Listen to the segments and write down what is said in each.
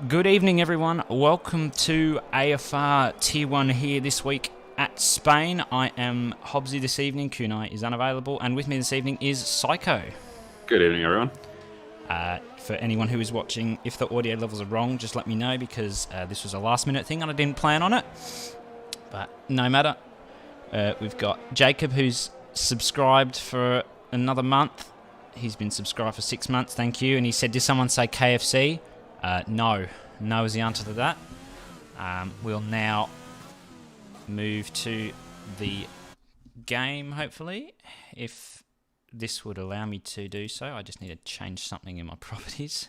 Good evening, everyone. Welcome to AFR Tier 1 here this week at Spain. I am Hobbsy this evening. Kunai is unavailable. And with me this evening is Psycho. Good evening, everyone. For anyone who is watching, if the audio levels are wrong, just let me know because this was a last-minute thing and I didn't plan on it. But no matter. We've got Jacob, who's subscribed for another month. He's been subscribed for 6 months, thank you. And he said, did someone say KFC? No. No is the answer to that. We'll now move to the game, hopefully. If this would allow me to do so. I just need to change something in my properties.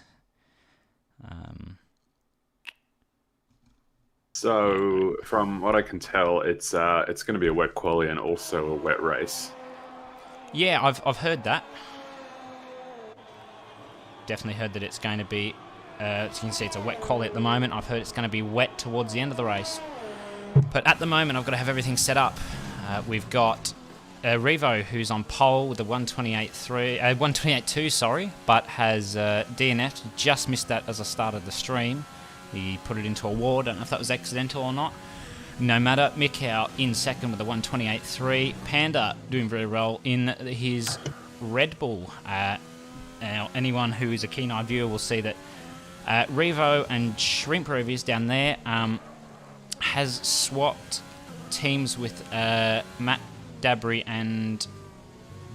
So, from what I can tell, it's going to be a wet quali and also a wet race. Yeah, I've heard that. Definitely heard that it's going to be... as you can see, it's a wet quali at the moment. I've heard it's going to be wet towards the end of the race. But at the moment, I've got to have everything set up. We've got Revo, who's on pole with a 128.2, sorry, but has DNF. Just missed that as I started the stream. He put it into a ward. I don't know if that was accidental or not. No matter. Mikau in second with a 128.3. Panda doing very well in his Red Bull. Now, anyone who is a keen-eyed viewer will see that Revo and Shrimp Rovers down there has swapped teams with Matt Dabry and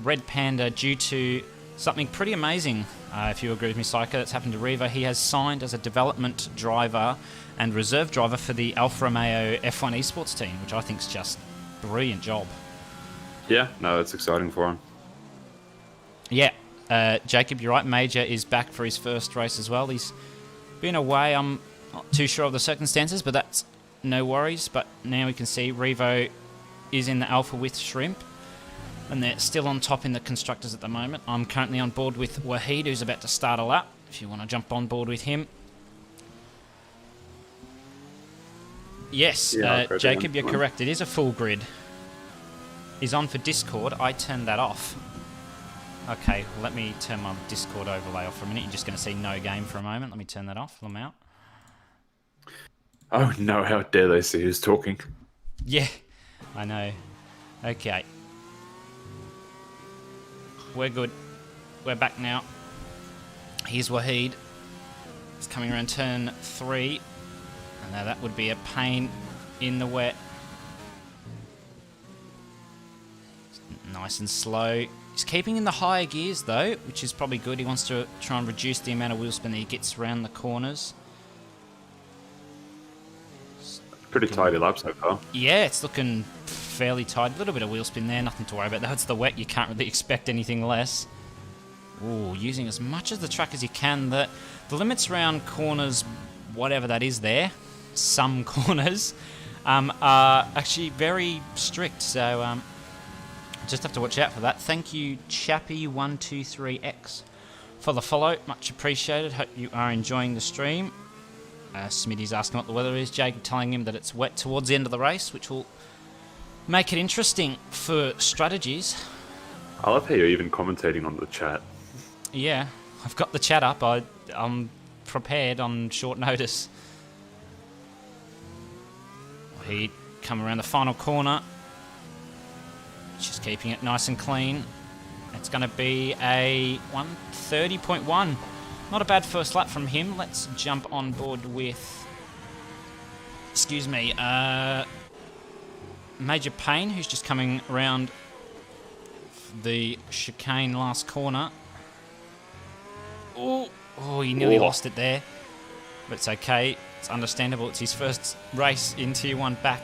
Red Panda due to something pretty amazing, if you agree with me, Psycho, that's happened to Revo. He has signed as a development driver and reserve driver for the Alfa Romeo F1 esports team, which I think is just a brilliant job. Yeah, no, that's exciting for him. Yeah, Jacob, you're right. Major is back for his first race as well. He's been away. I'm not too sure of the circumstances, but that's no worries. But now we can see Revo is in the Alpha with Shrimp, and they're still on top in the constructors at the moment. I'm currently on board with Wahid, who's about to start a lap, if you want to jump on board with him. Yes, Jacob, you're correct. It is a full grid. He's on for Discord. I turned that off. Okay, let me turn my Discord overlay off for a minute. You're just going to see no game for a moment. Let me turn that off. I'm out. Oh no, how dare they see who's talking? Yeah, I know. Okay. We're good. We're back now. Here's Wahid. He's coming around turn 3. And now that would be a pain in the wet. Nice and slow. He's keeping in the higher gears though, which is probably good. He wants to try and reduce the amount of wheel spin that he gets around the corners. Pretty tidy lap so far. Yeah, it's looking fairly tight. A little bit of wheel spin there, nothing to worry about. That's the wet, you can't really expect anything less. Ooh, using as much of the track as you can. The limits around corners, whatever that is there, some corners, are actually very strict. So just have to watch out for that. Thank you, Chappy123X, for the follow. Much appreciated. Hope you are enjoying the stream. Smitty's asking what the weather is. Jacob telling him that it's wet towards the end of the race, which will make it interesting for strategies. I love how you're even commentating on the chat. Yeah, I've got the chat up. I'm prepared on short notice. He'd come around the final corner. Just keeping it nice and clean. It's going to be a 130.1. Not a bad first lap from him. Let's jump on board with... Excuse me. Major Payne, who's just coming around the chicane last corner. Oh, he nearly lost it there. But it's okay. It's understandable. It's his first race in Tier 1 back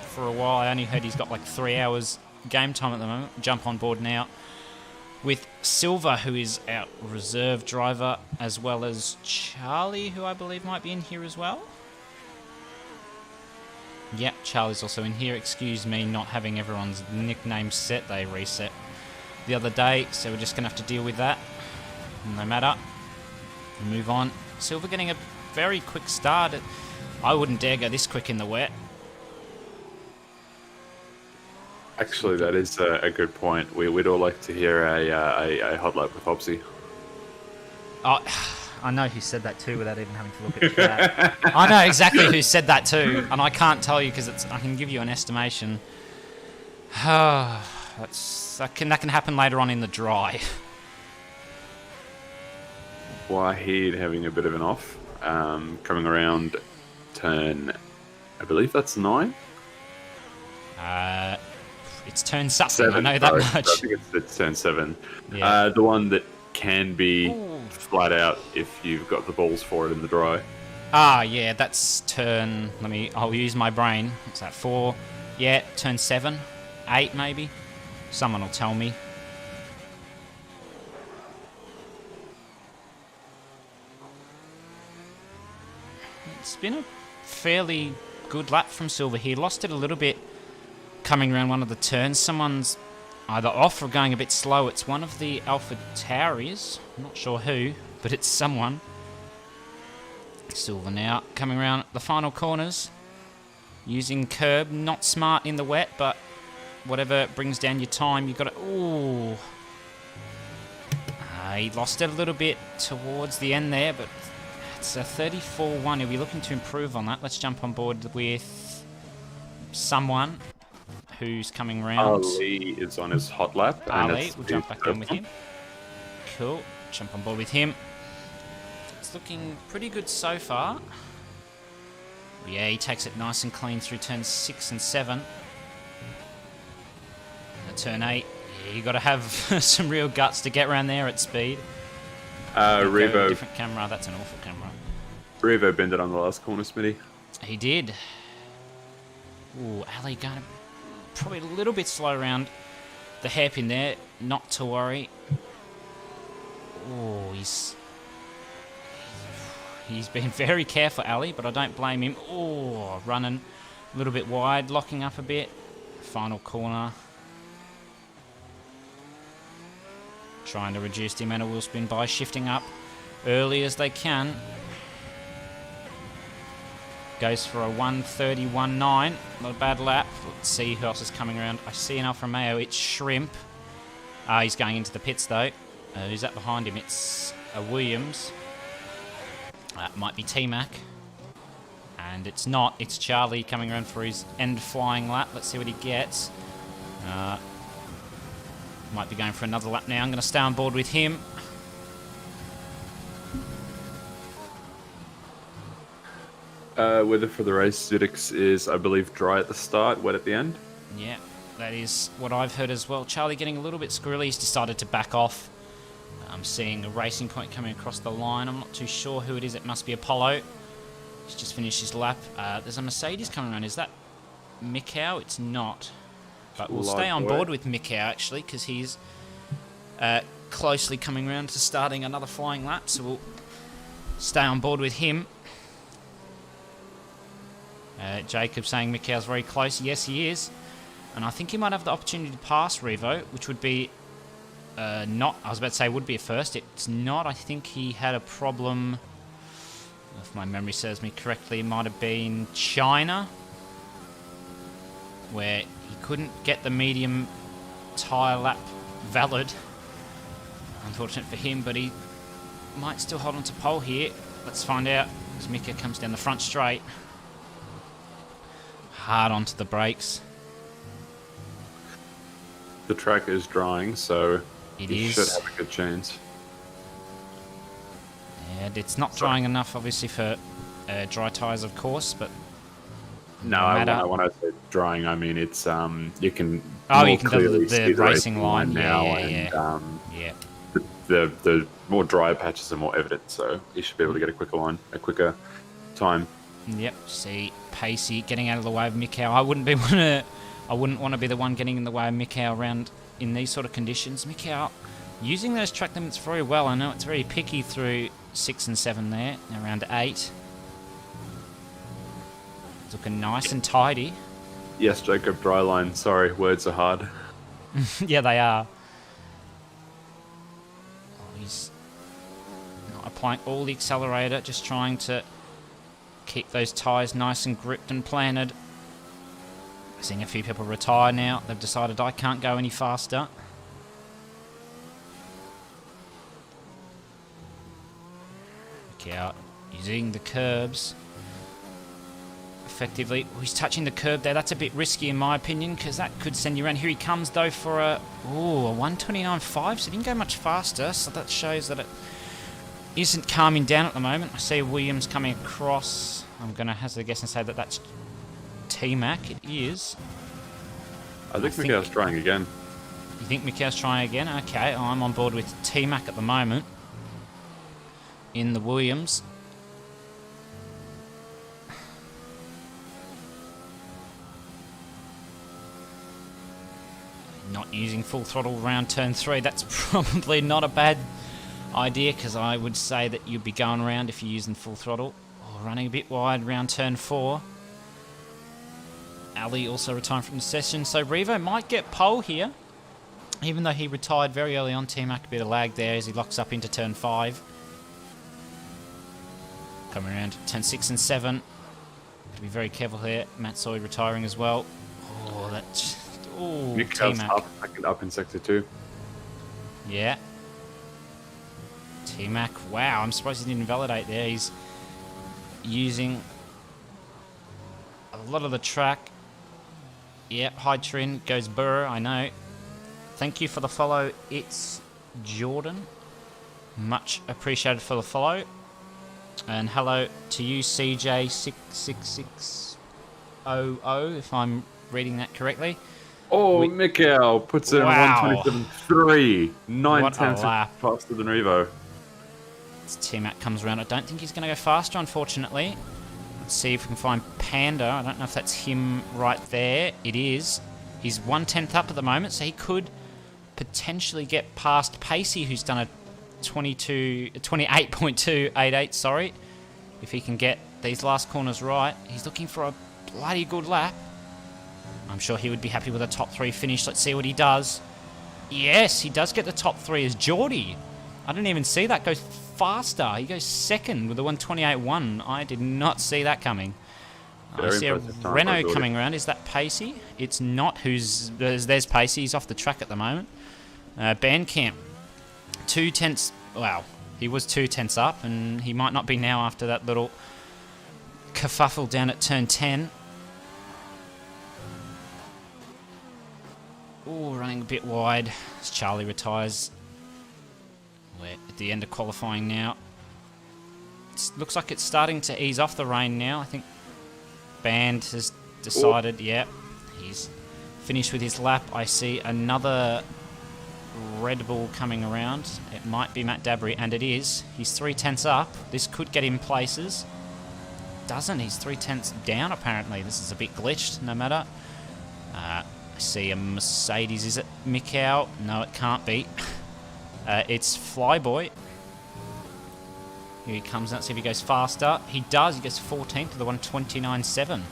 for a while. I only heard he's got like 3 hours game time at the moment. Jump on board now with Silver, who is our reserve driver, as well as Charlie, who I believe might be in here as well. Yep, Charlie's also in here. Excuse me not having everyone's nicknames set. They reset the other day, so we're just going to have to deal with that. No matter. Move on. Silver getting a very quick start. I wouldn't dare go this quick in the wet. Actually, that is a good point. We'd all like to hear a hot lap with Hobbsy. Oh, I know who said that too without even having to look at that. I know exactly who said that too, and I can't tell you because I can give you an estimation. that can happen later on in the dry. Wahid having a bit of an off. Coming around turn, I believe that's 9. It's turn something. 7, I know that much. I think it's turn 7. Yeah. The one that can be flat out if you've got the balls for it in the dry. Ah, yeah, that's turn. I'll use my brain. What's that? 4. Yeah, turn 7, 8 maybe. Someone will tell me. It's been a fairly good lap from Silver here. Lost it a little bit coming around one of the turns. Someone's either off or going a bit slow. It's one of the Alpha Tauris. I'm not sure who, but it's someone. Silver now coming around the final corners. Using curb. Not smart in the wet, but whatever brings down your time, you've got to... Ooh. He lost it a little bit towards the end there, but it's a 34-1. He'll be looking to improve on that. Let's jump on board with someone who's coming round. Ali is on his hot lap. Ali, we'll jump back in with him. Cool. Jump on board with him. It's looking pretty good so far. Yeah, he takes it nice and clean through turns 6 and 7. And turn 8. Yeah, you got to have some real guts to get around there at speed. Revo. Different camera. That's an awful camera. Revo bended on the last corner, Smitty. He did. Ooh, Ali going probably a little bit slow around the hairpin there. Not to worry. Oh, he's been very careful, Ali, but I don't blame him. Oh, running a little bit wide, locking up a bit. Final corner. Trying to reduce the amount of wheel spin by shifting up early as they can. Goes for a 1:31.9. Not a bad lap. Let's see who else is coming around. I see an Alfa Romeo. It's Shrimp. He's going into the pits, though. Who's that behind him? It's a Williams. Might be T-Mac. And it's not. It's Charlie coming around for his end flying lap. Let's see what he gets. Might be going for another lap now. I'm going to stay on board with him. Weather for the race, Zudix is, I believe, dry at the start, wet at the end. Yeah, that is what I've heard as well. Charlie getting a little bit squirrely. He's decided to back off. I'm seeing a racing point coming across the line. I'm not too sure who it is. It must be Apollo. He's just finished his lap. There's a Mercedes coming around. Is that Mikau? It's not. But we'll stay on board with Mikau, actually, because he's closely coming around to starting another flying lap. So we'll stay on board with him. Jacob saying Mikau's very close. Yes, he is. And I think he might have the opportunity to pass Revo, which would be not... I was about to say would be a first. It's not. I think he had a problem... If my memory serves me correctly, it might have been China, where he couldn't get the medium tyre lap valid. Unfortunate for him, but he might still hold on to pole here. Let's find out as Mika comes down the front straight. Hard onto the brakes. The track is drying, so he should have a good chance. And it's not drying enough, obviously, for dry tyres, of course, but no, when I say drying, I mean it's you can do the racing line now, yeah. The more dry patches are more evident, so you should be able to get a quicker time. Yep. See, Pacey getting out of the way of Mikau. I wouldn't want to be the one getting in the way of Mikau around in these sort of conditions. Mikau using those track limits very well. I know it's very picky through 6 and 7 there, around 8. It's looking nice and tidy. Yes, Jacob, dry line. Sorry, words are hard. Yeah, they are. Oh, he's not applying all the accelerator, just trying to keep those tyres nice and gripped and planted. Seeing a few people retire now. They've decided I can't go any faster. Mikael using the curbs effectively. Oh, he's touching the curb there. That's a bit risky in my opinion because that could send you around. Here he comes though for a 129.5, so he didn't go much faster, so that shows that it isn't calming down at the moment. I see Williams coming across. I'm going to hazard a guess and say that that's T-Mac. It is. I think Mikael's trying again. You think Mikael's trying again? Okay, I'm on board with T-Mac at the moment in the Williams. Not using full throttle around turn 3. That's probably not a bad idea because I would say that you'd be going around if you're using full throttle. Oh, running a bit wide around turn 4. Ali also retiring from the session, so Revo might get pole here, even though he retired very early on. T-Mac a bit of lag there as he locks up into turn 5. Coming around turn 6 and 7. Be very careful here. Matt Soy retiring as well. Oh, that's... Oh, Mikael's T-Mac. up in sector 2. Yeah. T-Mac. Wow, I'm surprised he didn't validate there. He's using a lot of the track. Yep, high trin goes burr, I know. Thank you for the follow. It's Jordan. Much appreciated for the follow. And hello to you, CJ66600, if I'm reading that correctly. Oh, Mikael puts it in 127.3. 9 What a tenths lap. faster than Revo. T-Mac comes around. I don't think he's going to go faster, unfortunately. Let's see if we can find Panda. I don't know if that's him right there. It is. He's 1/10 up at the moment, so he could potentially get past Pacey, who's done a 28.288, sorry. If he can get these last corners right. He's looking for a bloody good lap. I'm sure he would be happy with a top 3 finish. Let's see what he does. Yes, he does get the top 3 as Geordie. I didn't even see that go faster. He goes second with a 128.1. I did not see that coming. I see a Renault coming around. Is that Pacey? It's not. There's Pacey. He's off the track at the moment. Bandcamp. 2 tenths. Wow. He was 2 tenths up, and he might not be now after that little kerfuffle down at turn 10. Oh, running a bit wide as Charlie retires. We're at the end of qualifying now. Looks like it's starting to ease off the rain now. I think Band has decided, yep, he's finished with his lap. I see another Red Bull coming around. It might be Matt Dabry, and it is. He's 3 tenths up. This could get him places. Doesn't. He's 3 tenths down, apparently. This is a bit glitched, no matter. I see a Mercedes. Is it Mikael? No, it can't be. It's Flyboy. Here he comes out. See if he goes faster. He does. He goes 14th to the 129.7.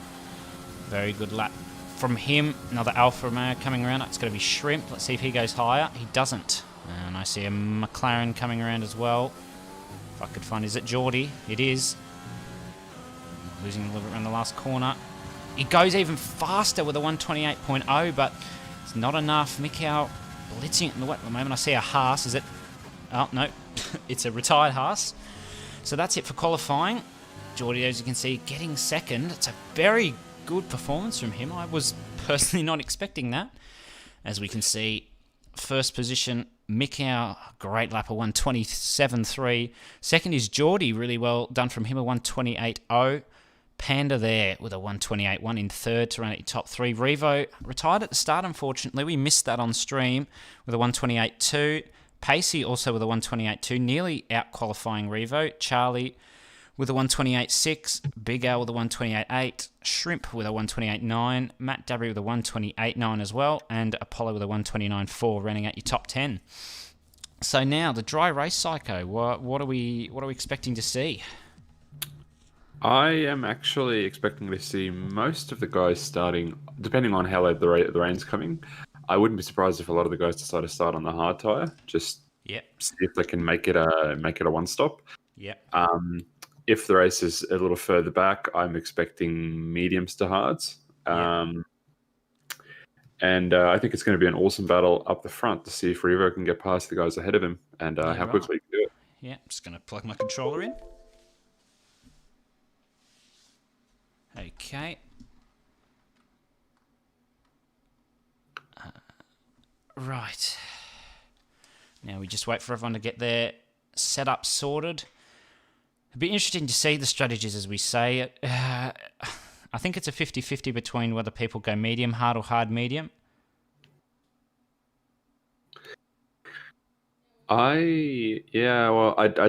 Very good lap from him. Another Alfa Romeo coming around. It's going to be Shrimp. Let's see if he goes higher. He doesn't. And I see a McLaren coming around as well. If I could find, is it Geordie? It is. Losing a little bit around the last corner. He goes even faster with a 128.0, but it's not enough. Mikael blitzing it in the wet at the moment. I see a Haas. Is it? Oh, no. It's a retired Haas. So that's it for qualifying. Geordie, as you can see, getting second. It's a very good performance from him. I was personally not expecting that. As we can see, first position, Mikael, great lap, a 127.3. Second is Geordie, really well done from him, a 128.0. Panda there with a 128.1 in third to run at your top 3. Revo retired at the start, unfortunately. We missed that on stream with a 128.2. Pacey also with a 128.2, nearly out-qualifying Revo. Charlie with a 128.6. Big Al with a 128.8. Shrimp with a 128.9. Matt Dabry with a 128.9 as well. And Apollo with a 129.4 running at your top 10. So now, the dry race psycho. What are we expecting to see? I am actually expecting to see most of the guys starting, depending on how late the rain's coming. I wouldn't be surprised if a lot of the guys decide to start on the hard tire, just see if they can make it a one stop. If the race is a little further back, I'm expecting mediums to hards. And I think it's going to be an awesome battle up the front to see if Revo can get past the guys ahead of him and how quickly he can do it. Yeah, I'm just going to plug my controller in. Okay. Right. Now we just wait for everyone to get their setup sorted. It'd be interesting to see the strategies as we say. I think it's a 50-50 between whether people go medium hard or hard medium. I'd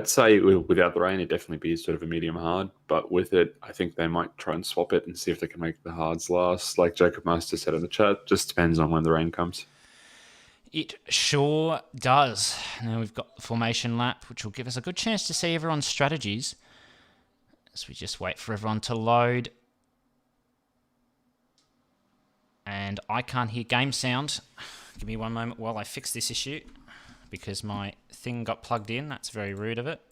say without the rain, it'd definitely be sort of a medium hard. But with it, I think they might try and swap it and see if they can make the hards last. Like Jacob Master said in the chat, just depends on when the rain comes. It sure does. Now we've got the formation lap, which will give us a good chance to see everyone's strategies as we just wait for everyone to load. And I can't hear game sound. Give me one moment while I fix this issue, because my thing got plugged in. That's very rude of it.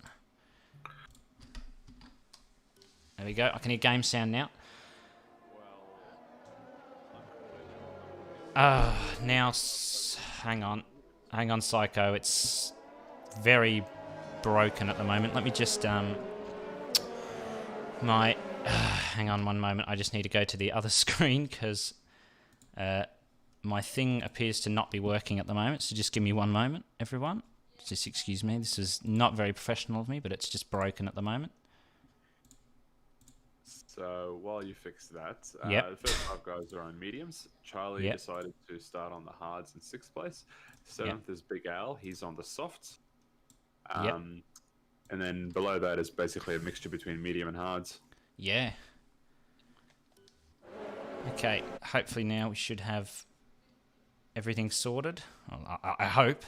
There we go. I can hear game sound now. Now, hang on, Psycho. It's very broken at the moment. Let me just, hang on one moment. I just need to go to the other screen because my thing appears to not be working at the moment. So just give me one moment, everyone. Just excuse me. This is not very professional of me, but it's just broken at the moment. So while you fix that, Yep. the first 5 guys are on mediums. Charlie decided to start on the hards in 6th place. 7th is Big Al. He's on the softs. And then below that is basically a mixture between medium and hards. Yeah. Okay. Hopefully now we should have everything sorted. Well, I hope.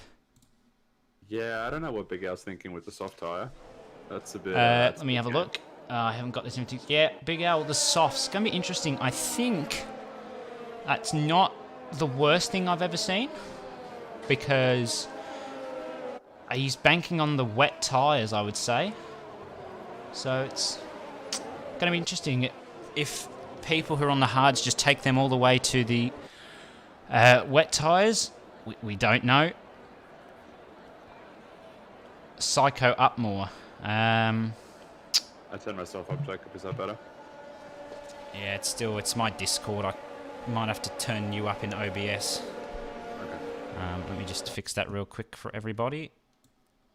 Yeah, I don't know what Big Al's thinking with the soft tire. That's a bit... let me have a look. I haven't got this into... Yeah, Big Al, the softs. Going to be interesting. I think that's not the worst thing I've ever seen, because he's banking on the wet tyres, I would say. So it's going to be interesting if people who are on the hards just take them all the way to the wet tyres. We don't know. Psycho up more. I turned myself up, Jacob. Is that better? Yeah, it's my Discord. I might have to turn you up in OBS. Okay. Let me just fix that real quick for everybody.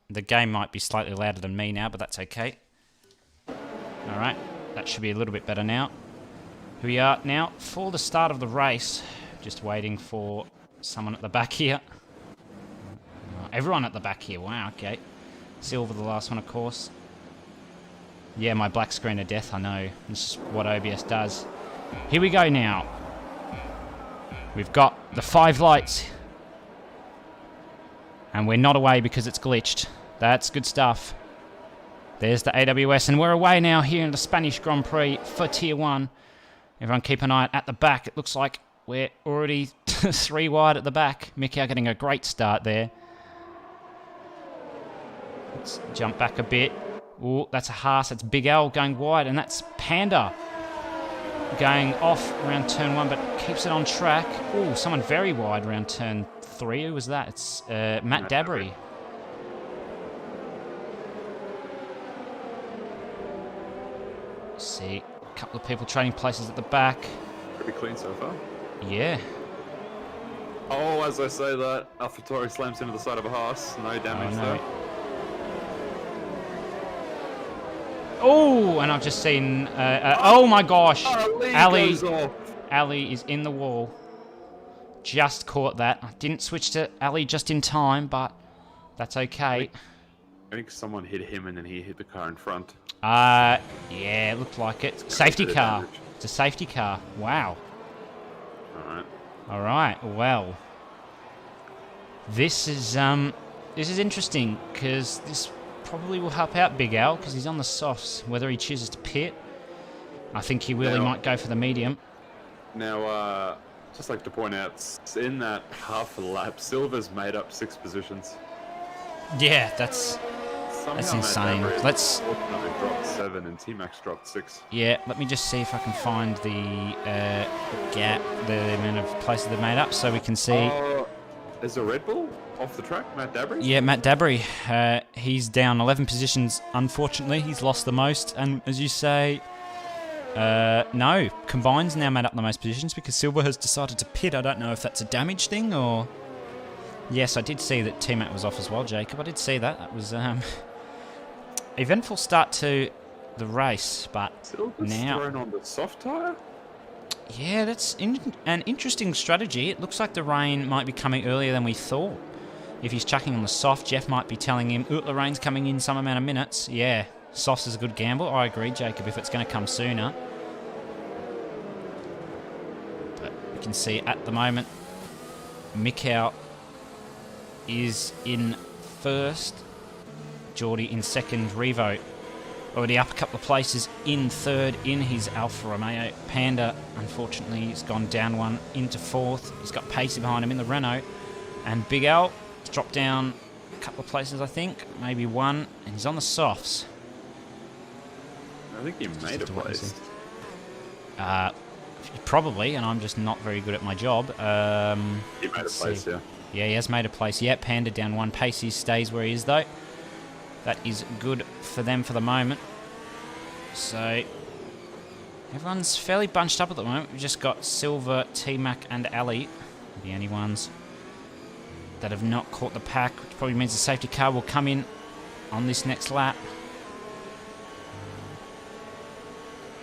The game might be slightly louder than me now, but that's okay. Alright, that should be a little bit better now. Here we are now for the start of the race. Just waiting for someone at the back here. Everyone at the back here, wow, okay. Silver, the last one, of course. Yeah, my black screen of death, I know. This is what OBS does. Here we go now. We've got the 5 lights. And we're not away because it's glitched. That's good stuff. There's the AWS, and we're away now here in the Spanish Grand Prix for Tier 1. Everyone keep an eye at the back. It looks like we're already 3 wide at the back. Mickey getting a great start there. Let's jump back a bit. Oh, that's a Haas. That's Big L going wide, and that's Panda going off around turn 1, but keeps it on track. Oh, someone very wide around turn 3. Who was that? It's Matt Dabry. See, a couple of people trading places at the back. Pretty clean so far. Yeah. Oh, as I say that, AlphaTauri slams into the side of a Haas. No damage though. Oh, and I've just seen... oh my gosh. Ali is in the wall. Just caught that. I didn't switch to Ali just in time, but that's okay. I think someone hit him and then he hit the car in front. Yeah, it looked like it. Safety car. It's a safety car. Wow. Alright, well. This is interesting, because this probably will help out Big Al, because he's on the softs. Whether he chooses to pit, I think he will. He might go for the medium. Now, just like to point out, in that half a lap, Silver's made up 6 positions. Yeah, that's insane. Let's dropped 7 and T-Max dropped 6. Yeah, let me just see if I can find the gap, the amount of places they've made up, so we can see. There's a Red Bull off the track, Matt Dabry? Yeah, Matt Dabry. He's down 11 positions, unfortunately. He's lost the most, and as you say, No, Combine's now made up the most positions because Silver has decided to pit. I don't know if that's a damage thing or... Yes, I did see that T-Mac was off as well, Jacob. I did see that. That was eventful start to the race, but Silver's now... thrown on the soft tyre? Yeah, that's an interesting strategy. It looks like the rain might be coming earlier than we thought. If he's chucking on the soft, Jeff might be telling him, the rain's coming in some amount of minutes. Yeah, softs is a good gamble. I agree, Jacob, if it's going to come sooner. But we can see at the moment, Mikau is in first. Geordie in second. Revo already up a couple of places in third in his Alfa Romeo. Panda, unfortunately, he's gone down one into fourth. He's got Pacey behind him in the Renault. And Big Al dropped down a couple of places, I think. Maybe one. And he's on the softs. I think he made a place. Probably, and I'm just not very good at my job. He made a place, yeah. Yeah, he has made a place. Yeah, Panda down one. Pacey stays where he is, though. That is good for them for the moment. So, everyone's fairly bunched up at the moment. We've just got Silver, T-Mac, and Ali, the only ones that have not caught the pack, which probably means the safety car will come in on this next lap.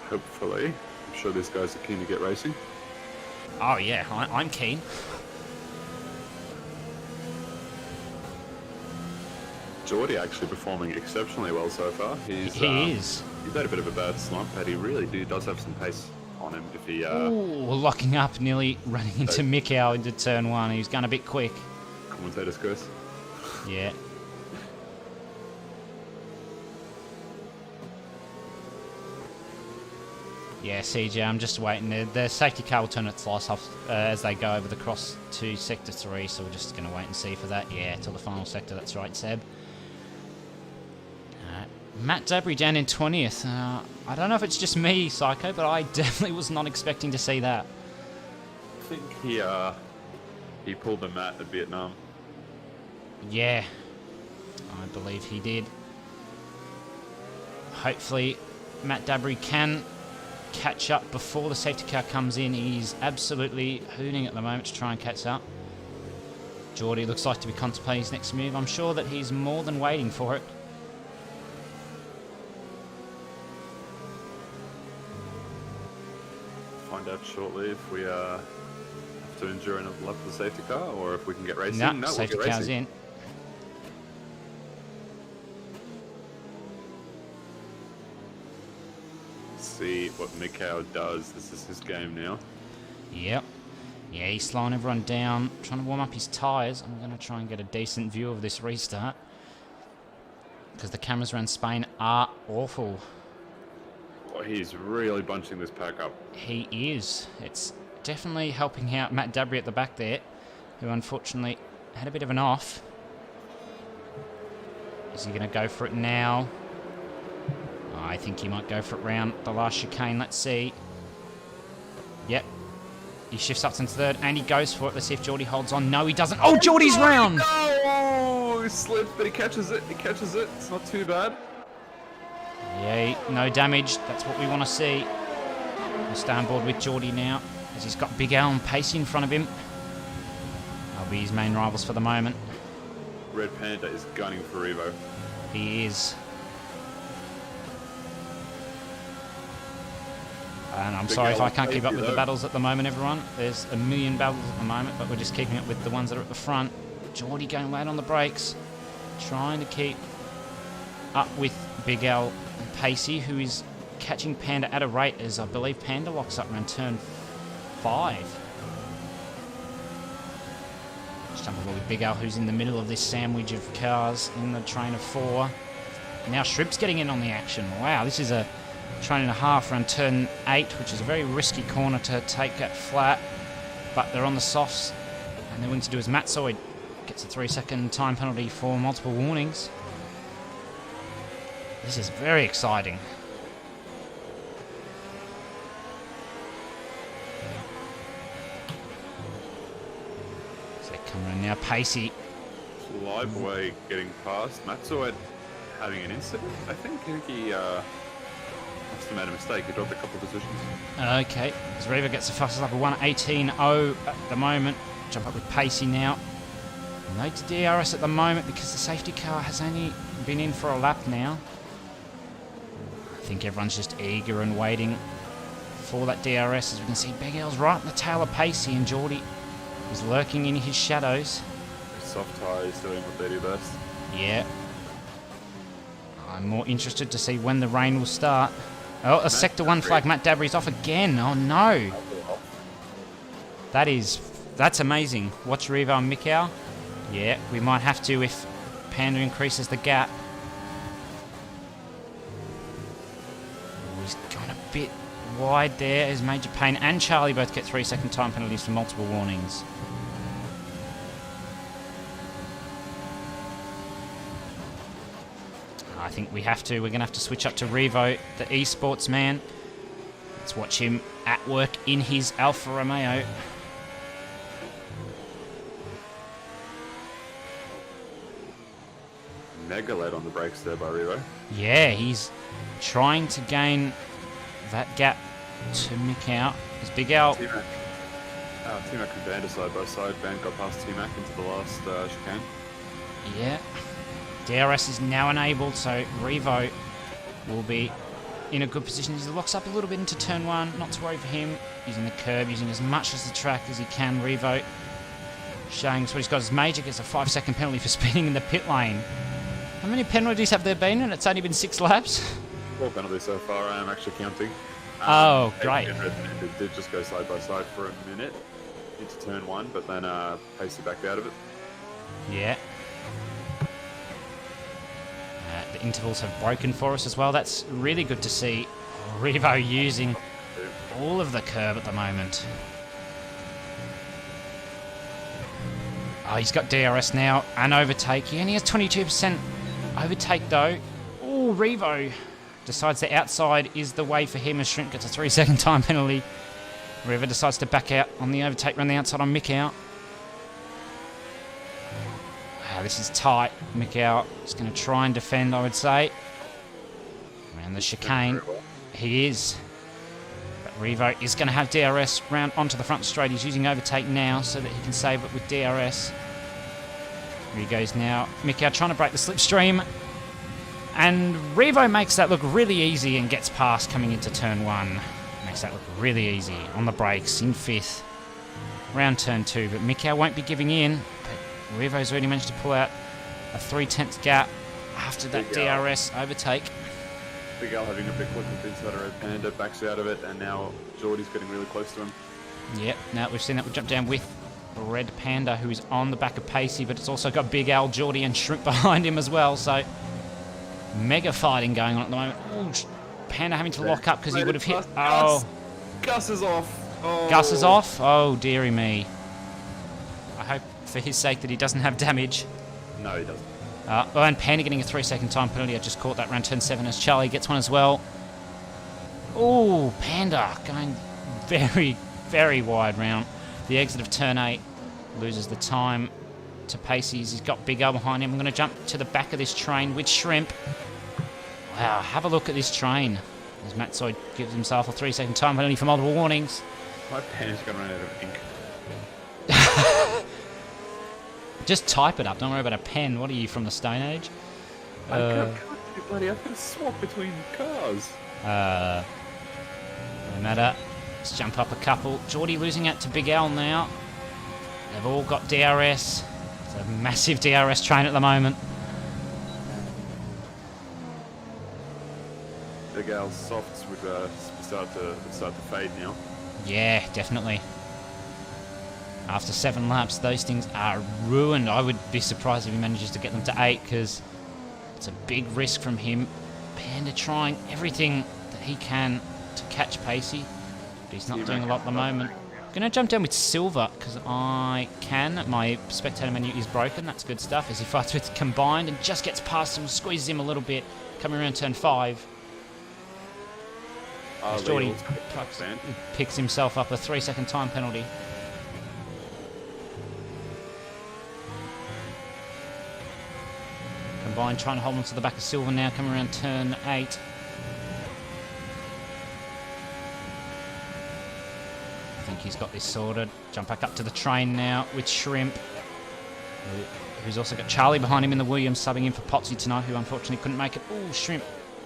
Hopefully. I'm sure these guys are keen to get racing. Oh, yeah, I'm keen. Geordie actually performing exceptionally well so far. He is. He's had a bit of a bad slump, but he really does have some pace on him if he... Ooh, locking up, nearly running into Mikau into turn one. He was going a bit quick. Commentator's curse. Yeah. Yeah, CJ, I'm just waiting. The safety car will turn its lights off as they go over the cross to Sector 3, so we're just going to wait and see for that. Yeah, till the final sector, that's right, Seb. Matt Dabry down in 20th. I don't know if it's just me, Psycho, but I definitely was not expecting to see that. I think he pulled the mat at Vietnam. Yeah, I believe he did. Hopefully, Matt Dabry can catch up before the safety car comes in. He's absolutely hooning at the moment to try and catch up. Geordie looks like to be contemplating his next move. I'm sure that he's more than waiting for it. Find out shortly if we have to endure another lap of the safety car or if we can get racing. No, safety we'll get car's racing. in. See what Mikau does. This is his game now. Yep. Yeah, he's slowing everyone down, trying to warm up his tyres. I'm going to try and get a decent view of this restart, because the cameras around Spain are awful. Oh, he's really bunching this pack up. He is. It's definitely helping out Matt Dabry at the back there, who unfortunately had a bit of an off. Is he going to go for it now? I think he might go for it round the last chicane. Let's see. Yep. He shifts up into third, and he goes for it. Let's see if Geordie holds on. No, he doesn't. Oh, Geordie's round! No! He slips, but he catches it. He catches it. It's not too bad. Yeah, no damage. That's what we want to see. We'll stay on board with Geordie now, as he's got Big Al and Pacey in front of him. They'll be his main rivals for the moment. Red Panda is gunning for Revo. He is. And I'm sorry if I can't keep up with the battles at the moment, everyone. There's a million battles at the moment, but we're just keeping up with the ones that are at the front. Geordie going late on the brakes, trying to keep up with Big Al and Pacey, who is catching Panda at a rate, as I believe Panda locks up around turn 5. Just jump aboard with Big Al, who's in the middle of this sandwich of cars in the train of 4. Now Shrimp's getting in on the action. Wow, this is a train and a half around turn 8, which is a very risky corner to take that flat, but they're on the softs, and they're willing to do as Matt Soyd gets a 3-second time penalty for multiple warnings. This is very exciting. So coming in now, Pacey. Flyboy getting past. Matsuo having an incident, I think. I must have made a mistake. He dropped a couple of positions. Okay, as Riva gets the fastest lap of 1:18.0 at the moment. Jump up with Pacey now. No DRS at the moment because the safety car has only been in for a lap now. I think everyone's just eager and waiting for that DRS. As we can see, Big L's right in the tail of Pacey, and Geordie is lurking in his shadows. Soft tyre is doing what they do best. Yeah. I'm more interested to see when the rain will start. Oh, a Sector 1 flag. Matt Dabry's off again. Oh, no. That's amazing. Watch Revo and Mikau. Yeah, we might have to if Panda increases the gap. Oh, he's gone a bit wide there as Major Payne and Charlie both get 3-second time penalties for multiple warnings. I think we're going to have to switch up to Revo, the esports man. Let's watch him at work in his Alfa Romeo. Mega late on the brakes there by Revo. Yeah, he's trying to gain that gap to Mikau. As Big Al... T-Mac and Band are side by side. Band got past T-Mac into the last chicane. Yeah. DRS is now enabled, so Revo will be in a good position. He locks up a little bit into turn 1. Not to worry for him. Using the curb, using as much as the track as he can. Revo showing us what he's got. As Major gets a 5-second penalty for speeding in the pit lane. How many penalties have there been? And it's only been 6 laps? 4 penalties so far. I am actually counting. Oh, great. It did just go side by side for a minute into turn 1, but then Pacey backed out of it. Yeah. The intervals have broken for us as well. That's really good to see. Revo using all of the curb at the moment. Oh, he's got DRS now and overtake. He only has 22% overtake though. Oh, Revo decides the outside is the way for him as Shrimp gets a 3-second time penalty. Revo decides to back out on the overtake, run the outside on Mikau. Wow, this is tight. Mikau is going to try and defend, I would say. Around the chicane. He is. But Revo is going to have DRS round onto the front straight. He's using overtake now so that he can save it with DRS. Here he goes now. Mikau trying to break the slipstream. And Revo makes that look really easy and gets past coming into turn 1. Makes that look really easy on the brakes in 5th. Round turn 2, but Mikau won't be giving in. But Revo's already managed to pull out a 3/10 gap after that DRS overtake. Big Al having a big look with inside of Red Panda, backs out of it, and now Geordie's getting really close to him. Yep, now we've seen that. We'll jump down with Red Panda, who's on the back of Pacey, but it's also got Big Al, Geordie, and Shrimp behind him as well, so mega fighting going on at the moment. Ooh, Panda having to lock up because he would have hit. Oh, Gus is off. Oh. Gus is off. Oh, dearie me. I hope for his sake that he doesn't have damage. No, he doesn't. Oh, and Panda getting a 3-second time penalty. I just caught that round turn 7 as Charlie gets one as well. Oh, Panda going very, very wide round. The exit of turn 8 loses the time to Pacey. He's got Big Al behind him. I'm going to jump to the back of this train with Shrimp. Wow, have a look at this train. As Matt Soyd gives himself a 3-second time penalty for multiple warnings. My pen is going to run out of ink. Just type it up. Don't worry about a pen. What are you, from the Stone Age? I can't bloody. I've got to swap between cars. No matter. Let's jump up a couple. Geordie losing out to Big Al now. They've all got DRS. It's a massive DRS train at the moment. Big Al's softs would start to fade now. Yeah, definitely. After 7 laps, those things are ruined. I would be surprised if he manages to get them to 8 because it's a big risk from him. Panda trying everything that he can to catch Pacey, but he's not doing a lot at the moment. Going to jump down with Silver because I can. My spectator menu is broken. That's good stuff as he fights with Combined and just gets past him, squeezes him a little bit, coming around turn 5. Geordie picks himself up a 3-second time penalty. Combined trying to hold on to the back of Silver now, coming around turn 8. think he's got this sorted. Jump back up to the train now with Shrimp, who's also got Charlie behind him in the Williams, subbing in for Potsy tonight, who unfortunately couldn't make it. Oh, Shrimp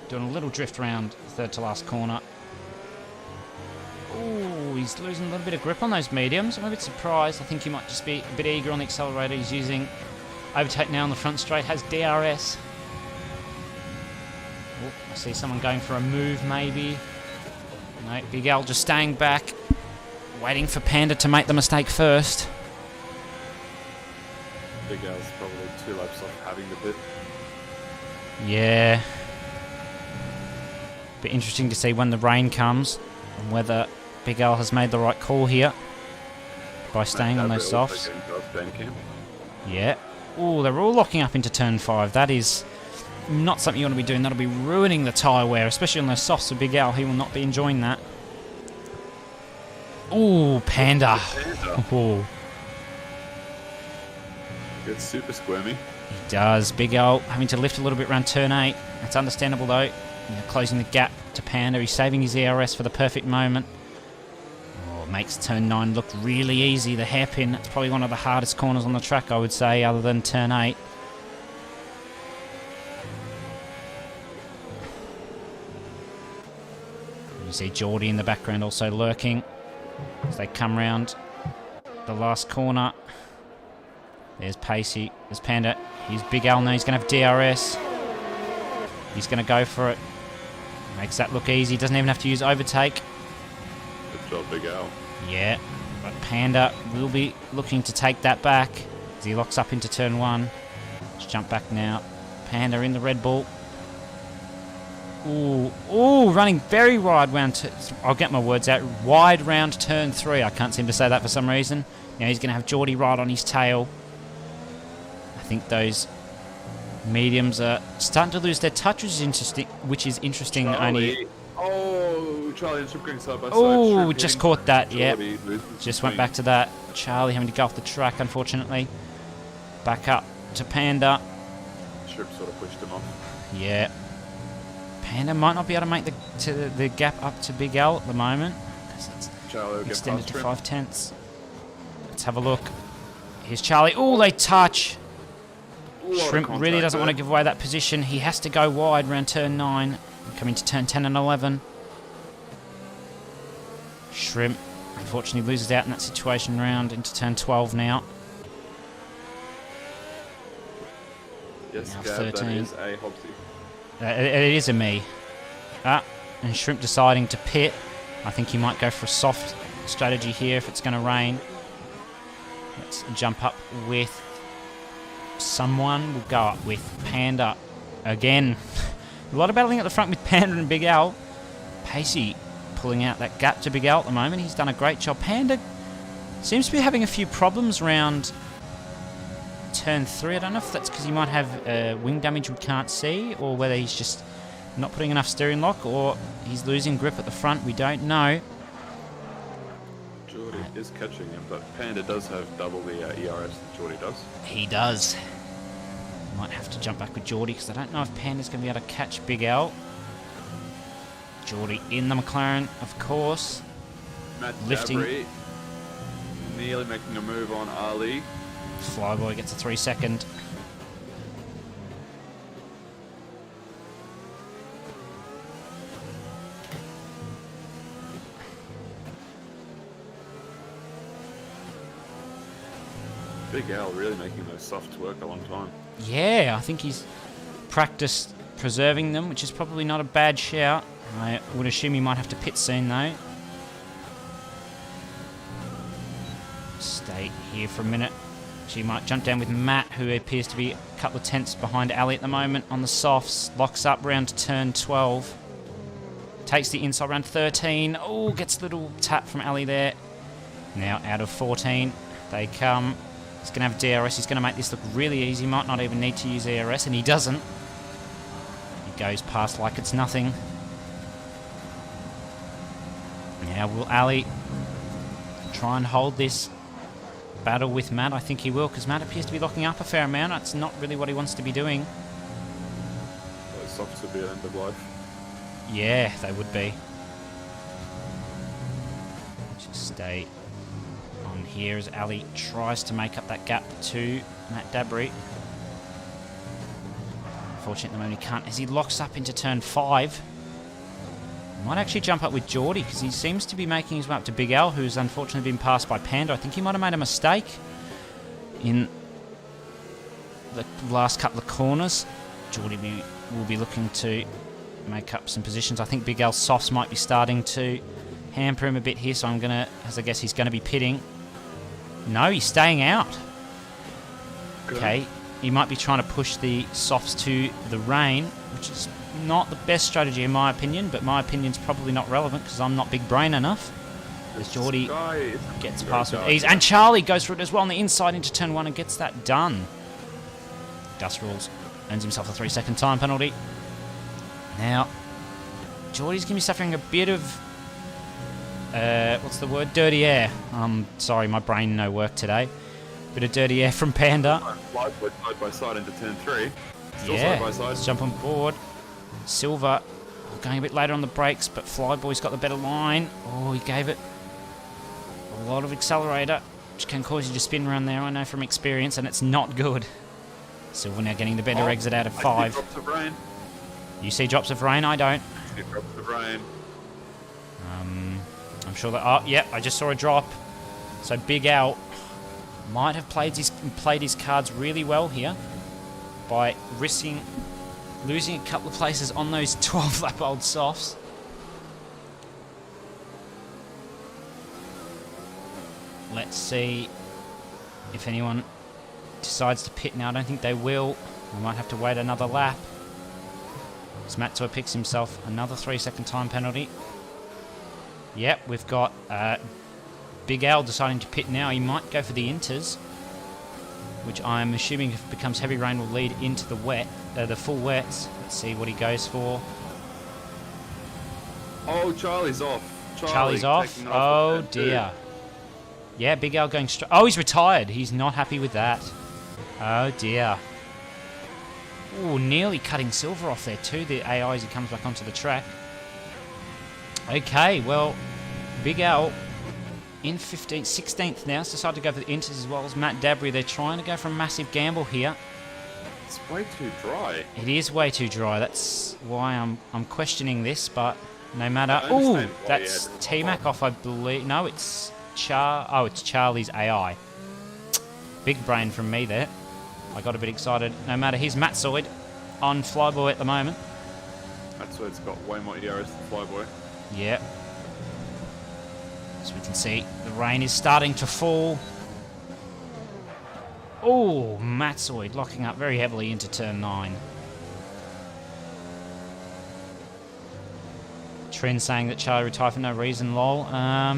doing a little drift round third to last corner. Oh, he's losing a little bit of grip on those mediums. I'm a bit surprised. I think he might just be a bit eager on the accelerator. He's using overtake now on the front straight, has DRS. Oh, I see someone going for a move maybe. No, Big Al just staying back, waiting for Panda to make the mistake first. Big Al's probably 2 laps off having the bit. Yeah. Be interesting to see when the rain comes and whether Big Al has made the right call here by staying on those softs. Yeah. Oh, they're all locking up into turn 5. That is not something you want to be doing. That'll be ruining the tyre wear, especially on those softs with Big Al. He will not be enjoying that. Oh, Panda. Oh. Gets super squirmy. He does. Big Al having to lift a little bit around turn 8. That's understandable though. Closing the gap to Panda. He's saving his ERS for the perfect moment. Oh, makes turn 9 look really easy. The hairpin, that's probably one of the hardest corners on the track, I would say, other than turn 8. You see Geordie in the background also lurking as they come round the last corner. There's Pacey, there's Panda. He's Big Al now, he's going to have DRS. He's going to go for it. Makes that look easy, doesn't even have to use overtake. Good job, Big Al. Yeah, but Panda will be looking to take that back as he locks up into turn 1. Let's jump back now. Panda in the Red Bull. Ooh, ooh, running very wide round. I'll get my words out. Wide round turn 3. I can't seem to say that for some reason. Now he's going to have Geordie right on his tail. I think those mediums are starting to lose their touch, which is interesting. Charlie. Oh, Charlie and Shrimp going side by side. Oh, just caught that. Yep. Geordie Just went back to that. Charlie having to go off the track, unfortunately. Back up to Panda. Shrimp sort of pushed him off. Yeah. Panda might not be able to make the gap up to Big Al at the moment. Charlie will Extended get to past 5/10. Let's have a look. Here's Charlie. Oh, they touch. Shrimp really doesn't want to give away that position. He has to go wide around turn 9. Coming to turn 10 and 11. Shrimp unfortunately loses out in that situation round into turn 12 now. Yes, Now Gab, 13. that is a Hobbsy. It is a me. And Shrimp deciding to pit. I think he might go for a soft strategy here if it's going to rain. Let's jump up with someone. We'll go up with Panda again. A lot of battling at the front with Panda and Big Al. Pacey pulling out that gap to Big Al at the moment. He's done a great job. Panda seems to be having a few problems around turn 3. I don't know if that's because he might have wing damage we can't see, or whether he's just not putting enough steering lock, or he's losing grip at the front. We don't know. Geordie is catching him, but Panda does have double the ERS that Geordie does. He does. Might have to jump back with Geordie because I don't know if Panda's going to be able to catch Big Al. Geordie in the McLaren, of course. Matt Lifting. Dabry nearly making a move on Ali. Flyboy gets a 3-second. Big Al really making those softs work a long time. Yeah, I think he's practiced preserving them, which is probably not a bad shout. I would assume he might have to pit soon, though. Stay here for a minute. She might jump down with Matt, who appears to be a couple of tenths behind Ali at the moment on the softs. Locks up round to turn 12. Takes the inside round 13. Oh, gets a little tap from Ali there. Now out of 14. They come. He's going to have DRS. He's going to make this look really easy. Might not even need to use ERS, and he doesn't. He goes past like it's nothing. Now will Ali try and hold this battle with Matt? I think he will, because Matt appears to be locking up a fair amount. That's not really what he wants to be doing. Those softs would be an end of life. Yeah, they would be. Just stay on here as Ali tries to make up that gap to Matt Dabry. Unfortunately, at the moment he can't, as he locks up into turn 5. Might actually jump up with Geordie, because he seems to be making his way up to Big Al, who's unfortunately been passed by Panda. I think he might have made a mistake in the last couple of corners. Geordie will be looking to make up some positions. I think Big Al's softs might be starting to hamper him a bit here, so I'm going to, as I guess he's going to be pitting. No, he's staying out. Good. Okay, he might be trying to push the softs to the rain, which is not the best strategy in my opinion, but my opinion's probably not relevant because I'm not big brain enough. As Geordie gets past with ease. And Charlie goes for it as well on the inside into turn 1 and gets that done. Gus Rules earns himself a 3-second time penalty. Now, Geordie's going to be suffering a bit of, what's the word? Dirty air. Sorry, my brain no work today. Bit of dirty air from Panda. Side by side into turn 3. Still Yeah, side by side. let's jump on board. Silver going a bit later on the brakes, but Flyboy's got the better line. Oh, he gave it a lot of accelerator, which can cause you to spin around there, I know from experience, and it's not good. Silver now getting the better exit out of 5. I see drops of rain. You see drops of rain? I don't. I see drops of rain. I'm sure that... Oh, yep, I just saw a drop. So Big Al might have played his cards really well here by risking losing a couple of places on those 12-lap-old softs. Let's see if anyone decides to pit now. I don't think they will. We might have to wait another lap. As Matsuo picks himself another 3-second time penalty. Yep, we've got Big Al deciding to pit now. He might go for the inters, which I'm assuming if it becomes heavy rain will lead into the wet, the full wets. Let's see what he goes for. Oh, Charlie's off. Charlie's off? Oh dear. Yeah, Big Al going straight. Oh, he's retired. He's not happy with that. Oh dear. Oh, nearly cutting Silver off there too, the AI as he comes back onto the track. Okay, well, Big Al in 16th now. He's decided to go for the inters as well as Matt Dabry. They're trying to go for a massive gamble here. It's way too dry. It is way too dry. That's why I'm questioning this, but no matter. Oh, that's T-Mac off, I believe. No, it's it's Charlie's AI. Big brain from me there. I got a bit excited. No matter, here's Matsoid on Flyboy at the moment. Matsoid's got way more ERS than Flyboy. Yep. As we can see, the rain is starting to fall. Oh, Matsoid locking up very heavily into turn 9. Trend saying that Charlie retired for no reason, lol. I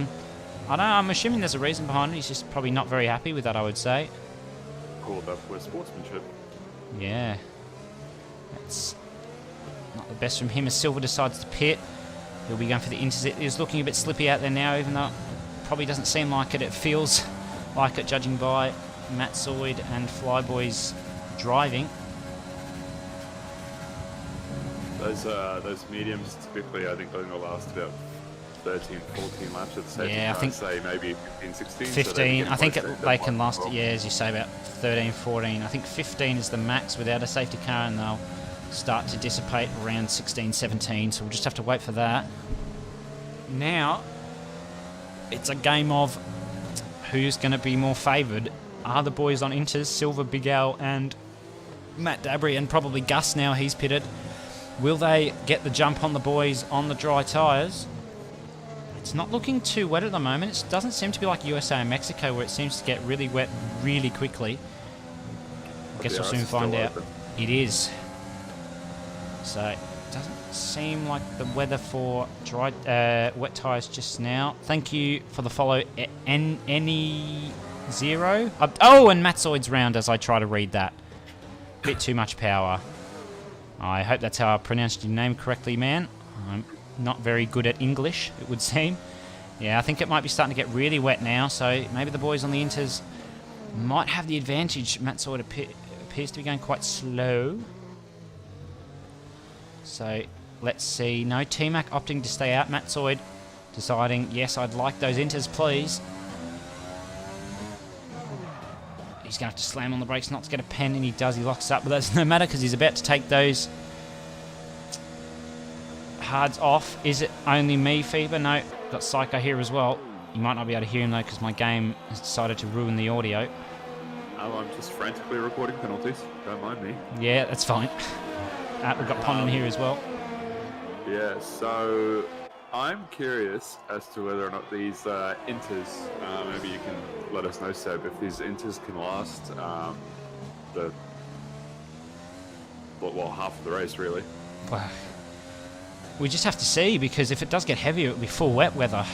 don't know, I'm assuming there's a reason behind it. He's just probably not very happy with that, I would say. Called up with sportsmanship. Yeah. That's not the best from him as Silver decides to pit. He'll be going for the inters. It is looking a bit slippy out there now, even though it probably doesn't seem like it. It feels like it, judging by Matsoid and Flyboy's driving. Those mediums typically, I think, only last about 13, 14 laps at the safety Yeah, I car. think Say maybe 15, 16. 15. I think they can last, well. yeah, as you say, about 13, 14. I think 15 is the max without a safety car, and they'll start to dissipate around 16, 17. So we'll just have to wait for that. Now, it's a game of who's going to be more favoured. Are the boys on inters, Silver, Big Al, and Matt Dabry, and probably Gus now he's pitted. Will they get the jump on the boys on the dry tyres? It's not looking too wet at the moment. It doesn't seem to be like USA and Mexico where it seems to get really wet really quickly. I guess we'll soon find out. It is. So it doesn't seem like the weather for dry, wet tyres just now. Thank you for the follow, Any Zero. Oh, and Matsoid's round as I try to read that. Bit too much power. I hope that's how I pronounced your name correctly, man. I'm not very good at English, it would seem. Yeah, I think it might be starting to get really wet now, so maybe the boys on the inters might have the advantage. Matsoid appears to be going quite slow. So, let's see. No, T-Mac opting to stay out. Matsoid deciding, yes, I'd like those inters, please. He's going to have to slam on the brakes not to get a pen, and he does. He locks up, but that's no matter because he's about to take those hards off. Is it only me, Fever? No, got Psycho here as well. You might not be able to hear him though because my game has decided to ruin the audio. Oh, I'm just frantically recording penalties. Don't mind me. Yeah, that's fine. We've got Pond in here as well. Yeah, so I'm curious as to whether or not these inters, maybe you can let us know, Seb, if these inters can last half of the race, really. Well, we just have to see, because if it does get heavier, it'll be full wet weather.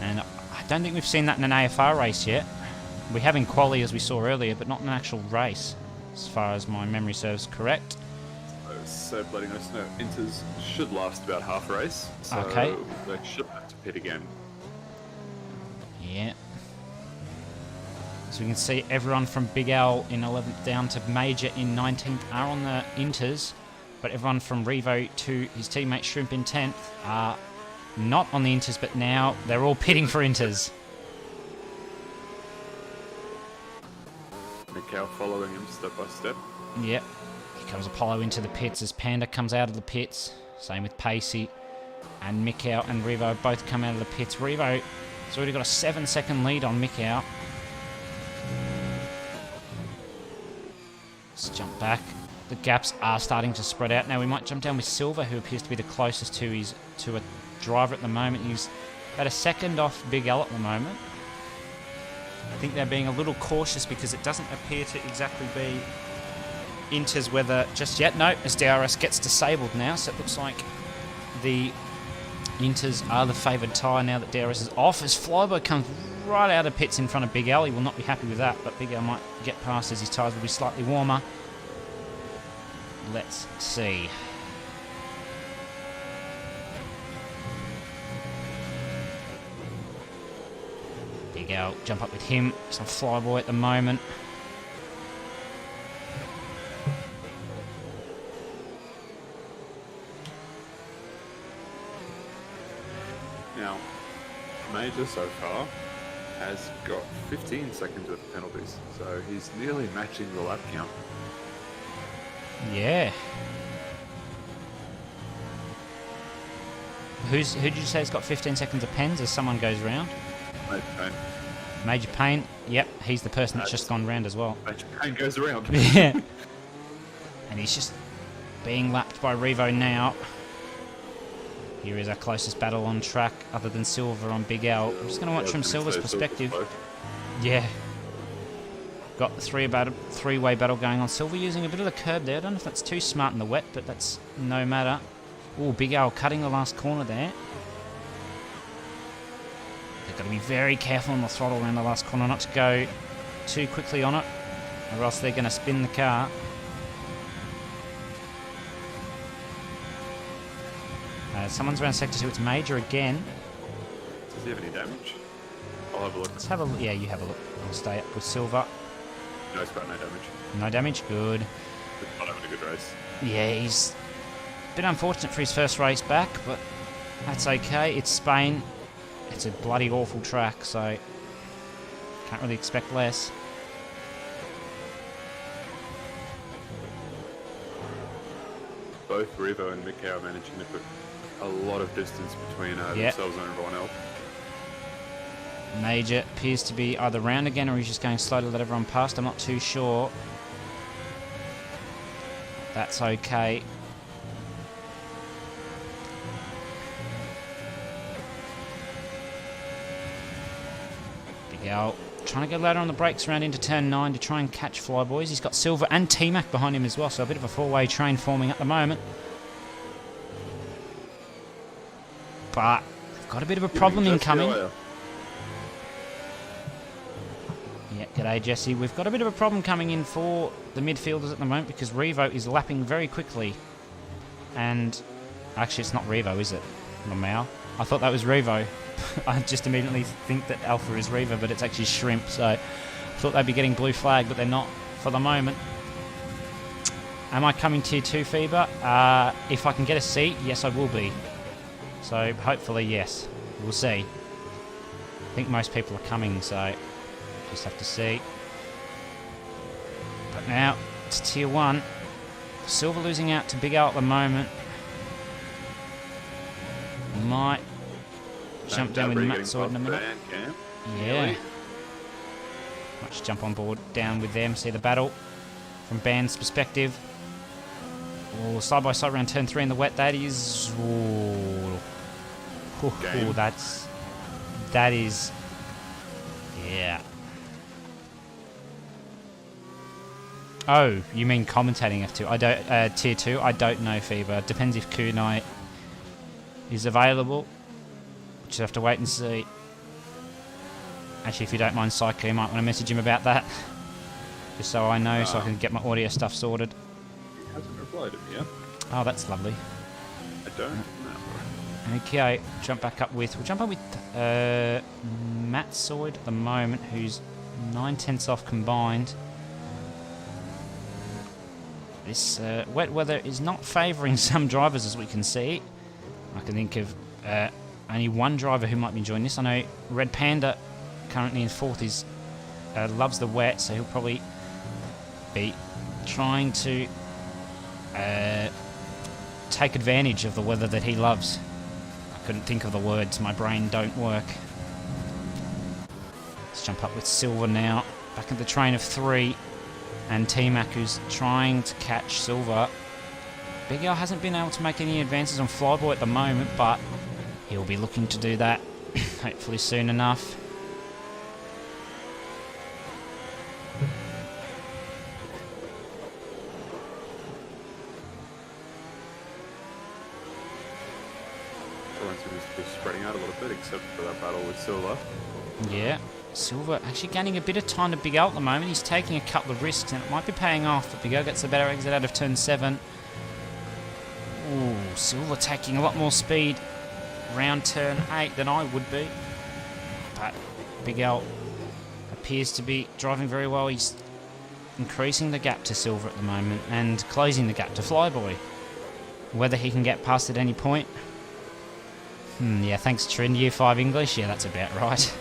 And I don't think we've seen that in an AFR race yet. We have in quali, as we saw earlier, but not in an actual race, as far as my memory serves correct. So letting us know, inters should last about half a race, so okay. They should have to pit again. Yeah. So we can see everyone from Big Al in 11th down to Major in 19th are on the inters, but everyone from Revo to his teammate Shrimp in 10th are not on the inters, but now they're all pitting for inters. Mikhail following him step by step. Yep. Here comes Apollo into the pits as Panda comes out of the pits. Same with Pacey. And Mikhail and Revo both come out of the pits. Revo has already got a 7-second lead on Mikhail. Let's jump back. The gaps are starting to spread out. Now we might jump down with Silver, who appears to be the closest to a driver at the moment. He's about a second off Big L at the moment. I think they're being a little cautious because it doesn't appear to exactly be inters weather just yet. No, as DRS gets disabled now, so it looks like the inters are the favoured tyre now that DRS is off, as Flybo comes right out of pits in front of Big Al. He will not be happy with that, but Big Al might get past as his tyres will be slightly warmer. Let's see. Big Al, jump up with him. Some Flyboy at the moment. Now, Major so far has got 15 seconds of penalties, so he's nearly matching the lap count. Yeah. Who did you say has got 15 seconds of pens as someone goes round? Major Payne. Major Payne. Yep, he's the person that's just gone round as well. Major Payne goes around. Yeah. And he's just being lapped by Revo now. Here is our closest battle on track, other than Silver on Big L. I'm just going to watch from Silver's perspective. Yeah. Got the three-way battle going on. Silver using a bit of the curb there. I don't know if that's too smart in the wet, but that's no matter. Oh, Big Al cutting the last corner there. They've got to be very careful on the throttle around the last corner, not to go too quickly on it, or else they're going to spin the car. Someone's around Sector 2. It's Major again. Does he have any damage? I'll have a look. Let's have a look. Yeah, you have a look. I'll stay up with Silver. No, he's got no damage. No damage. Good. Not having a good race. Yeah, he's a bit unfortunate for his first race back, but that's okay. It's Spain. It's a bloody awful track, so can't really expect less. Both Revo and Mikhail are managing to put a lot of distance between themselves and everyone else. Major appears to be either round again or he's just going slow to let everyone past. I'm not too sure. That's okay. Big Al trying to go louder on the brakes around into turn 9 to try and catch Flyboys. He's got Silver and T-Mac behind him as well, so a bit of a four-way train forming at the moment. But they've got a bit of a problem incoming. Yeah, g'day Jesse. We've got a bit of a problem coming in for the midfielders at the moment because Revo is lapping very quickly. And actually it's not Revo, is it? Lamau. I thought that was Revo. I just immediately think that Alpha is Revo, but it's actually Shrimp. So I thought they'd be getting blue flag, but they're not for the moment. Am I coming tier 2, Fever? If I can get a seat, yes I will be. So hopefully, yes. We'll see. I think most people are coming, so just have to see. But now, it's Tier 1. Silver losing out to Big Al at the moment. Might jump down with Matt Sword in a minute. Yeah. Might just jump on board down with them, see the battle from Band's perspective. Oh, side by side around turn 3 in the wet. That is... Oh, that is... Yeah. Oh, you mean commentating F2? I don't... Tier 2? I don't know, Fever. Depends if Kunai is available. Just have to wait and see. Actually, if you don't mind, Psycho, you might want to message him about that. Just so I know, so I can get my audio stuff sorted. He hasn't replied to me yet. Oh, that's lovely. I don't know. Okay, jump back up with... We'll jump up with Matt Soyd at the moment, who's 9/10 off combined. This wet weather is not favouring some drivers, as we can see. I can think of only one driver who might be enjoying this. I know Red Panda, currently in 4th, is loves the wet, so he'll probably be trying to take advantage of the weather that he loves. I couldn't think of the words, my brain don't work. Let's jump up with Silver now, back at the train of 3, and T-Mac, who's trying to catch Silver. Big Al hasn't been able to make any advances on Flyboy at the moment, but he'll be looking to do that hopefully soon enough. Spreading out a little bit, except for that battle with Silver. Yeah, Silver actually gaining a bit of time to Big Al at the moment. He's taking a couple of risks, and it might be paying off. But Big Al gets a better exit out of turn 7. Ooh, Silver taking a lot more speed around turn 8 than I would be. But Big Al appears to be driving very well. He's increasing the gap to Silver at the moment and closing the gap to Flyboy. Whether he can get past at any point... yeah, thanks, Trend. Year 5 English? Yeah, that's about right.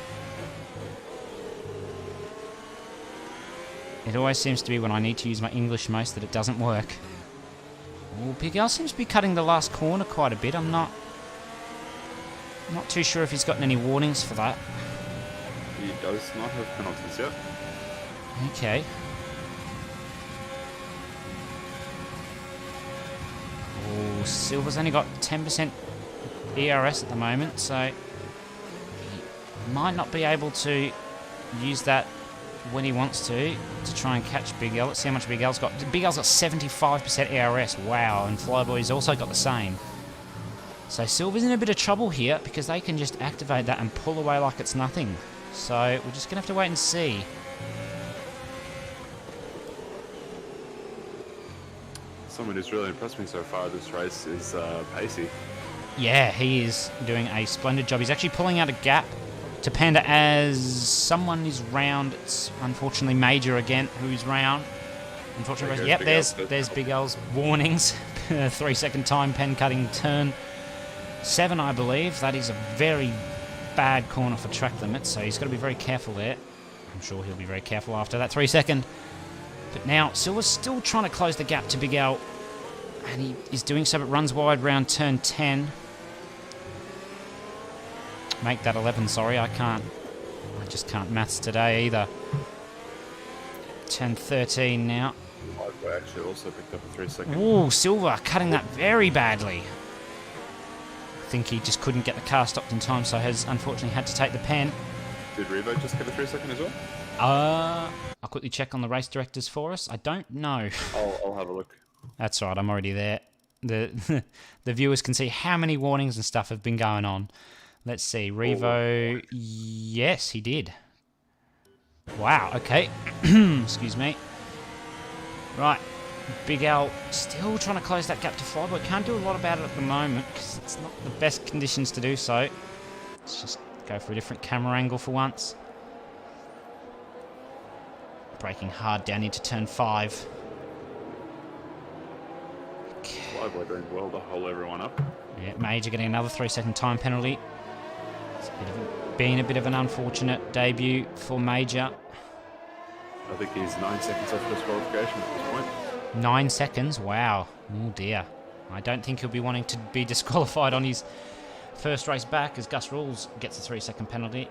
It always seems to be when I need to use my English most that it doesn't work. Oh, Big Al seems to be cutting the last corner quite a bit. I'm not too sure if he's gotten any warnings for that. He does not have penalties yet. Okay. Oh, Silver's only got 10% ERS at the moment, so he might not be able to use that when he wants to try and catch Big Al. Let's see how much Big Al's got. Big Al's got 75% ERS, wow, and Flyboy's also got the same. So Silver's in a bit of trouble here because they can just activate that and pull away like it's nothing. So we're just going to have to wait and see. Someone who's really impressed me so far this race is Pacey. Yeah, he is doing a splendid job. He's actually pulling out a gap to Panda as someone is round. It's unfortunately Major again, who's round. Unfortunately, yep, there's Big Al's warnings. 3-second time pen cutting turn 7, I believe. That is a very bad corner for track limit, so he's got to be very careful there. I'm sure he'll be very careful after that 3-second. But now Silver's still trying to close the gap to Big Al, and he is doing so, but runs wide round turn 10. Make that 11, sorry, I just can't maths today either. Turn 13 now. I actually also picked up a 3-second. Ooh, Silver cutting that very badly. I think he just couldn't get the car stopped in time, so has unfortunately had to take the pen. Did Revo just get a 3-second as well? I'll quickly check on the race directors for us. I don't know. I'll have a look. That's right, I'm already there. The viewers can see how many warnings and stuff have been going on. Let's see, Revo, yes, he did. Wow, okay. Excuse me. Right, Big Al still trying to close that gap to Flyboy. Can't do a lot about it at the moment because it's not the best conditions to do so. Let's just go for a different camera angle for once. Braking hard down into turn 5. Okay. Flyboy doing well to hold everyone up. Yeah, Major getting another 3-second time penalty. It's been a bit of an unfortunate debut for Major. I think he's 9 seconds off disqualification at this point. 9 seconds? Wow. Oh dear. I don't think he'll be wanting to be disqualified on his first race back, as Gus Rules gets a 3-second penalty.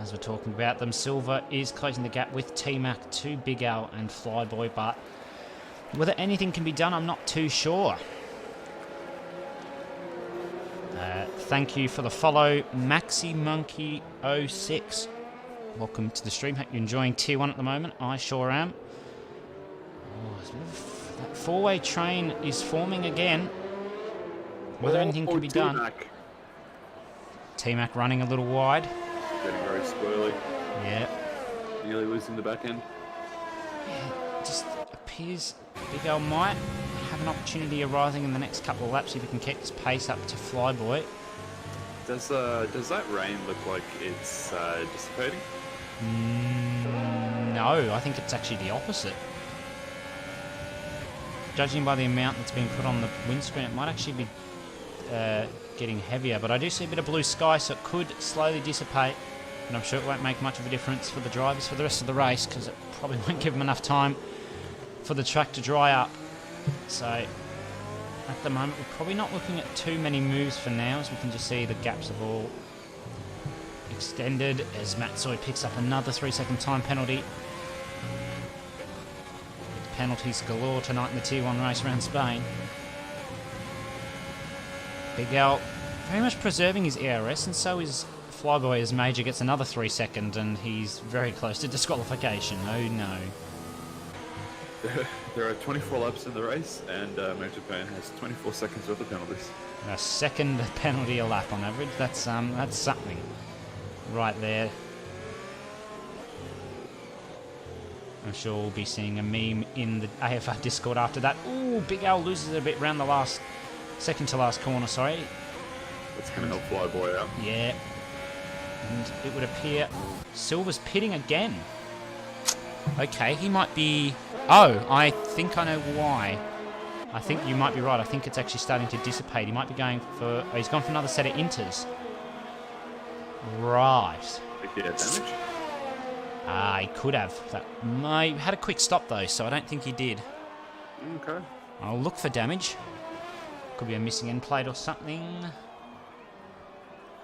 As we're talking about them, Silver is closing the gap with T-Mac to Big Al and Flyboy, but whether anything can be done, I'm not too sure. Thank you for the follow, Maxi Monkey 06. Welcome to the stream. Hope you're enjoying Tier 1 at the moment. I sure am. Oh, that four-way train is forming again. Whether anything can be done. T-Mac running a little wide. Getting very squirrely. Yeah. Nearly losing the back end. Yeah, it just appears Big Al might have an opportunity arising in the next couple of laps if he can keep his pace up to Flyboy. Does that rain look like it's dissipating? No, I think it's actually the opposite. Judging by the amount that's been put on the windscreen, it might actually be getting heavier, but I do see a bit of blue sky, so it could slowly dissipate, and I'm sure it won't make much of a difference for the drivers for the rest of the race, because it probably won't give them enough time for the track to dry up. So at the moment we're probably not looking at too many moves for now, as we can just see the gaps have all extended as Matt Soy picks up another 3-second time penalty. Penalties galore tonight in the Tier 1 race around Spain. Big Al very much preserving his ERS, and so is Flyboy, as Major gets another 3-second, and he's very close to disqualification. Oh no. There are 24 laps in the race, and Major Payne has 24 seconds worth of penalties. A second penalty a lap on average. That's something right there. I'm sure we'll be seeing a meme in the AFR Discord after that. Ooh, Big Al loses a bit around the second to last corner, sorry. That's going to help Flyboy out. Yeah. And it would appear Silver's pitting again. Okay, he might be... Oh, I think I know why. I think you might be right. I think it's actually starting to dissipate. He might be going for... Oh, he's gone for another set of inters. Right. Did he get damage? He could have. He had a quick stop though, so I don't think he did. Okay. I'll look for damage. Could be a missing end plate or something.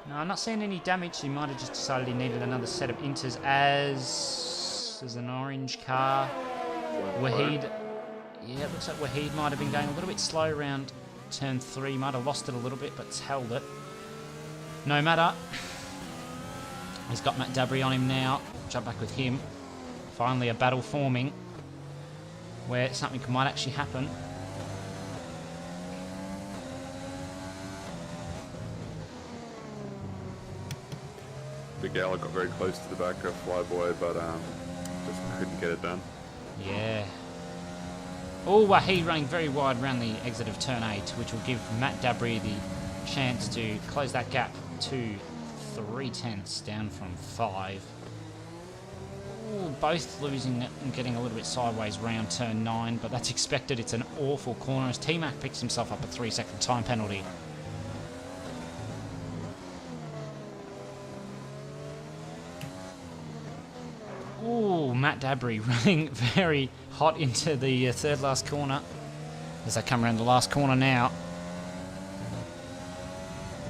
No, I'm not seeing any damage. He might have just decided he needed another set of inters, as there's an orange car. Wahid. Yeah, it looks like Wahid might have been going a little bit slow around turn 3. Might have lost it a little bit, but it's held it. No matter. He's got Matt Dabry on him now. Jump back with him. Finally a battle forming where something might actually happen. Big Al got very close to the back of Flyboy, but just couldn't get it done. Yeah. Oh, Wahid running very wide around the exit of turn 8, which will give Matt Dabry the chance to close that gap to 3/10 down from 5. Ooh, both losing it and getting a little bit sideways round turn 9, but that's expected. It's an awful corner as T-Mac picks himself up a 3-second time penalty. Ooh, Matt Dabry running very hot into the third last corner as they come around the last corner now.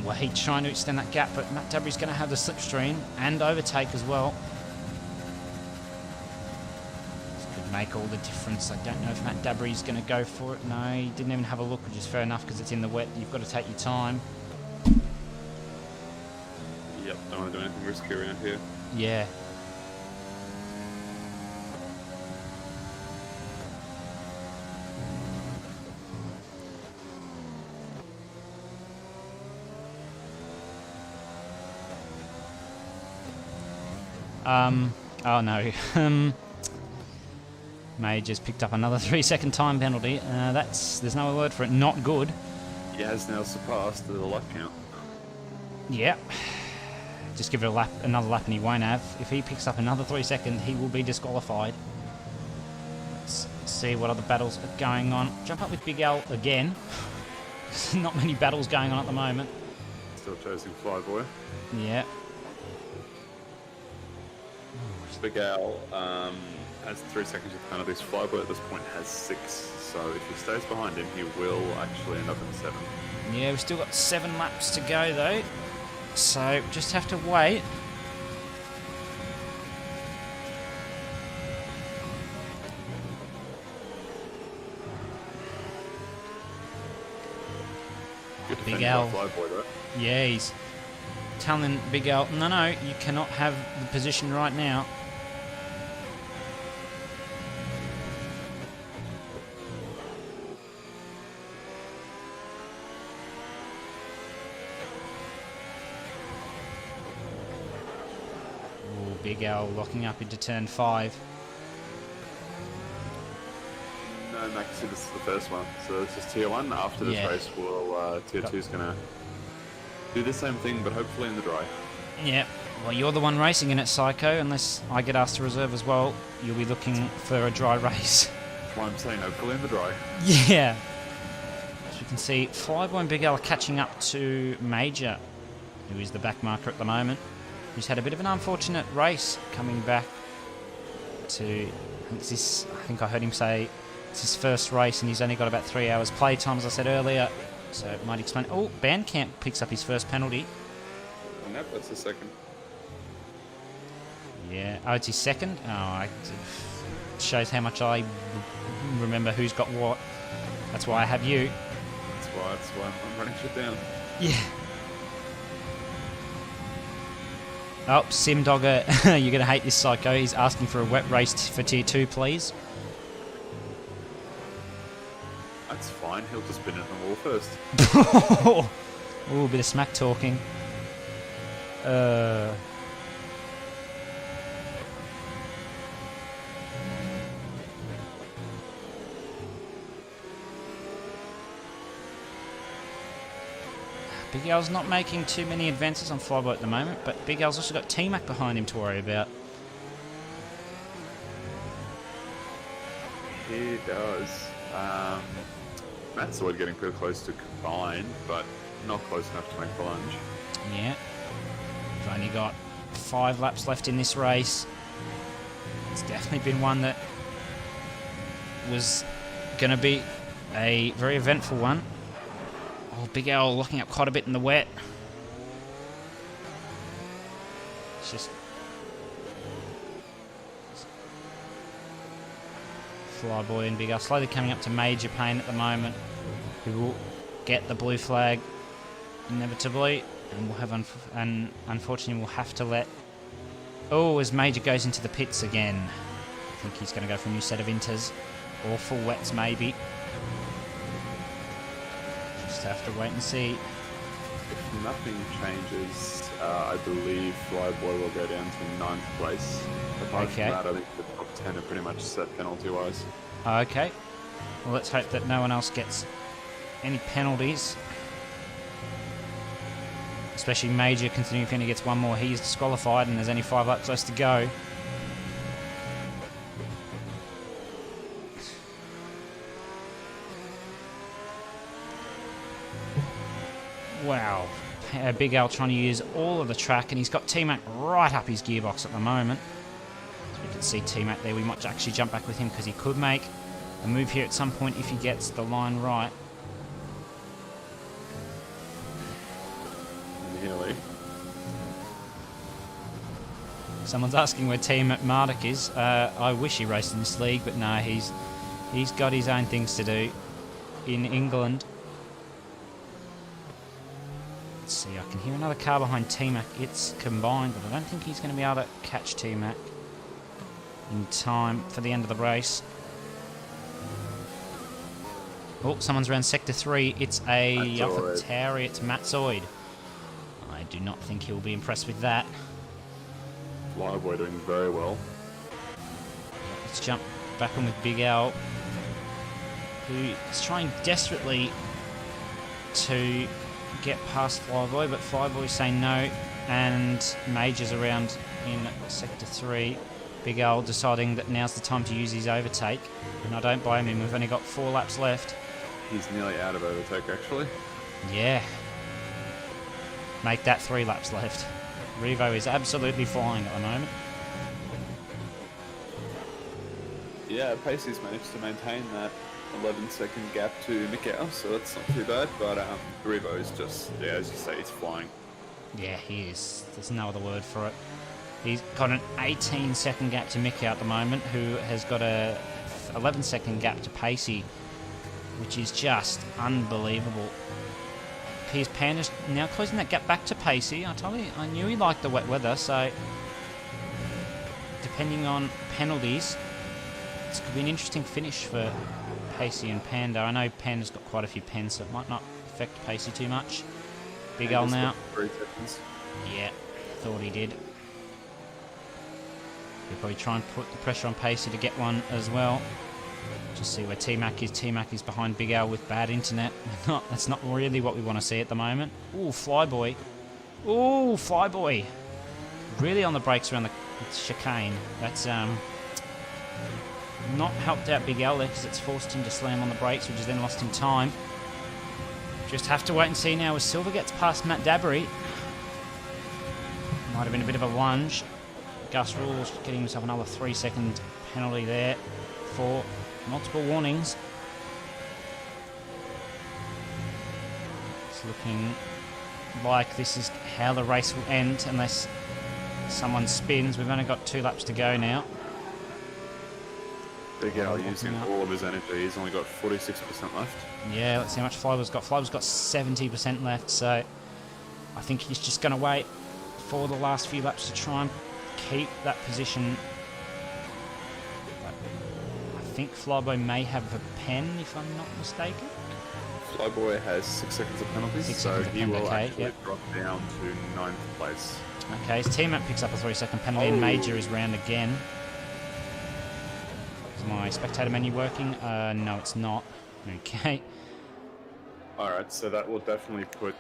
Wahid trying to extend that gap, but Matt Dabry's going to have the slipstream and overtake as well. This could make all the difference. I don't know if Matt Dabry's going to go for it. No, he didn't even have a look, which is fair enough because it's in the wet. You've got to take your time. Yep, don't want to do anything risky around here. Yeah. Oh no. Major's picked up another 3-second time penalty. There's no word for it. Not good. He has now surpassed the lap count. Yeah. Just give it another lap and he won't have. If he picks up another 3 seconds, he will be disqualified. Let's see what other battles are going on. Jump up with Big Al again. Not many battles going on at the moment. Still chasing Flyboy. Yeah. Big Al has 3 seconds of penalties. Flyboy at this point has 6. So if he stays behind him, he will actually end up in 7. Yeah, we've still got 7 laps to go though. So just have to wait. Good Big defending Al. by Flyboy, though. Yeah, he's telling Big Al, no, you cannot have the position right now. Ooh, Big Al locking up into turn 5. No, Maxi, this is the first one. So this is tier 1. After this Yeah. race, tier 2 is going to do the same thing, but hopefully in the dry. Yeah, well, you're the one racing in it, Psycho. Unless I get asked to reserve as well, you'll be looking for a dry race. That's why I'm saying hopefully in the dry. Yeah. As we can see, Flyboy and Big L are catching up to Major, who is the back marker at the moment. He's had a bit of an unfortunate race coming back to... I think I heard him say it's his first race and he's only got about 3 hours play time, as I said earlier. So it might explain... Oh, Bandcamp picks up his first penalty. Nope, that's the second. Yeah. Oh, it's his second? Oh, it shows how much I remember who's got what. That's why I have you. That's why I'm running shit down. Yeah. Oh, Simdogger, you're going to hate this, Psycho. He's asking for a wet race for tier 2, please. That's fine, he'll just spin it on the wall first. Ooh, a bit of smack talking. Big Al's not making too many advances on Flyboy at the moment, but Big Al's also got T-Mac behind him to worry about. He does. Matt's Sword getting pretty close to combine, but not close enough to make the lunge. Yeah. We've only got 5 laps left in this race. It's definitely been one that was going to be a very eventful one. Oh, Big Al locking up quite a bit in the wet. It's just... Flyboy and Big Al slowly coming up to major pain at the moment. We will get the blue flag inevitably, and we'll have and unfortunately we'll have to let... Oh, as Major goes into the pits again. I think he's going to go for a new set of inters, or full wets maybe. Just have to wait and see. If nothing changes, I believe Flyboy will go down to 9th place. Apart from that, I think the top 10 are pretty much set penalty-wise. Okay. Well, let's hope that no one else gets any penalties. Especially Major, considering if he only gets one more, he's disqualified and there's only 5 laps left to go. Wow. Big Al trying to use all of the track, and he's got T-Mac right up his gearbox at the moment. So we can see T-Mac there. We might actually jump back with him because he could make a move here at some point if he gets the line right. Nearly. Someone's asking where T-Mac Marduk is. I wish he raced in this league, but no, he's got his own things to do in England. Let's see, I can hear another car behind T-Mac. It's combined, but I don't think he's going to be able to catch T-Mac in time for the end of the race. Oh, someone's around Sector 3. It's a AFR. It's Matt Zoid. I do not think he'll be impressed with that. Flyboy doing very well. Let's jump back on with Big Al, who is trying desperately to get past Flyboy, but Flyboy's saying no, and Major's around in Sector 3. Big Al deciding that now's the time to use his overtake, and I don't blame him. We've only got 4 laps left. He's nearly out of overtake, actually. Yeah. Make that 3 laps left. Revo is absolutely flying at the moment. Yeah, Pacey's managed to maintain that 11-second gap to Mikau, so that's not too bad. But Revo is just, yeah, as you say, he's flying. Yeah, he is. There's no other word for it. He's got an 18-second gap to Mick at the moment, who has got a 11-second gap to Pacey, which is just unbelievable. Piers Pan is now closing that gap back to Pacey. I knew he liked the wet weather, so depending on penalties, this could be an interesting finish for Pacey and Panda. I know Panda's got quite a few pens, so it might not affect Pacey too much. Big L now. 3 seconds. Yeah, thought he did. He'll probably try and put the pressure on Pacey to get one as well. Just see where T-Mac is. T-Mac is behind Big Al with bad internet. That's not really what we want to see at the moment. Ooh, Flyboy. Ooh, Flyboy. Really on the brakes around the chicane. That's not helped out Big Al there because it's forced him to slam on the brakes, which has then lost him time. Just have to wait and see now as Silver gets past Matt Dabbery. Might have been a bit of a lunge. Gus Rules getting himself another 3-second penalty there for multiple warnings. It's looking like this is how the race will end unless someone spins. We've only got 2 laps to go now. Big Al using all of his energy. He's only got 46% left. Yeah, let's see how much Flyboy's got. Flyboy's got 70% left, so I think he's just going to wait for the last few laps to try and keep that position. But I think Flyboy may have a pen, if I'm not mistaken. Flyboy has 6 seconds of penalties, 6 so seconds of he penalty, will okay, actually drop down to 9th place. Okay, his teammate picks up a 3-second penalty and Major is round again. Is my spectator menu working? No, it's not. Okay. Alright, so that will definitely put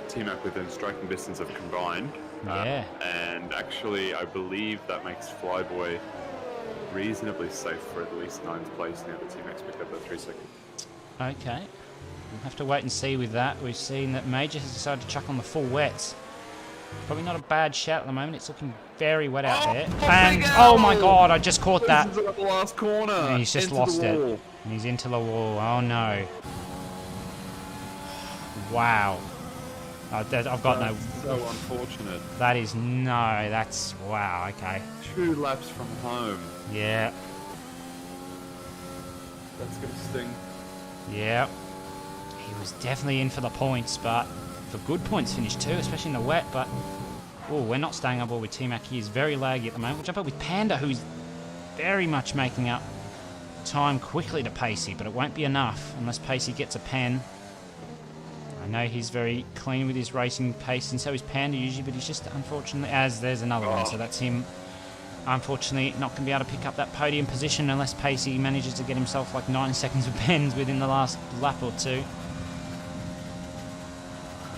T-Mac within striking distance of combined. Yeah. And actually, I believe that makes Flyboy reasonably safe for at least 9th place now that T-Mac's picked up that 3 second. Okay. We'll have to wait and see with that. We've seen that Major has decided to chuck on the full wets. Probably not a bad shout at the moment. It's looking very wet out there. And, oh my god, I just caught that. This is at the last corner. And he's just lost it. And he's into the wall. Oh no. Wow. I've got no... So unfortunate. That is no. That's... Wow, okay. 2 laps from home. Yeah. That's going to sting. Yeah. He was definitely in for the points, but for good points finish too, especially in the wet. But oh, we're not staying on board with T-Mac. He is very laggy at the moment. We'll jump up with Panda, who's very much making up time quickly to Pacey, but it won't be enough unless Pacey gets a pen. I know he's very clean with his racing pace, and so is Panda usually, but he's just unfortunately, as there's another one, so that's him. Unfortunately, not going to be able to pick up that podium position unless Pacey manages to get himself like 9 seconds of pens within the last lap or two.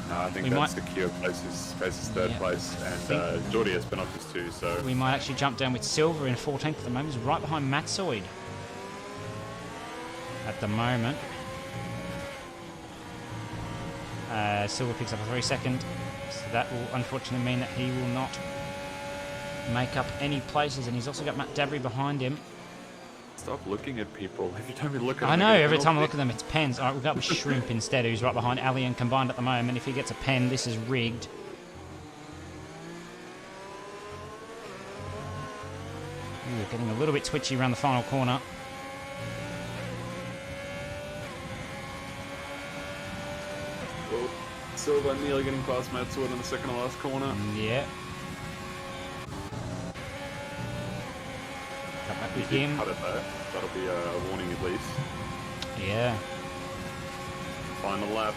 No, I think that's secure. Pace's third place, and Geordie has penalties too, so... We might actually jump down with Silver in 14th at the moment. He's right behind Matsoid at the moment. Silver picks up a 3 second, so that will unfortunately mean that he will not make up any places, and he's also got Matt Dabry behind him. Stop looking at people. Every time you look at them, I know, every time I look at them, it's pens. Alright, we've got with Shrimp instead, who's right behind Ali and combined at the moment. If he gets a pen, this is rigged. Ooh, getting a little bit twitchy around the final corner. Well, Silver nearly getting past Matt Sword in the second to last corner. Yeah. Cut back with him. Cut it though. That'll be a warning at least. Yeah. Final lap.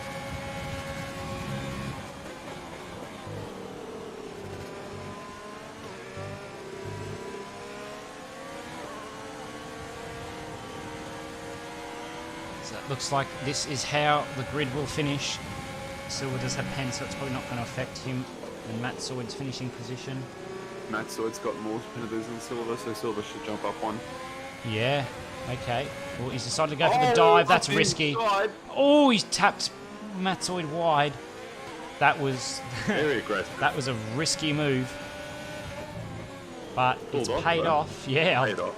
So it looks like this is how the grid will finish. Silver does have pen, so it's probably not going to affect him. And Matt Sword's finishing position. Matt Sword's got more penalties than Silver, so Silver should jump up one. Yeah. Okay. Oh, he's decided to go for the dive. That's risky. Oh, he's tapped Matsoid wide. That was very aggressive. that was a risky move. But it's paid off. Yeah, Paid off.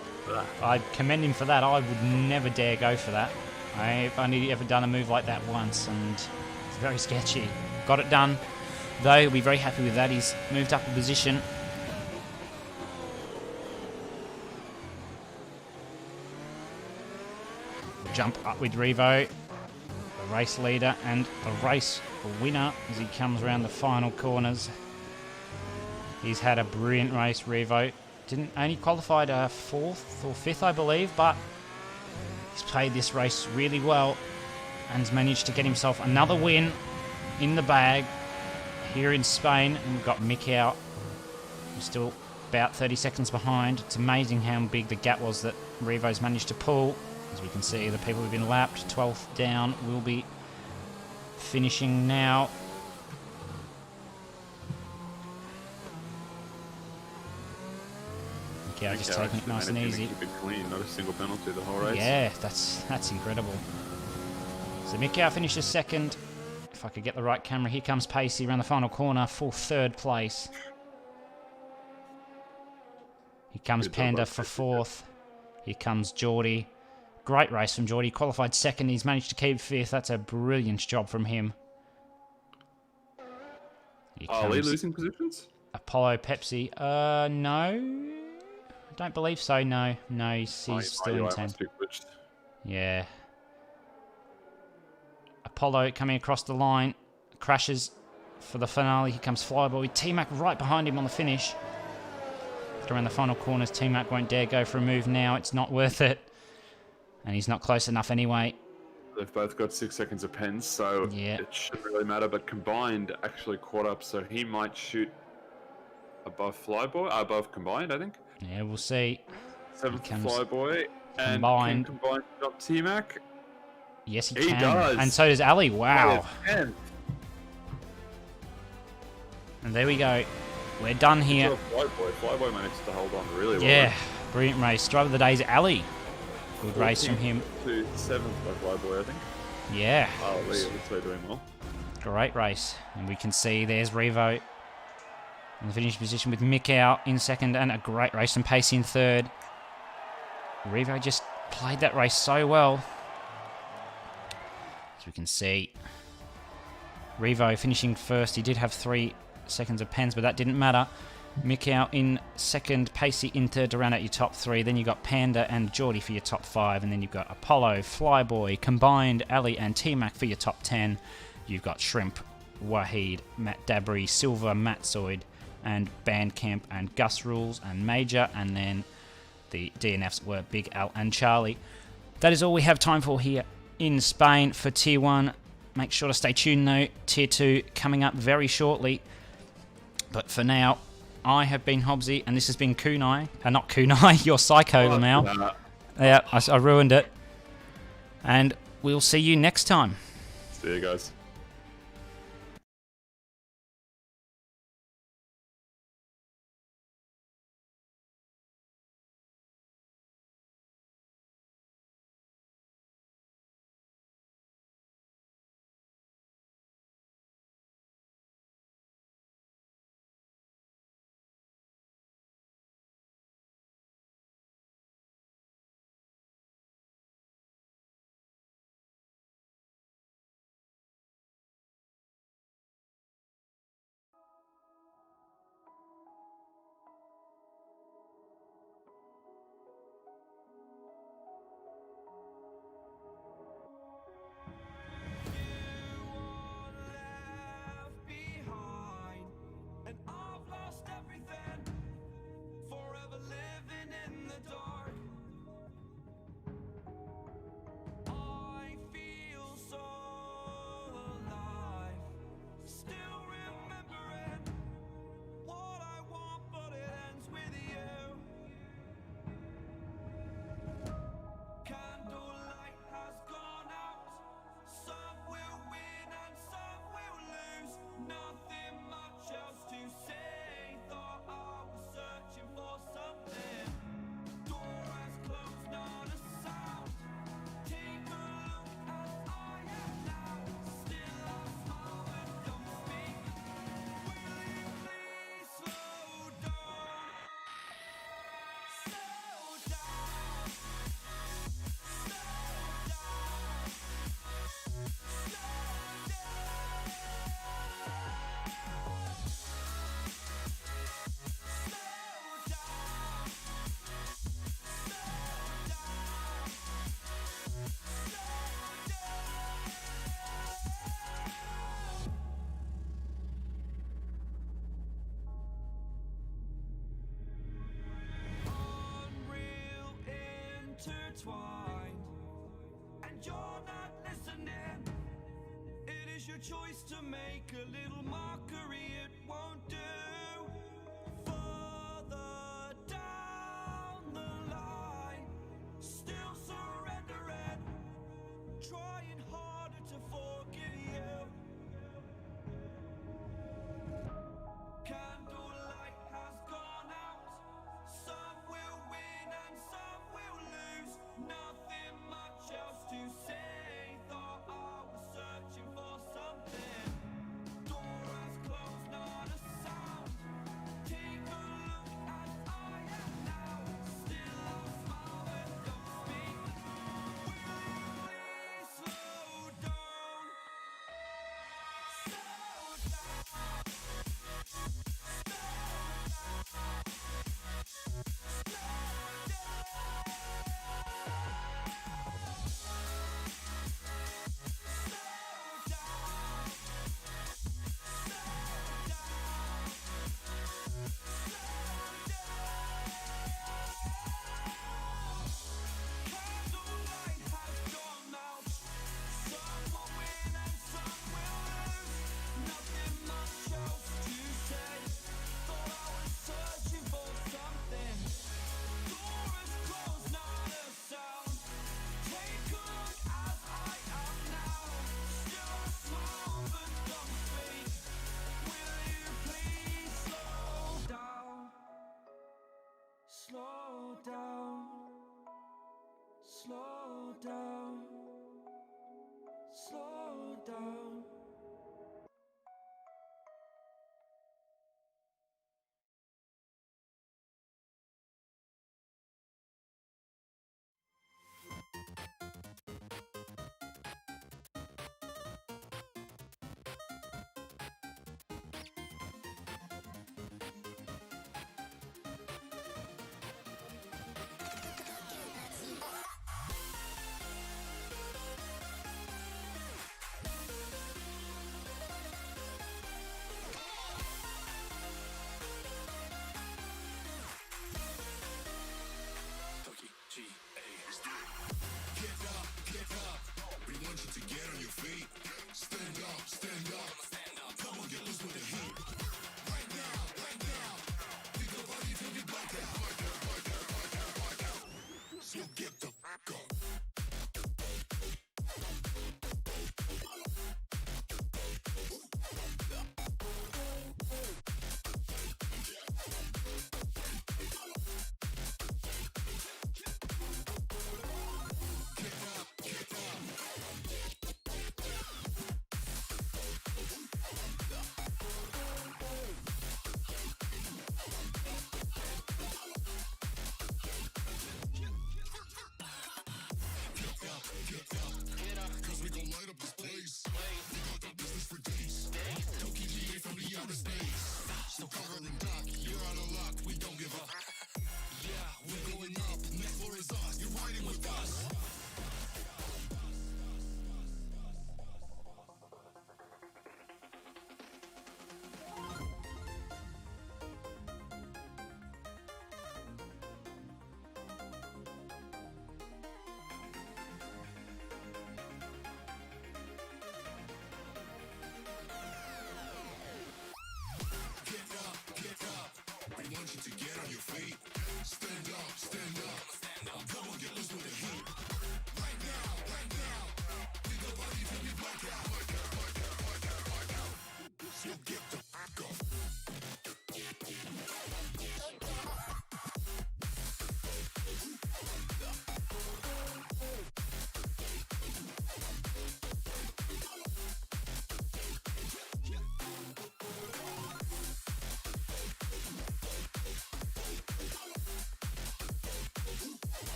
I commend him for that. I would never dare go for that. I've only ever done a move like that once, and it's very sketchy. Got it done, though. He'll be very happy with that. He's moved up a position. Jump up with Revo, the race leader and the race winner as he comes around the final corners. He's had a brilliant race, Revo. Didn't only qualified 4th or 5th, I believe, but he's played this race really well and has managed to get himself another win in the bag here in Spain. And we've got Mick out. He's still about 30 seconds behind. It's amazing how big the gap was that Revo's managed to pull. As we can see, the people who've been lapped, 12th down, will be finishing now. Yeah, just taking it nice and easy. Keep it clean, not a single penalty the whole race. Yeah, that's incredible. So Mikau finishes second. If I could get the right camera, here comes Pacey around the final corner for 3rd place. Here comes Panda for 4th. Here comes Geordie. Great race from Geordie. Qualified 2nd. He's managed to keep 5th. That's a brilliant job from him. Are we losing positions? Apollo Pepsi. No. I don't believe so, no. No, he's still in 10th. Yeah. Apollo coming across the line. Crashes for the finale. Here comes Flyboy. T-Mac right behind him on the finish. Around the final corners, T-Mac won't dare go for a move now. It's not worth it. And he's not close enough anyway. They've both got 6 seconds apiece, so it shouldn't really matter. But combined actually caught up, so he might shoot above combined, I think. Yeah, we'll see. 7th Flyboy. And combined. Combined drop T-Mac. Yes, he can. Does. And so does Ali. Wow. And there we go. We're done here. Flyboy managed to hold on really well. Yeah, brilliant race. Driver of the day is Ali. Good race from him. To 7th by Flyboy, I think. Yeah. Oh, Lee also doing well. Great race. And we can see there's Revo in the finishing position with Mick out in 2nd, and a great race from Pacey in 3rd. Revo just played that race so well. As we can see, Revo finishing 1st. He did have 3 seconds of pens, but that didn't matter. Mikau in 2nd, Pacey in 3rd to round out your top 3. Then you've got Panda and Geordie for your top 5. And then you've got Apollo, Flyboy, Combined, Ali and T-Mac for your top 10. You've got Shrimp, Wahid, Matt Dabry, Silver, Matsoid, and Bandcamp and Gus Rules and Major. And then the DNFs were Big Al and Charlie. That is all we have time for here in Spain for Tier 1. Make sure to stay tuned though. Tier 2 coming up very shortly. But for now, I have been Hobbsy, and this has been Kunai. Not Kunai, you're Psycho, Lamau. Yeah, I ruined it. And we'll see you next time. See you guys. choice to make a little mockery, it won't do. Further down the line, still surrendering, trying harder to forgive you. Candlelight has gone out. Some will win and some will lose. Nothing much else to say. Thought I was searching for something. Door has closed, not a sound. Take a look as I am now. Still I smile but don't speak. Will you please slow down? Slow down. Take a look as I am now.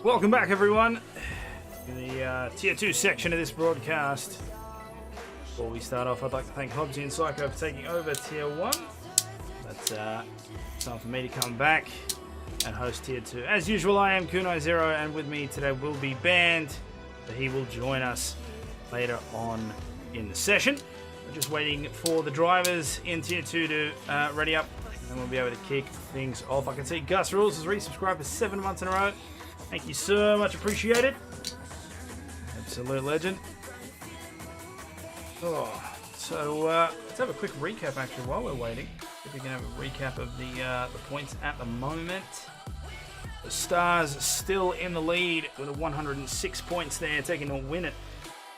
Welcome back, everyone, to the Tier 2 section of this broadcast. Before we start off, I'd like to thank Hobbsy and Psycho for taking over Tier 1. But it's time for me to come back and host Tier 2. As usual, I am Kunai Zero, and with me today will be Band. So he will join us later on in the session. We're just waiting for the drivers in Tier 2 to ready up, and then we'll be able to kick things off. I can see Gus Rules has resubscribed for 7 months in a row. Thank you so much, appreciated. Absolute legend. Oh, so let's have a quick recap actually while we're waiting. If we can have a recap of the points at the moment. The Stars still in the lead with a 106 points there, taking a win at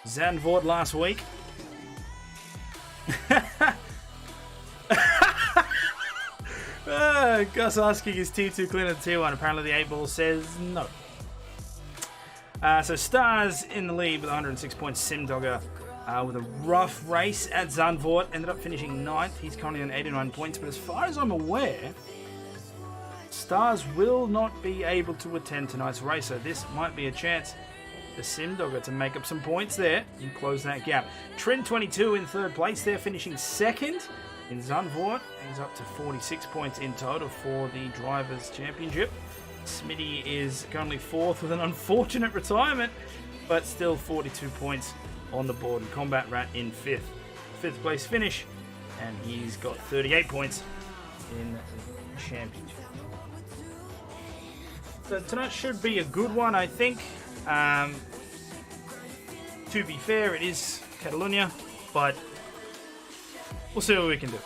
Zandvoort last week. Gus asking is T2 cleaner than T1. Apparently the 8 ball says no. So Stars in the lead with 106 points. Simdogger with a rough race at Zandvoort. Ended up finishing 9th. He's currently on 89 points. But as far as I'm aware, Stars will not be able to attend tonight's race. So this might be a chance for Simdogger to make up some points there and close that gap. Trin 22 in 3rd place there, finishing 2nd in Zandvoort. He's up to 46 points in total for the Drivers' Championship. Smitty is currently 4th with an unfortunate retirement, but still 42 points on the board. And Combat Rat in 5th. 5th place finish, and he's got 38 points in the championship. So tonight should be a good one, I think. To be fair, it is Catalunya, but we'll see what we can do.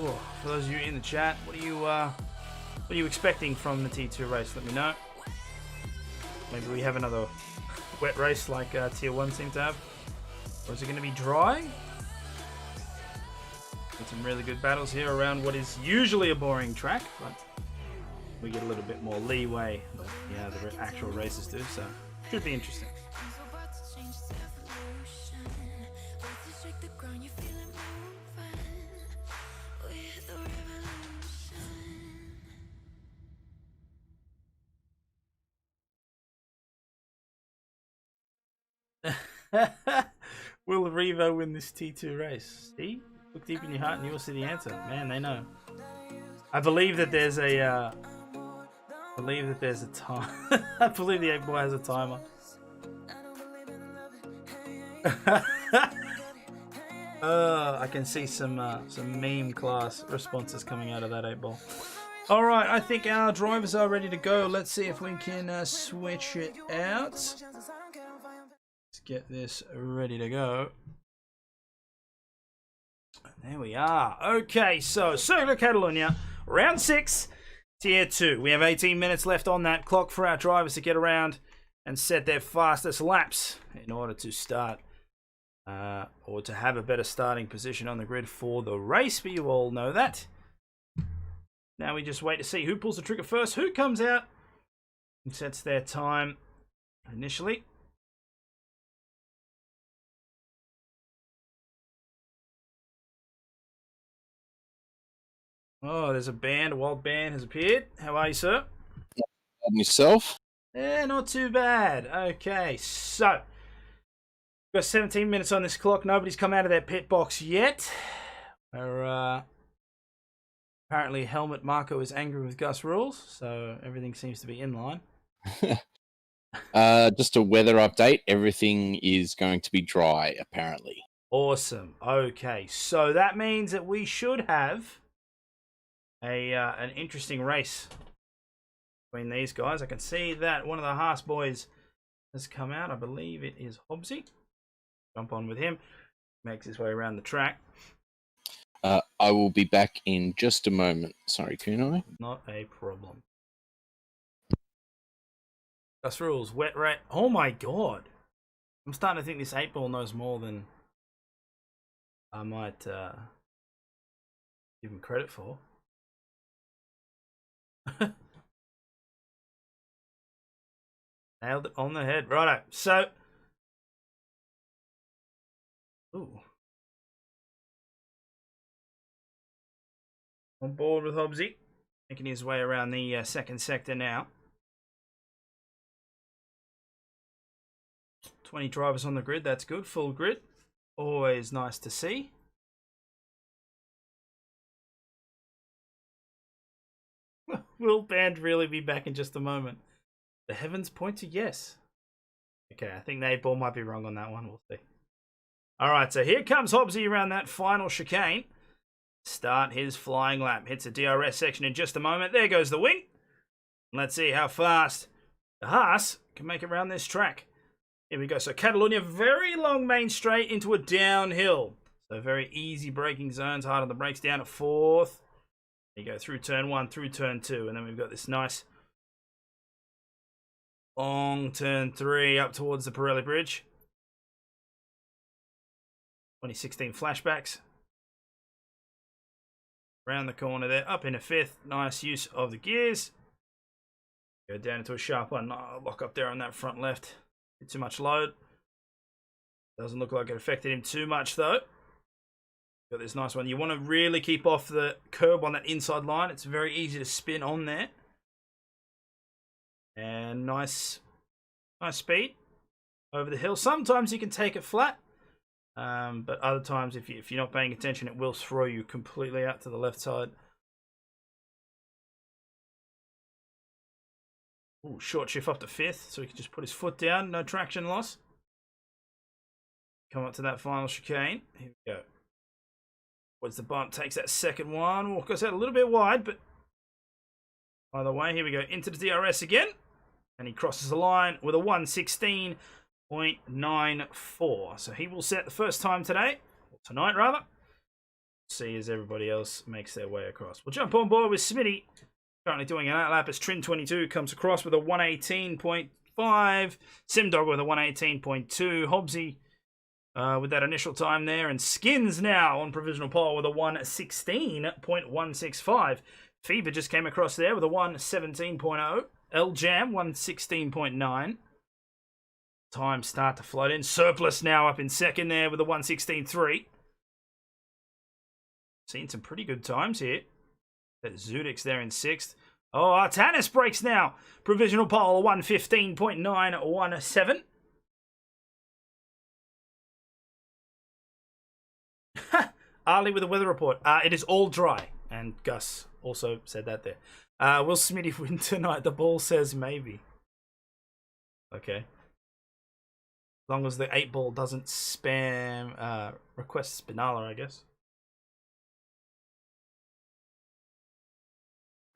Ooh, for those of you in the chat, what are you expecting from the T2 race? Let me know. Maybe we have another wet race like Tier 1 seemed to have. Or is it going to be dry? Got some really good battles here around what is usually a boring track, but we get a little bit more leeway than the actual races do, so should be interesting. Will Revo win this T2 race? See? Look deep in your heart and you will see the answer. Man, they know. I believe that there's a time. I believe the 8 ball has a timer. I can see some meme class responses coming out of that 8 ball. All right, I think our drivers are ready to go. Let's see if we can switch it out. Let's get this ready to go. There we are. Okay, so Barcelona-Catalunya, round 6, Tier 2. We have 18 minutes left on that clock for our drivers to get around and set their fastest laps in order to start or to have a better starting position on the grid for the race, but you all know that. Now we just wait to see who pulls the trigger first, who comes out and sets their time initially. Oh, there's a wild band has appeared. How are you, sir? And yourself? Yeah, not too bad. Okay, so we've got 17 minutes on this clock. Nobody's come out of their pit box yet. Apparently Helmet Marco is angry with Gus Rules, so everything seems to be in line. Just a weather update. Everything is going to be dry, apparently. Awesome. Okay, so that means that we should have an interesting race between these guys. I can see that one of the Haas boys has come out. I believe it is Hobbsy. Jump on with him. Makes his way around the track. I will be back in just a moment. Sorry, Kunai. Not a problem. Gus Rules, wet rat. Oh my god. I'm starting to think this 8 ball knows more than I might give him credit for. Nailed it on the head. Righto. So. Ooh. On board with Hobbsy. Making his way around the second sector now. 20 drivers on the grid, that's good. Full grid. Always nice to see. Will Band really be back in just a moment? The heavens point to yes. Okay, I think the 8 ball might be wrong on that one. We'll see. All right, so here comes Hobbsy around that final chicane. Start his flying lap. Hits a DRS section in just a moment. There goes the wing. Let's see how fast the Haas can make it around this track. Here we go. So Catalunya, very long main straight into a downhill. So very easy braking zones. Hard on the brakes, down at 4th. You go through turn 1, through turn 2. And then we've got this nice long turn 3 up towards the Pirelli Bridge. 2016 flashbacks. Around the corner there, up into 5th. Nice use of the gears. Go down into a sharp one. Oh, lock up there on that front left. Bit too much load. Doesn't look like it affected him too much though. Got this nice one. You want to really keep off the curb on that inside line. It's very easy to spin on there. And nice speed over the hill. Sometimes you can take it flat. But other times, if you're not paying attention, it will throw you completely out to the left side. Ooh, short shift up to 5th, so he can just put his foot down. No traction loss. Come up to that final chicane. Here we go. What's the bump? Takes that second one. Well, goes out a little bit wide, but either way, here we go. Into the DRS again. And he crosses the line with a 1:16.94. So he will set the first time today, or tonight rather. See as everybody else makes their way across. We'll jump on board with Smitty. Currently doing an outlap as Trin22 comes across with a 1:18.5. Simdog with a 1:18.2. Hobbsy with that initial time there. And Skins now on provisional pole with a 1:16.165. Fever just came across there with a 1:17.0. L-Jam 1:16.9. Times start to float in. Surplus now up in second there with a 1:16.3. Seen some pretty good times here. There's Zudix there in 6th. Oh, Artanis breaks now. Provisional pole 1:15.917. Ali with the weather report. It is all dry. And Gus also said that there. Will Smitty win tonight? The ball says maybe. Okay. As long as the 8 ball doesn't spam request Spinala, I guess.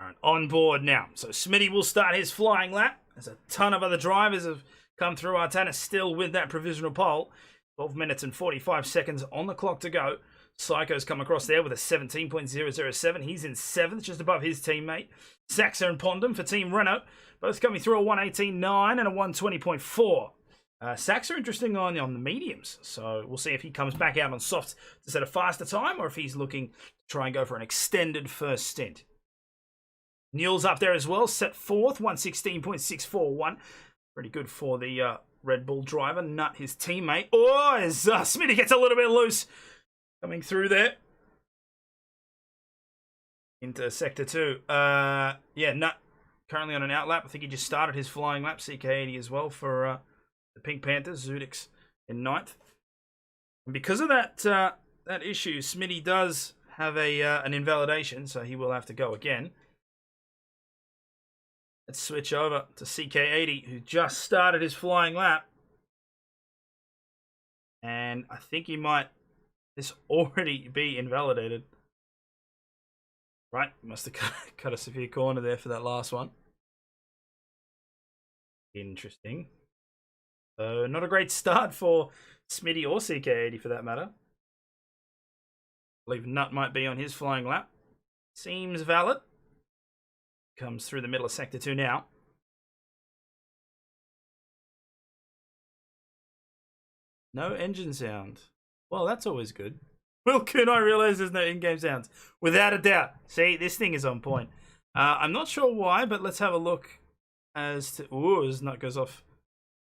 Alright, on board now. So Smitty will start his flying lap. There's a ton of other drivers have come through. Artanis still with that provisional pole. 12 minutes and 45 seconds on the clock to go. Psycho's come across there with a 17.007. He's in 7th, just above his teammate. Saxa and Pondom for Team Renault. Both coming through a 1:18.9 and a 1:20.4. Saxa interesting on the mediums. So we'll see if he comes back out on softs to set a faster time or if he's looking to try and go for an extended first stint. Neil's up there as well, set 4th, 1:16.641. Pretty good for the Red Bull driver. Nut, his teammate. Oh, as Smitty gets a little bit loose. Coming through there. Into Sector 2. Yeah, Nut currently on an outlap. I think he just started his flying lap. CK80 as well for the Pink Panthers. Zudix in 9th. And because of that issue, Smitty does have an invalidation, so he will have to go again. Let's switch over to CK80, who just started his flying lap. And I think he might this already be invalidated. Right, must have cut a severe corner there for that last one. Interesting. So not a great start for Smitty or CK80 for that matter. I believe Nut might be on his flying lap. Seems valid. Comes through the middle of Sector 2 now. No engine sound. Well, that's always good. Will Kuhn, I realize there's no in-game sounds. Without a doubt. See, this thing is on point. I'm not sure why, but let's have a look as to... Ooh, his nut goes off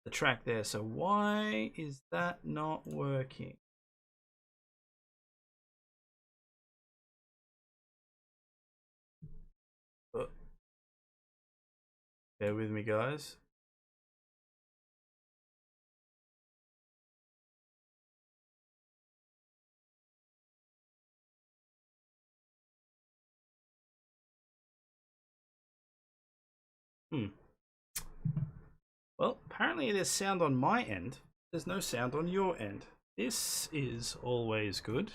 the track there. So why is that not working? Bear with me, guys. Well, apparently there's sound on my end. There's no sound on your end. This is always good.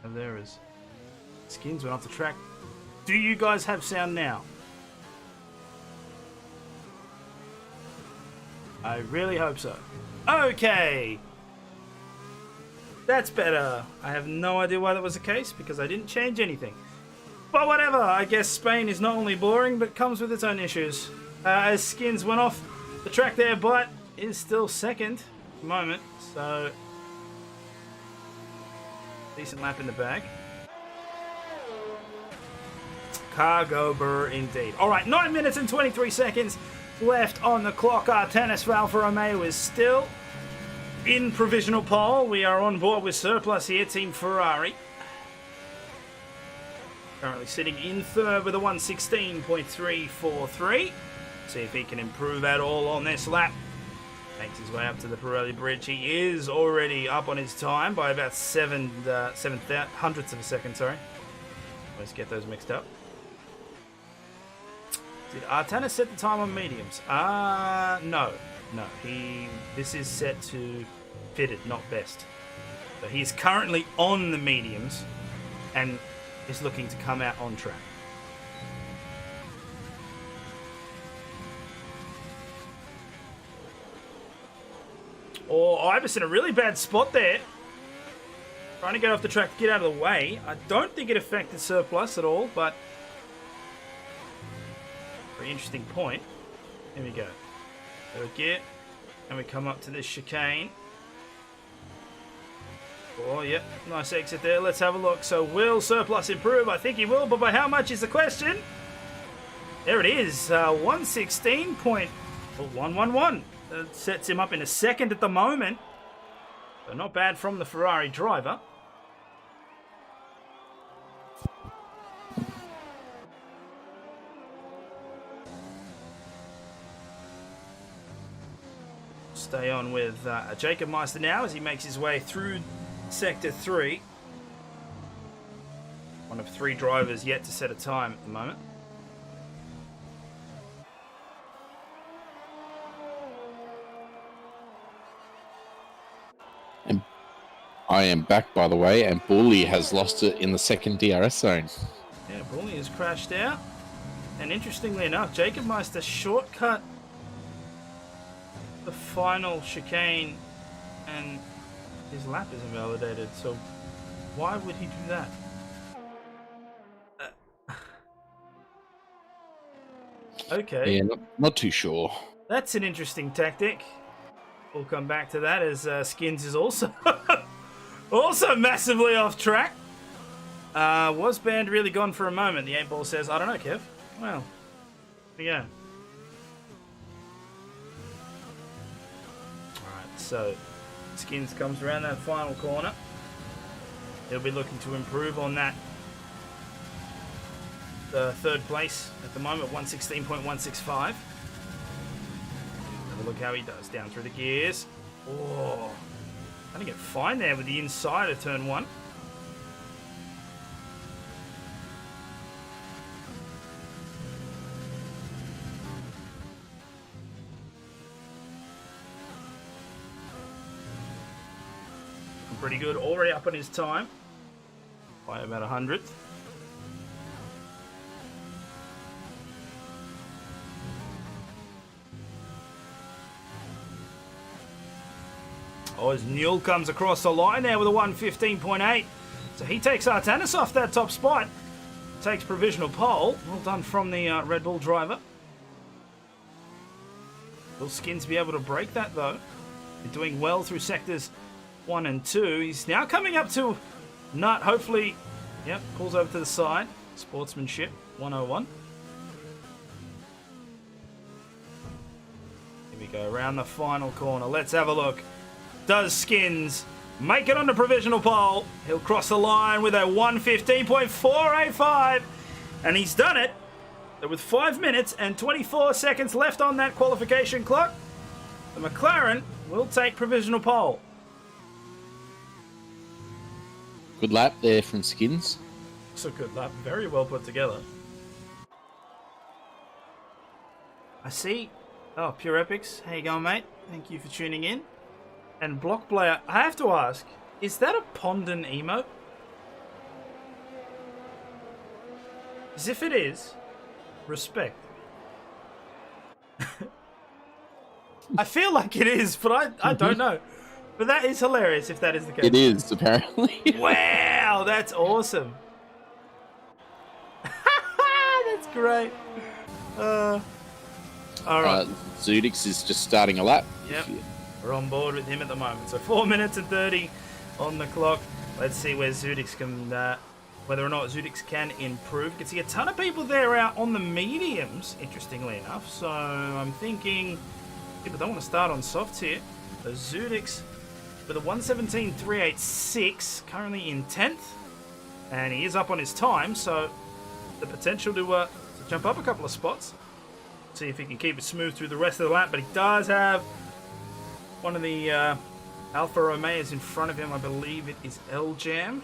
And there is. Skins went off the track. Do you guys have sound now? I really hope so. Okay. That's better. I have no idea why that was the case because I didn't change anything. But whatever. I guess Spain is not only boring but comes with its own issues. As Skins went off the track there, but is still second at the moment. So decent lap in the bag. Cargo burr indeed. Alright, 9 minutes and 23 seconds left on the clock. Artanis for Alfa Romeo is still in provisional pole. We are on board with surplus here, Team Ferrari. Currently sitting in third with a 1:16.343. See if he can improve at all on this lap. Makes his way up to the Pirelli bridge. He is already up on his time by about 7 hundredths of a second, sorry. Let's get those mixed up. Did Artanis set the time on mediums? No. This is set to fitted, not best. So he's currently on the mediums and is looking to come out on track. Oh, Ibis in a really bad spot there. Trying to get off the track to get out of the way. I don't think it affected surplus at all, but very interesting point. Here we go. Third gear. And we come up to this chicane. Oh, yep. Nice exit there. Let's have a look. So will surplus improve? I think he will, but by how much is the question? There it is. 1:16.111. That sets him up in a second at the moment. So not bad from the Ferrari driver. Stay on with Jacob Meister now as he makes his way through Sector 3. One of 3 drivers yet to set a time at the moment. And I am back, by the way, and Bully has lost it in the second DRS zone. Yeah, Bully has crashed out. And interestingly enough, Jacob Meister shortcut the final chicane and his lap is invalidated. So why would he do that? Okay. Yeah, not too sure. That's an interesting tactic. We'll come back to that as Skins is also also massively off track. Was banned really gone for a moment? The 8-ball says, I don't know, Kev. Well, there you go. Alright, so Skins comes around that final corner. He'll be looking to improve on that third place at the moment, 1:16.165. Have a look how he does down through the gears. Oh, trying to get fine there with the inside of turn 1. Pretty good, already up on his time by about 100th. Oh, as Newell comes across the line there with a 1:15.8. So he takes Artanis off that top spot. Takes provisional pole. Well done from the Red Bull driver. Will Skins be able to break that, though? They're doing well through sectors 1 and 2. He's now coming up to Nut, hopefully. Yep, pulls over to the side. Sportsmanship 101. Here we go, around the final corner. Let's have a look. Does Skins make it on the provisional pole? He'll cross the line with a 1:15.485, and he's done it. So with 5 minutes and 24 seconds left on that qualification clock, the McLaren will take provisional pole. Good lap there from Skins. It's a good lap, very well put together. I see. Oh, Pure Epics, how you going, mate? Thank you for tuning in. And Block Player, I have to ask, is that a Pondon emote? As if it is, respect. I feel like it is, but I don't know. But that is hilarious if that is the case. It is, apparently. Wow, that's awesome. That's great. All right. Zudix is just starting a lap. Yep. We're on board with him at the moment. So 4 minutes and 30 on the clock. Let's see where Zudix can, whether or not Zudix can improve. You can see a ton of people there out on the mediums, interestingly enough. So I'm thinking people don't want to start on softs here. So Zudix with a 1:17.386, currently in 10th. And he is up on his time, so the potential to jump up a couple of spots. See if he can keep it smooth through the rest of the lap. But he does have one of the Alfa Romeos in front of him. I believe it is L-Jam.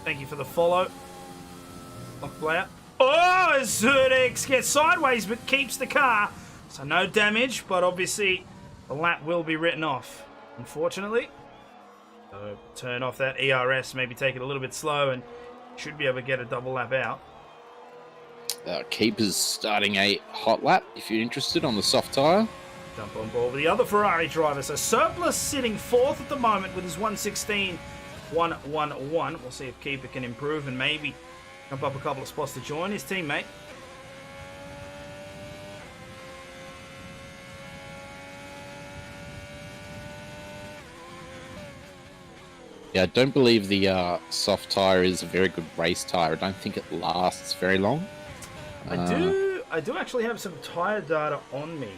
Thank you for the follow. Lock player. Oh, Zudix gets sideways but keeps the car. So no damage, but obviously the lap will be written off, unfortunately. So turn off that ERS, maybe take it a little bit slow, and should be able to get a double lap out. Keeper's starting a hot lap, if you're interested, on the soft tyre. Jump on board with the other Ferrari driver. So Surplus sitting 4th at the moment with his 1:16.111. We'll see if Keeper can improve and maybe jump up a couple of spots to join his teammate. Yeah, I don't believe the soft tyre is a very good race tyre. I don't think it lasts very long. I do actually have some tyre data on me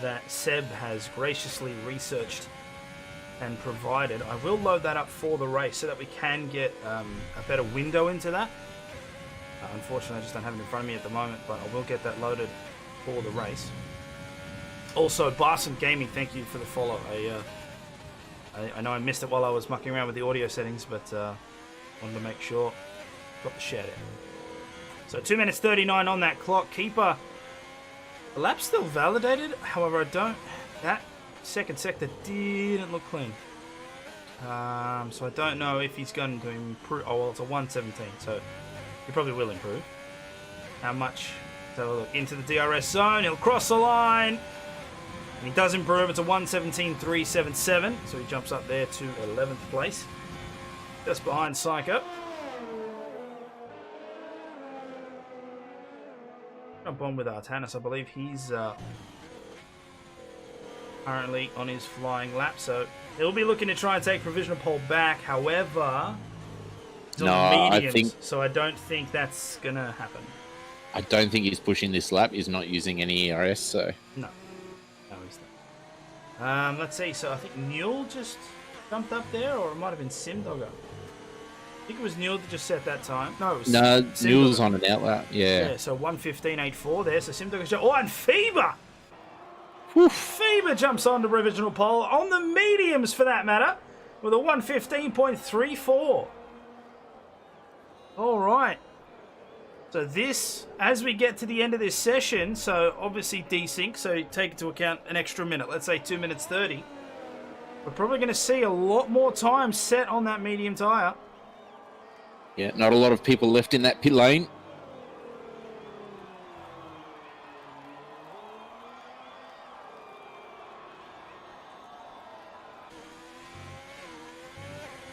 that Seb has graciously researched and provided. I will load that up for the race so that we can get a better window into that. Unfortunately, I just don't have it in front of me at the moment, but I will get that loaded for the race. Also, Barson Gaming, thank you for the follow. I know I missed it while I was mucking around with the audio settings, but wanted to make sure. Got the shout out. So 2 minutes 39 on that clock. Keeper, the lap's still validated. However, that second sector didn't look clean. So I don't know if he's going to improve. Oh, well, it's a 1:17, so he probably will improve. How much? Let's have a look into the DRS zone. He'll cross the line. And he does improve. It's a 1:17.377, so he jumps up there to 11th place, just behind Psycho. Jump on with Artanis. I believe he's currently on his flying lap, so he'll be looking to try and take provisional pole back. However, he's on the mediums, so I don't think that's gonna happen. I don't think he's pushing this lap. He's not using any ERS, so No, he's not. Let's see. So I think Newell just jumped up there, or it might have been Simdogger. I think it was Newell that just set that time. No, it was Newell's on an out lap. Yeah. So 1:15.84 there. So Simdogger's oh, and Fever. Fever jumps onto provisional pole on the mediums, for that matter, with a 1:15.34. All right. So this, as we get to the end of this session, so obviously desync, so take into account an extra minute, let's say 2 minutes 30. We're probably going to see a lot more time set on that medium tyre. Yeah, not a lot of people left in that pit lane.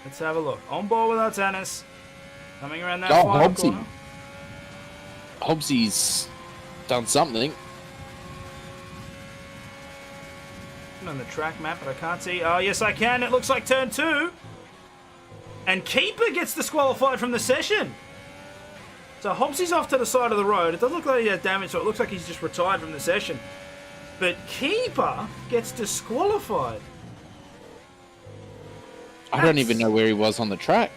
Let's have a look. On board with Artanis. Coming around that final corner. Hobbsy's done something. On the track map, but I can't see. Oh, yes, I can. It looks like turn 2. And Keeper gets disqualified from the session. So Hobbsy's off to the side of the road. It doesn't look like he had damage, so it looks like he's just retired from the session. But Keeper gets disqualified. I don't even know where he was on the track.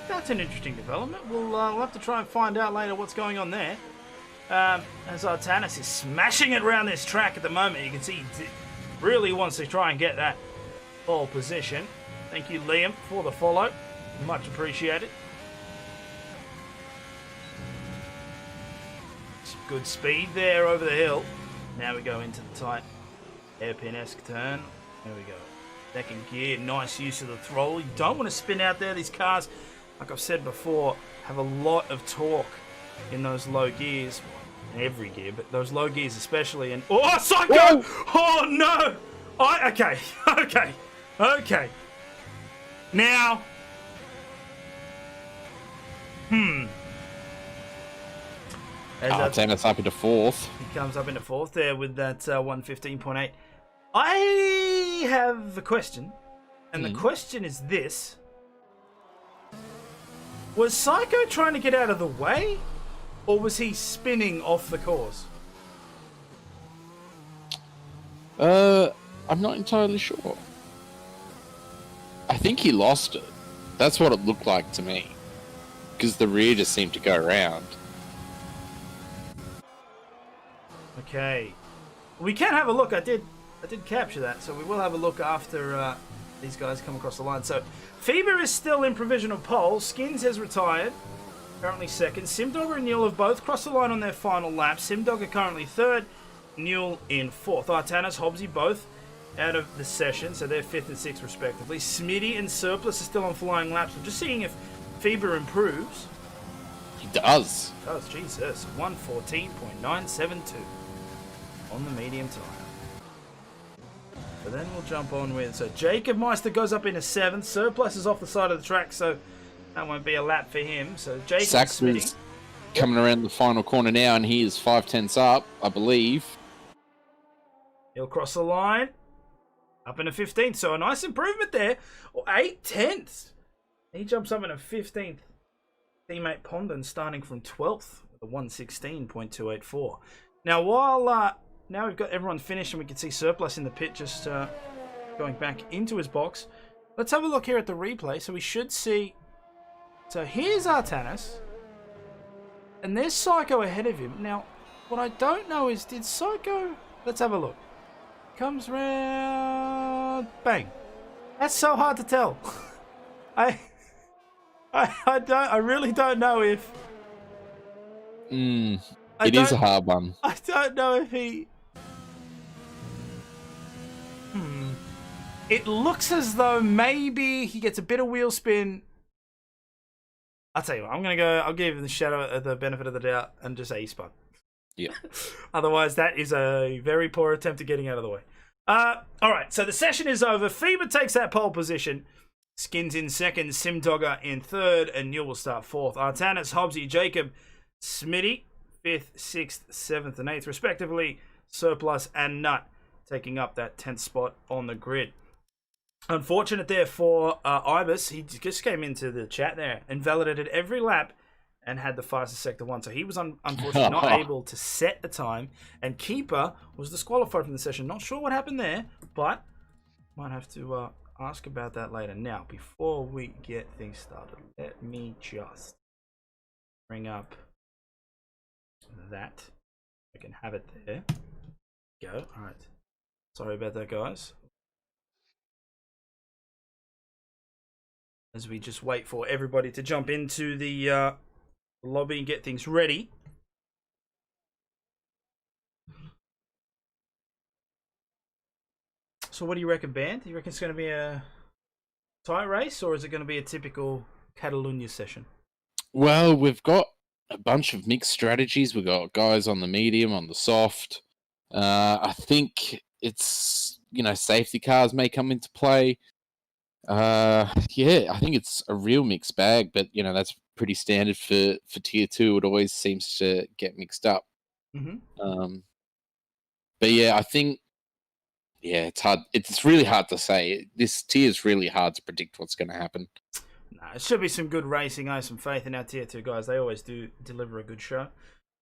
That's an interesting development. We'll have to try and find out later what's going on there. As Artanis is smashing it around this track at the moment. You can see he really wants to try and get that pole position. Thank you, Liam, for the follow. Much appreciated. Some good speed there over the hill. Now we go into the tight hairpin-esque turn. There we go. Second gear, nice use of the throttle. You don't want to spin out there. These cars, like I've said before, have a lot of torque in those low gears. In every gear, but those low gears especially. And oh, Psycho! Whoa! Oh no! Okay. Now, Artanis up into 4th. He comes up into 4th there with that 115.8. I have a question, and the question is this. Was Psycho trying to get out of the way, or was he spinning off the course? I'm not entirely sure. I think he lost it. That's what it looked like to me. Because the rear just seemed to go around. Okay. We can have a look. I did capture that, so we will have a look after these guys come across the line. So, Fever is still in provisional pole. Skins has retired. Currently second. Simdogger and Newell have both crossed the line on their final lap. Simdogger currently third. Newell in fourth. Artanis, Hobbsy both out of the session, so they're fifth and sixth respectively. Smitty and Surplus are still on flying laps. I'm just seeing if Fever improves. He does. Oh, Jesus. 114.972 on the medium tire. So then we'll jump on with... So Jacob Meister goes up into seventh. Surplus is off the side of the track, so that won't be a lap for him. So Jacob Sachs Smitty is coming around the final corner now, and he is 5/10 up, I believe. He'll cross the line. Up into 15th. So a nice improvement there. Or 8/10. He jumps up into 15th. Teammate Pondon starting from 12th with a 116.284. Now, while now we've got everyone finished and we can see Surplus in the pit just going back into his box, let's have a look here at the replay. So we should see... So here's Artanis. And there's Psycho ahead of him. Now, what I don't know is, did Psycho... Let's have a look. Comes round... Bang. That's so hard to tell. I really don't know if... It is a hard one. I don't know if he... It looks as though maybe he gets a bit of wheel spin. I'll tell you what, I'll give him the benefit of the doubt and just say he spun. Yeah. Otherwise, that is a very poor attempt at getting out of the way. Alright, so the session is over. Fever takes that pole position. Skins in second, Simdogger in third, and Newell will start fourth. Artanis, Hobbsy, Jacob, Smitty, 5th, 6th, 7th, and 8th, respectively. Surplus and Nut taking up that 10th spot on the grid. Unfortunate there for Ibis. He just came into the chat there and validated every lap and had the fastest sector one. So he was unfortunately not able to set a time. And Keeper was disqualified from the session. Not sure what happened there, but might have to ask about that later. Now, before we get things started, let me just bring up that. I can have it there. Go. All right. Sorry about that, guys. As we just wait for everybody to jump into the lobby and get things ready. So what do you reckon, Band? Do you reckon it's going to be a tight race, or is it going to be a typical Catalunya session? Well, we've got a bunch of mixed strategies. We've got guys on the medium, on the soft. I think it's, safety cars may come into play. Yeah, I think it's a real mixed bag, but that's pretty standard for tier 2. It always seems to get mixed up. Hmm. But yeah, I think it's hard. It's really hard to say. This tier is really hard to predict what's going to happen. Nah, it should be some good racing. I have some faith in our tier 2 guys. They always do deliver a good show.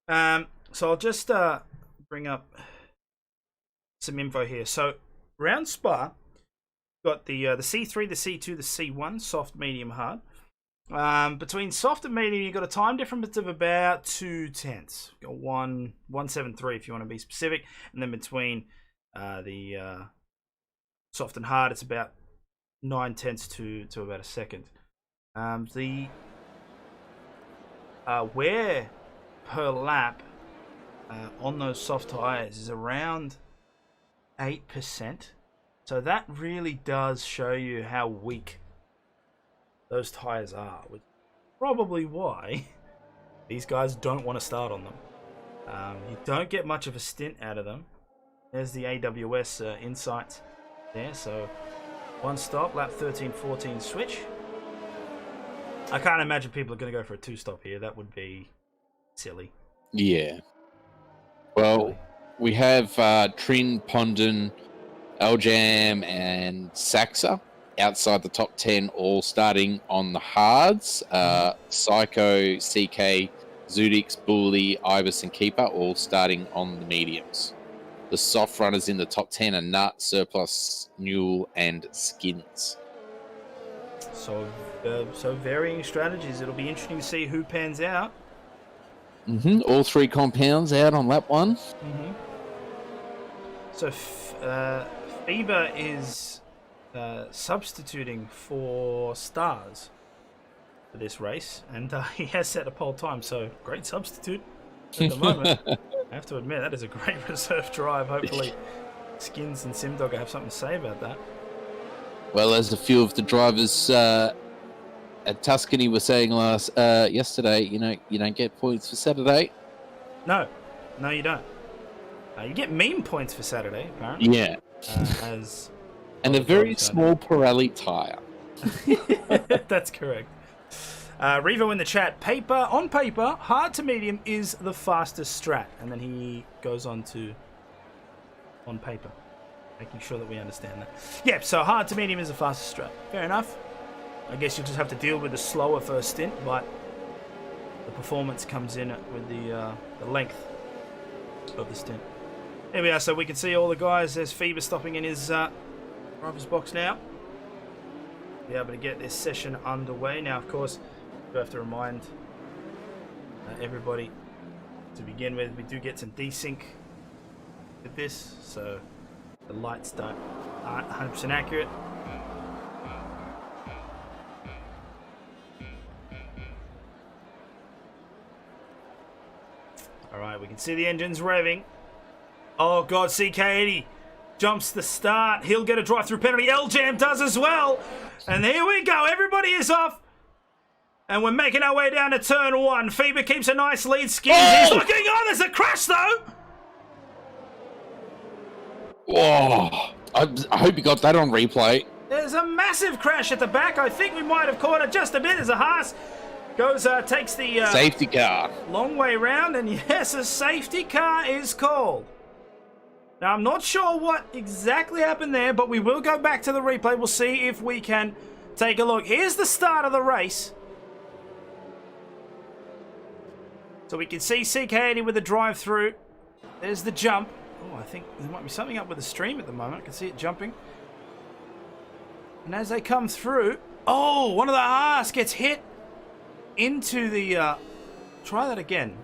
So I'll just bring up some info here. So round Spa, got the C3, the C2, the C1, soft, medium, hard. Between soft and medium, you've got a time difference of about 2/10. You've got 173 if you want to be specific, and then between the soft and hard, it's about 9/10 to about a second. The wear per lap on those soft tires is around 8%. So that really does show you how weak those tires are, which is probably why these guys don't want to start on them. You don't get much of a stint out of them. There's the AWS insights there. So one stop, lap 13, 14 switch. I can't imagine people are going to go for a 2-stop here. That would be silly. Yeah. Well, we have Trin, Pondon, Eljam, and Saxa outside the top 10, all starting on the hards. Psycho, CK, Zudix, Bully, Ibis, and Keeper all starting on the mediums. The soft runners in the top 10 are Nut, Surplus, Newell, and Skins. So varying strategies. It'll be interesting to see who pans out. All 3 compounds out on lap 1. So FIBA is substituting for Stars for this race, and he has set a pole time, so great substitute at the moment. I have to admit, that is a great reserve drive. Hopefully Skins and Simdog have something to say about that. Well, as a few of the drivers at Tuscany were saying yesterday, you don't get points for Saturday. No, you don't. You get meme points for Saturday, apparently. Yeah. And a very small Pirelli tyre. That's correct. Revo in the chat, on paper, hard to medium is the fastest strat. And then he goes on to on paper, making sure that we understand that. Yeah, so hard to medium is the fastest strat. Fair enough. I guess you'll just have to deal with the slower first stint, but the performance comes in with the length of the stint. Here we are, so we can see all the guys. There's FIBA stopping in his driver's box now. Be able to get this session underway. Now, of course, we have to remind everybody to begin with, we do get some desync with this, so the lights aren't 100% accurate. Alright, we can see the engines revving. Oh god, CK80 jumps the start. He'll get a drive-through penalty. Eljam does as well. And here we go. Everybody is off. And we're making our way down to turn 1. FIBA keeps a nice lead. Skins is looking on. There's a crash, though. Whoa. I hope you got that on replay. There's a massive crash at the back. I think we might have caught it just a bit. There's a Haas. Takes the safety car. Long way round. And yes, a safety car is called. Now, I'm not sure what exactly happened there, but we will go back to the replay. We'll see if we can take a look. Here's the start of the race. So we can see CK80 with the drive-through. There's the jump. Oh, I think there might be something up with the stream at the moment. I can see it jumping. And as they come through... Oh, one of the Haas gets hit into the... Try that again.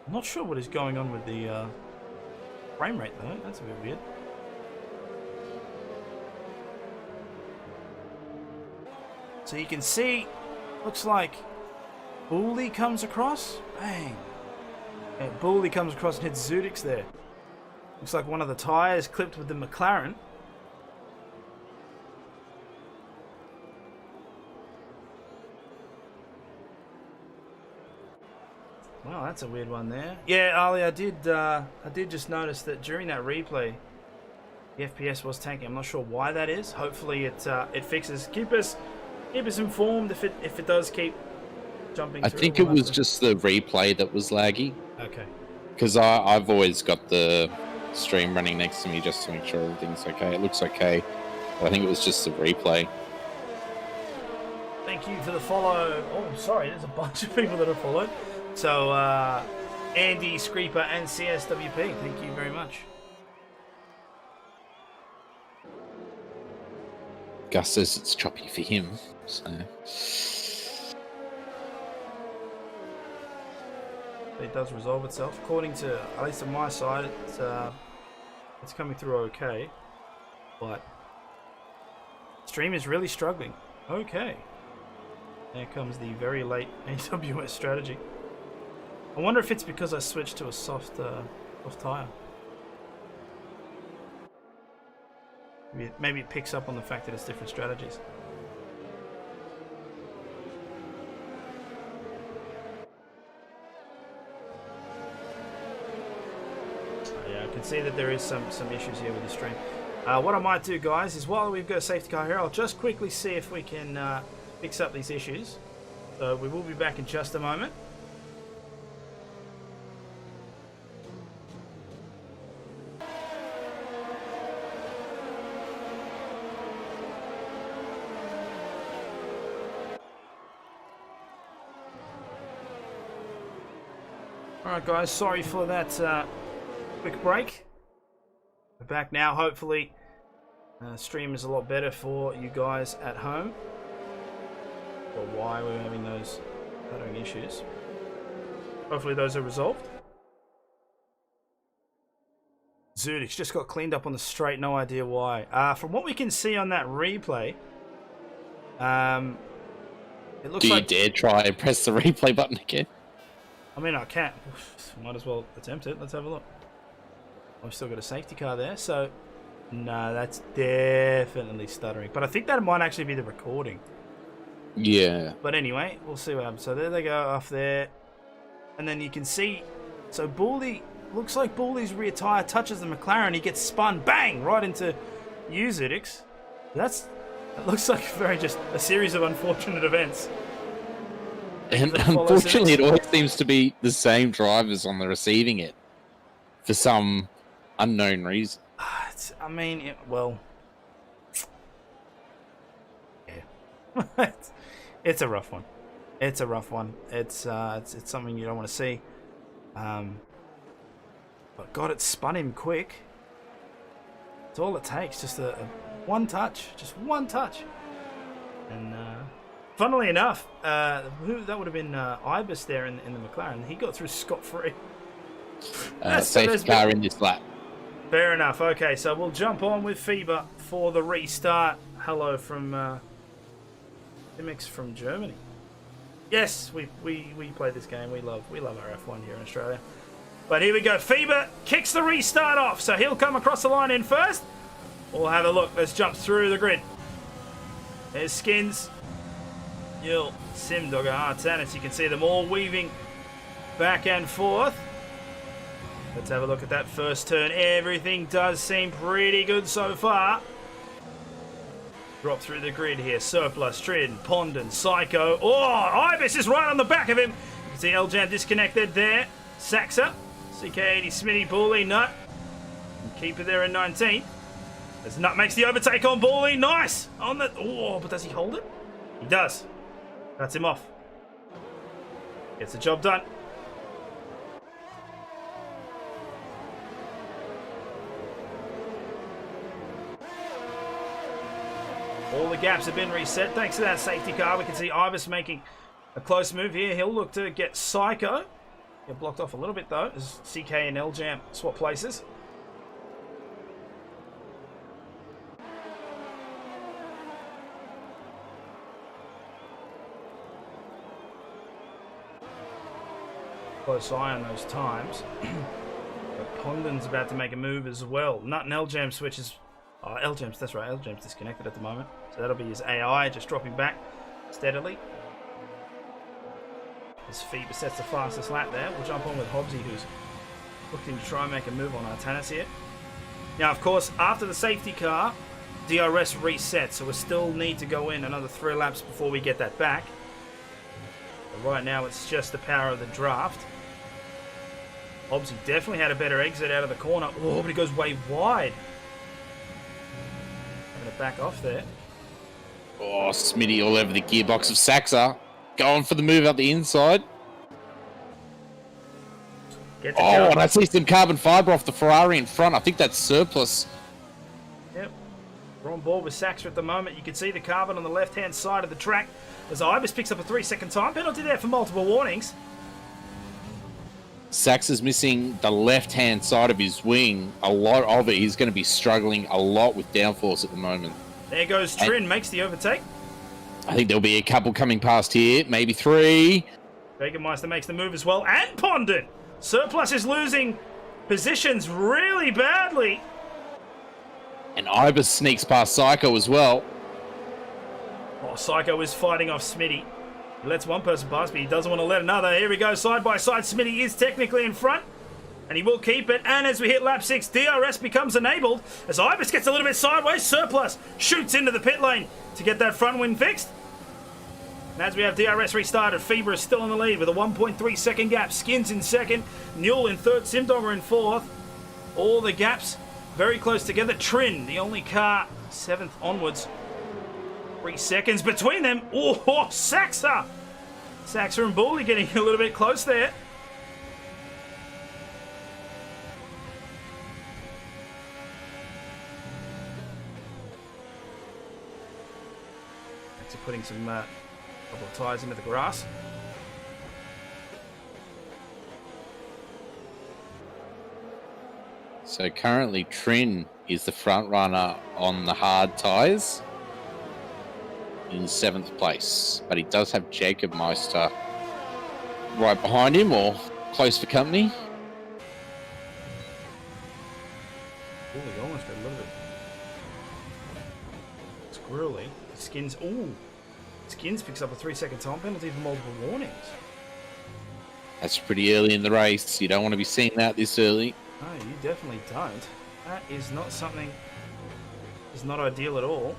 I'm not sure what is going on with the... frame rate though, that's a bit weird. So you can see, looks like Bully comes across. Bang! Yeah, Bully comes across and hits Zudix there. Looks like one of the tyres clipped with the McLaren. Well, that's a weird one there. Yeah, Ali, I did just notice that during that replay, The FPS was tanking. I'm not sure why that is. Hopefully it fixes. Keep us informed if it does keep jumping. I think it was just the replay that was laggy. Okay. Because I've always got the stream running next to me just to make sure everything's okay. It looks okay. But I think it was just the replay. Thank you for the follow. Oh, sorry, there's a bunch of people that have followed. So, Andy, Screeper, and CSWP, thank you very much. Gus says it's choppy for him, so... It does resolve itself. According to, at least on my side, it's coming through okay. But stream is really struggling. Okay. There comes the very late AWS strategy. I wonder if it's because I switched to a soft tire. Maybe it picks up on the fact that it's different strategies. Yeah, I can see that there is some issues here with the stream. What I might do, guys, is while we've got a safety car here, I'll just quickly see if we can fix up these issues. So we will be back in just a moment. Alright guys, sorry for that quick break. We're back now, hopefully. Stream is a lot better for you guys at home. Or why we're having those stuttering issues. Hopefully those are resolved. Zudix just got cleaned up on the straight, no idea why. From what we can see on that replay, it looks like... Do you dare try and press the replay button again? I mean, I can't. Might as well attempt it. Let's have a look. I've still got a safety car there, so... No, that's definitely stuttering. But I think that might actually be the recording. Yeah. But anyway, we'll see what happens. So there they go off there. And then you can see... So Bully... Looks like Bully's rear tyre touches the McLaren. He gets spun, bang! Right into Uzidix. That looks like just a series of unfortunate events. And unfortunately, it always seems to be the same drivers on the receiving it for some unknown reason. Well, yeah, it's a rough one. It's a rough one. It's something you don't want to see. But God, it spun him quick. It's all it takes, just a one touch, and. Funnily enough, that would have been Ibis there in the McLaren. He got through scot-free. Safety car in this lap. Fair enough. Okay, so we'll jump on with FIBA for the restart. Hello from Imix from Germany. Yes, we play this game. We love our F1 here in Australia. But here we go. FIBA kicks the restart off, so he'll come across the line in first. We'll have a look. Let's jump through the grid. There's Skins. Yul, Simdogger, Artanis, you can see them all weaving back and forth. Let's have a look at that first turn. Everything does seem pretty good so far. Drop through the grid here. Surplus, Trin, Pondon, Psycho. Oh, Ibis is right on the back of him. You can see Eljam disconnected there. Saxa, CK80, Smitty, Bully, Nut. Keep it there in 19th. As Nut makes the overtake on Bully. Nice! On the... Oh, but does he hold it? He does. That's him off. Gets the job done. All the gaps have been reset thanks to that safety car. We can see Ibis making a close move here. He'll look to get Psycho. Get blocked off a little bit though as CK and Eljam swap places. Close eye on those times. But Pondon's about to make a move as well. Nut and Eljam switches. Oh, Eljam's, that's right, Eljam's disconnected at the moment. So that'll be his AI just dropping back steadily. As FIBA sets the fastest lap there. We'll jump on with Hobbsy, who's looking to try and make a move on Artanis here. Now, of course, after the safety car, DRS resets, so we still need to go in another 3 laps before we get that back. But right now, it's just the power of the draft. Hobbsy definitely had a better exit out of the corner. Oh, but he goes way wide. I'm going to back off there. Oh, Smitty all over the gearbox of Saxa. Going for the move up the inside. Get the Oh, car. and I see some carbon fiber off the Ferrari in front. I think that's surplus. Yep. We're on board with Saxa at the moment. You can see the carbon on the left-hand side of the track as Ibis picks up a 3-second time penalty there for multiple warnings. Saxa's missing the left-hand side of his wing. A lot of it. He's going to be struggling a lot with downforce at the moment. There goes Trin, makes the overtake. I think there'll be a couple coming past here. Maybe 3. Jägermeister makes the move as well, and Pondon. Surplus is losing positions really badly. And Ibis sneaks past Psycho as well. Oh, Psycho is fighting off Smitty. He lets one person pass, but he doesn't want to let another. Here we go, side by side. Smitty is technically in front, and he will keep it. And as we hit lap 6, DRS becomes enabled. As Ibis gets a little bit sideways, Surplus shoots into the pit lane to get that front wing fixed. And as we have DRS restarted, Fever is still in the lead with a 1.3 second gap. Skins in second, Newell in third, Simdogger in fourth. All the gaps very close together. Trin, the only car, 7th onwards. 3 seconds between them. Oh, Saxa! Saxa and Bully getting a little bit close there. Saxa putting some couple of tyres into the grass. So currently Trin is the front runner on the hard tyres in 7th place. But he does have Jacob Meister right behind him or close for company. Bully almost got a little bit squirrely. Skins, Skins picks up a 3-second time penalty for multiple warnings. That's pretty early in the race. You don't want to be seeing that this early. No, you definitely don't. That is not something. Is not ideal at all.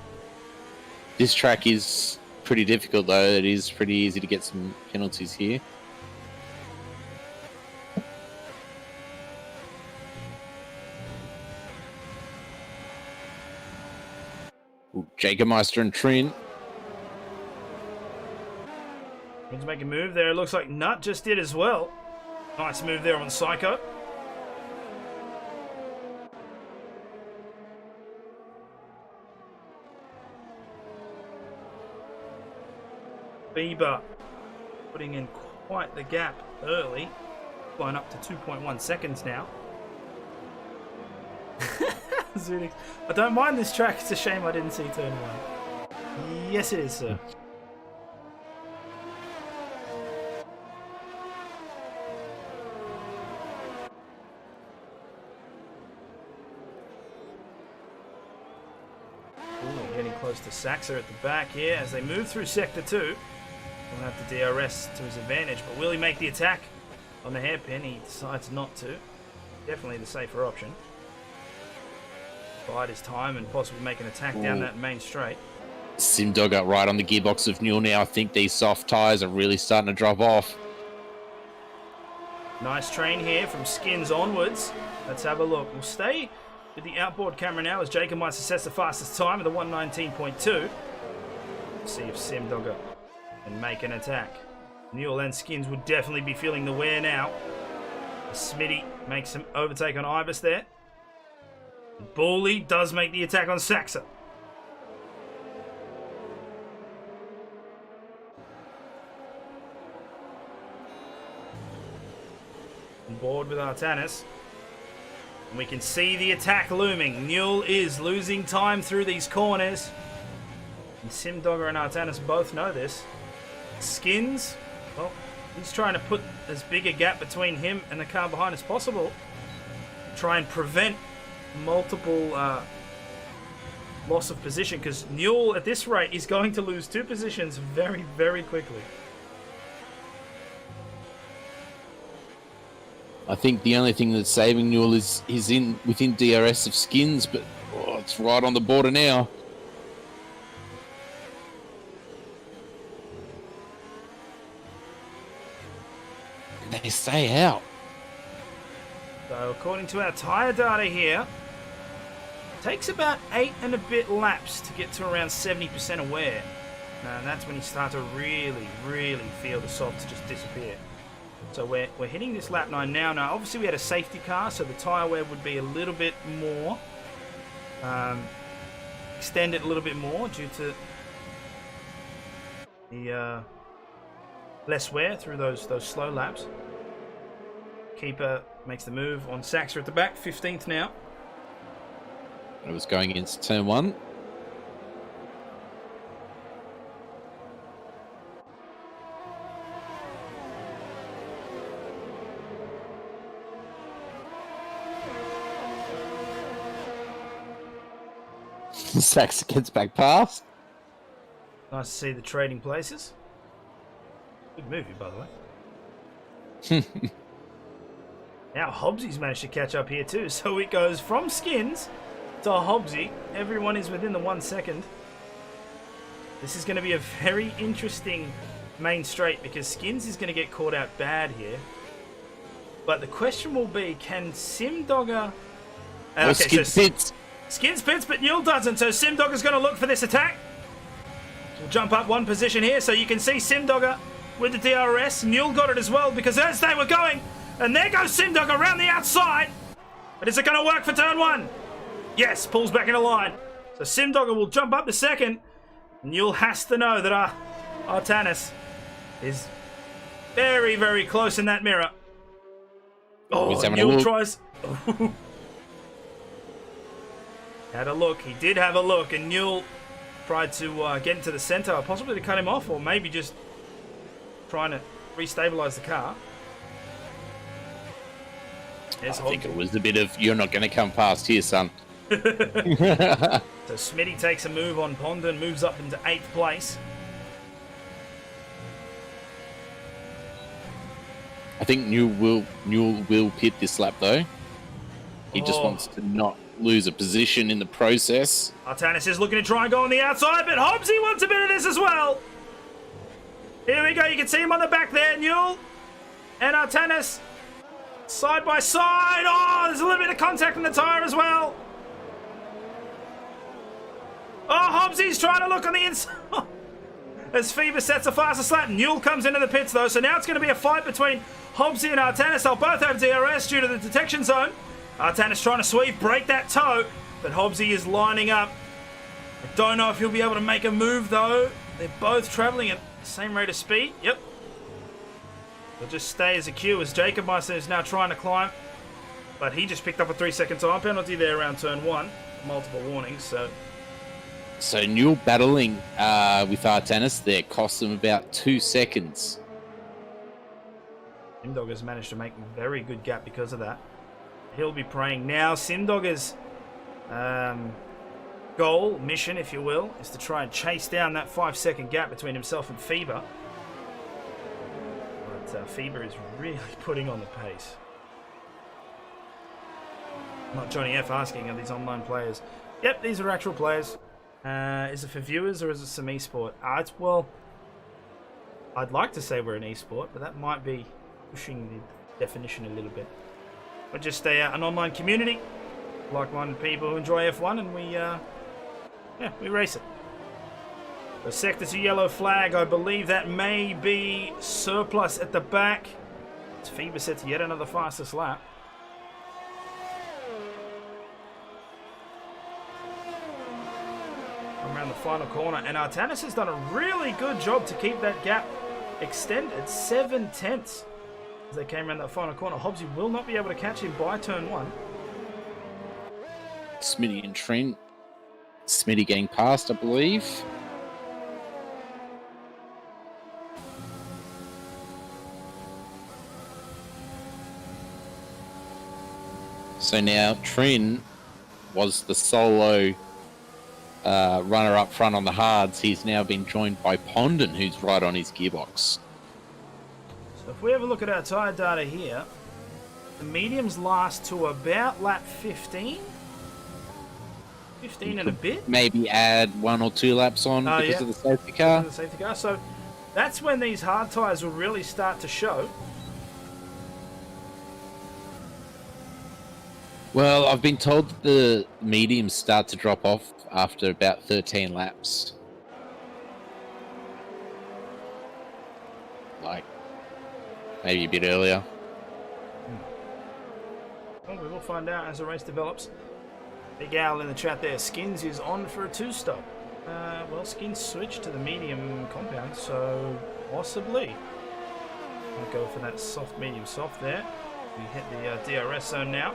This track is pretty difficult though. It is pretty easy to get some penalties here. Ooh, Jägermeister and Trin. Need to make a move there. It looks like Nut just did as well. Nice move there on Psycho. Bieber putting in quite the gap early. Going up to 2.1 seconds now. Zunix. I don't mind this track. It's a shame I didn't see turn 1. Yes, it is, sir. Ooh, getting close to Saxa at the back here as they move through Sector 2. He'll have the DRS to his advantage, but will he make the attack on the hairpin? He decides not to. Definitely the safer option. Bide his time and possibly make an attack down that main straight. Simdog got right on the gearbox of Newell now. I think these soft tyres are really starting to drop off. Nice train here from Skins onwards. Let's have a look. We'll stay with the outboard camera now as Jacob Meister sets the fastest time at the 1:19.2. See if Simdogger can make an attack. Newell and Skins would definitely be feeling the wear now. Smitty makes some overtake on Ibis there. Bully does make the attack on Saxa. On board with Artanis. And we can see the attack looming. Newell is losing time through these corners. And Simdogger and Artanis both know this. Skins, well, he's trying to put as big a gap between him and the car behind as possible. Try and prevent multiple loss of position, because Newell at this rate is going to lose 2 positions very, very quickly. I think the only thing that's saving Newell is within DRS of Skins, but it's right on the border now. And they stay out. So according to our tyre data here, it takes about 8 and a bit laps to get to around 70% of wear. And that's when you start to really, really feel the softs just disappear. So we're hitting this lap 9 now. Now, obviously we had a safety car, so the tyre wear would be a little bit more, extend it a little bit more due to the less wear through those slow laps. Keeper makes the move on Saxer at the back, 15th now. It was going into turn 1. Saxer gets back past. Nice to see the trading places. Good movie, by the way. Now Hobbsy's managed to catch up here too, so it goes from Skins to Hobbsy. Everyone is within the 1 second. This is going to be a very interesting main straight because Skins is going to get caught out bad here. But the question will be, can Simdogger... Skins pits. Skins pits, but Newell doesn't, so Simdogger's going to look for this attack. We'll jump up one position here, so you can see Simdogger with the DRS. Newell got it as well, because as they were going, and there goes Simdogger around the outside. But is it going to work for turn 1? Yes, pulls back into line. So Simdogger will jump up to second. Newell has to know that Artanis is very, very close in that mirror. Oh, Newell tries... Had a look. He did have a look, and Newell tried to get into the centre, possibly to cut him off, or maybe just trying to restabilise the car. I think it was a bit of, you're not going to come past here, son. So Smitty takes a move on Pondon, moves up into 8th place. I think Newell will pit this lap, though. He just wants to not lose a position in the process. Artanis is looking to try and go on the outside, but Hobbsy wants a bit of this as well. Here we go, you can see him on the back there, Newell and Artanis side by side. Oh, there's a little bit of contact in the tyre as well. Oh, Hobbsy's trying to look on the inside. As Fever sets a fastest lap, Newell comes into the pits though, so now it's going to be a fight between Hobbsy and Artanis. They'll both have DRS due to the detection zone. Artanis trying to sweep, break that toe, but Hobbsy is lining up. I don't know if he'll be able to make a move though. They're both travelling at the same rate of speed. Yep. They'll just stay as a queue as Jacob Meister is now trying to climb. But he just picked up a 3-second time penalty there around turn 1. Multiple warnings, so... So Newell battling with Artanis there cost them about 2 seconds. Simdogger's managed to make a very good gap because of that. He'll be praying now. Simdogger's goal, mission, if you will, is to try and chase down that 5-second gap between himself and Fever. But Fever is really putting on the pace. Not Johnny F asking, are these online players? Yep, these are actual players. Is it for viewers or is it some esport? Well, I'd like to say we're an esport, but that might be pushing the definition a little bit. We're just an online community, like-minded people who enjoy F1, and we race it. The sector to yellow flag, I believe that may be surplus at the back. It's Fever sets yet another fastest lap. Around the final corner, and Artanis has done a really good job to keep that gap extended. 7/10 as they came around that final corner. Hobbsy will not be able to catch him by turn 1. Smitty and Trent. Smitty getting past, I believe. So now Trin was the solo runner up front on the hards. He's now been joined by Pondon, who's right on his gearbox. So if we have a look at our tyre data here, The mediums last to about lap 15. 15 and a bit. Maybe add 1 or 2 laps on because yeah. of the safety car. The safety car. So that's when these hard tyres will really start to show. Well, I've been told that the mediums start to drop off after about 13 laps. Like, maybe a bit earlier. Well, we will find out as the race develops. Big Al in the chat there. Skins is on for a 2-stop. Well, Skins switched to the medium compound, so possibly. I'll go for that soft, medium, soft there. We hit the DRS zone now.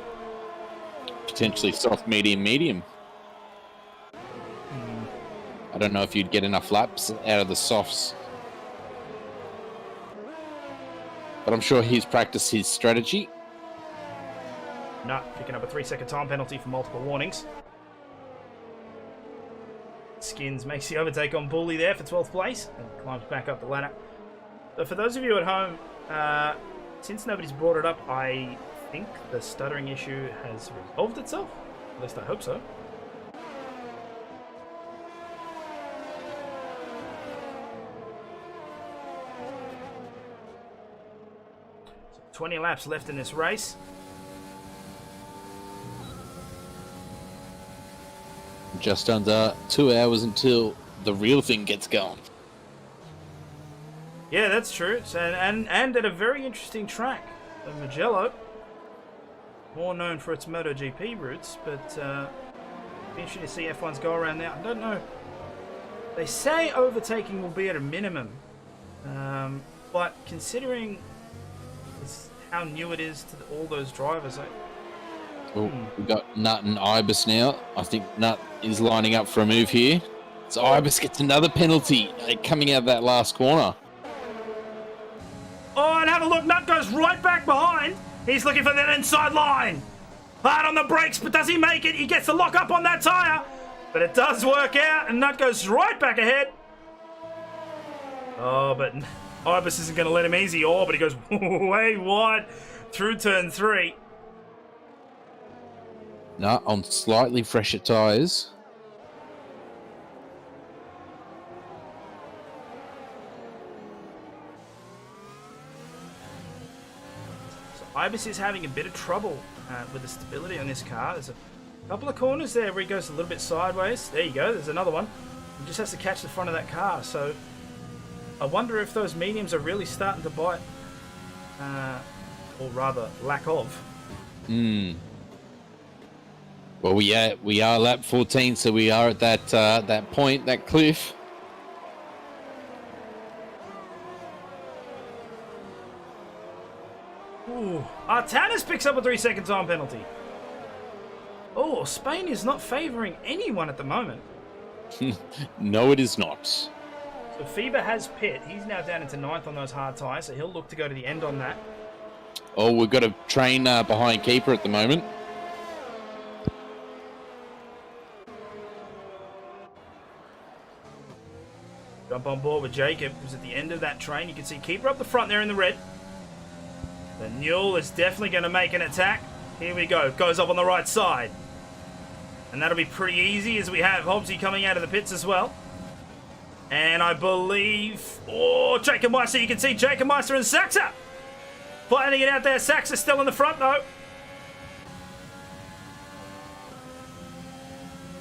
Potentially soft, medium, medium. I don't know if you'd get enough laps out of the softs. But I'm sure he's practiced his strategy. No, picking up a 3-second time penalty for multiple warnings. Skins makes the overtake on Bully there for 12th place and climbs back up the ladder. So for those of you at home, since nobody's brought it up, I think the stuttering issue has resolved itself. At least I hope so. So 20 laps left in this race. Just under 2 hours until the real thing gets going. Yeah, that's true. So, and at a very interesting track, Mugello. More known for its MotoGP routes, but be interesting to see F1's go around there. I don't know. They say overtaking will be at a minimum, but considering how new it is to all those drivers, Oh, we've got Nut and Ibis now. I think Nut is lining up for a move here. So Ibis gets another penalty coming out of that last corner. Oh, and have a look. Nut goes right back behind. He's looking for that inside line. Hard on the brakes, but does he make it? He gets the lock up on that tyre. But it does work out, and Nut goes right back ahead. Oh, but Ibis isn't going to let him easy. Oh, but he goes way wide through turn 3. No, on slightly fresher tyres. So Ibis is having a bit of trouble with the stability on this car. There's a couple of corners there where he goes a little bit sideways. There you go. There's another one. He just has to catch the front of that car. So I wonder if those mediums are really starting to bite, or rather, lack of. Well, we are lap 14, so we are at that point, that cliff. Ooh, Artanis picks up a 3-second time penalty. Oh, Spain is not favouring anyone at the moment. No, it is not. So FIBA has pit. He's now down into 9th on those hard tyres, so he'll look to go to the end on that. Oh, we've got a train behind Keeper at the moment. Jump on board with Jacob, who's at the end of that train. You can see Keeper up the front there in the red. The Newell is definitely going to make an attack. Here we go. Goes up on the right side. And that'll be pretty easy as we have Hobbsy coming out of the pits as well. And I believe... Oh, Jacob Meister. You can see Jacob Meister and Saxa fighting it out there. Saxa still in the front, though.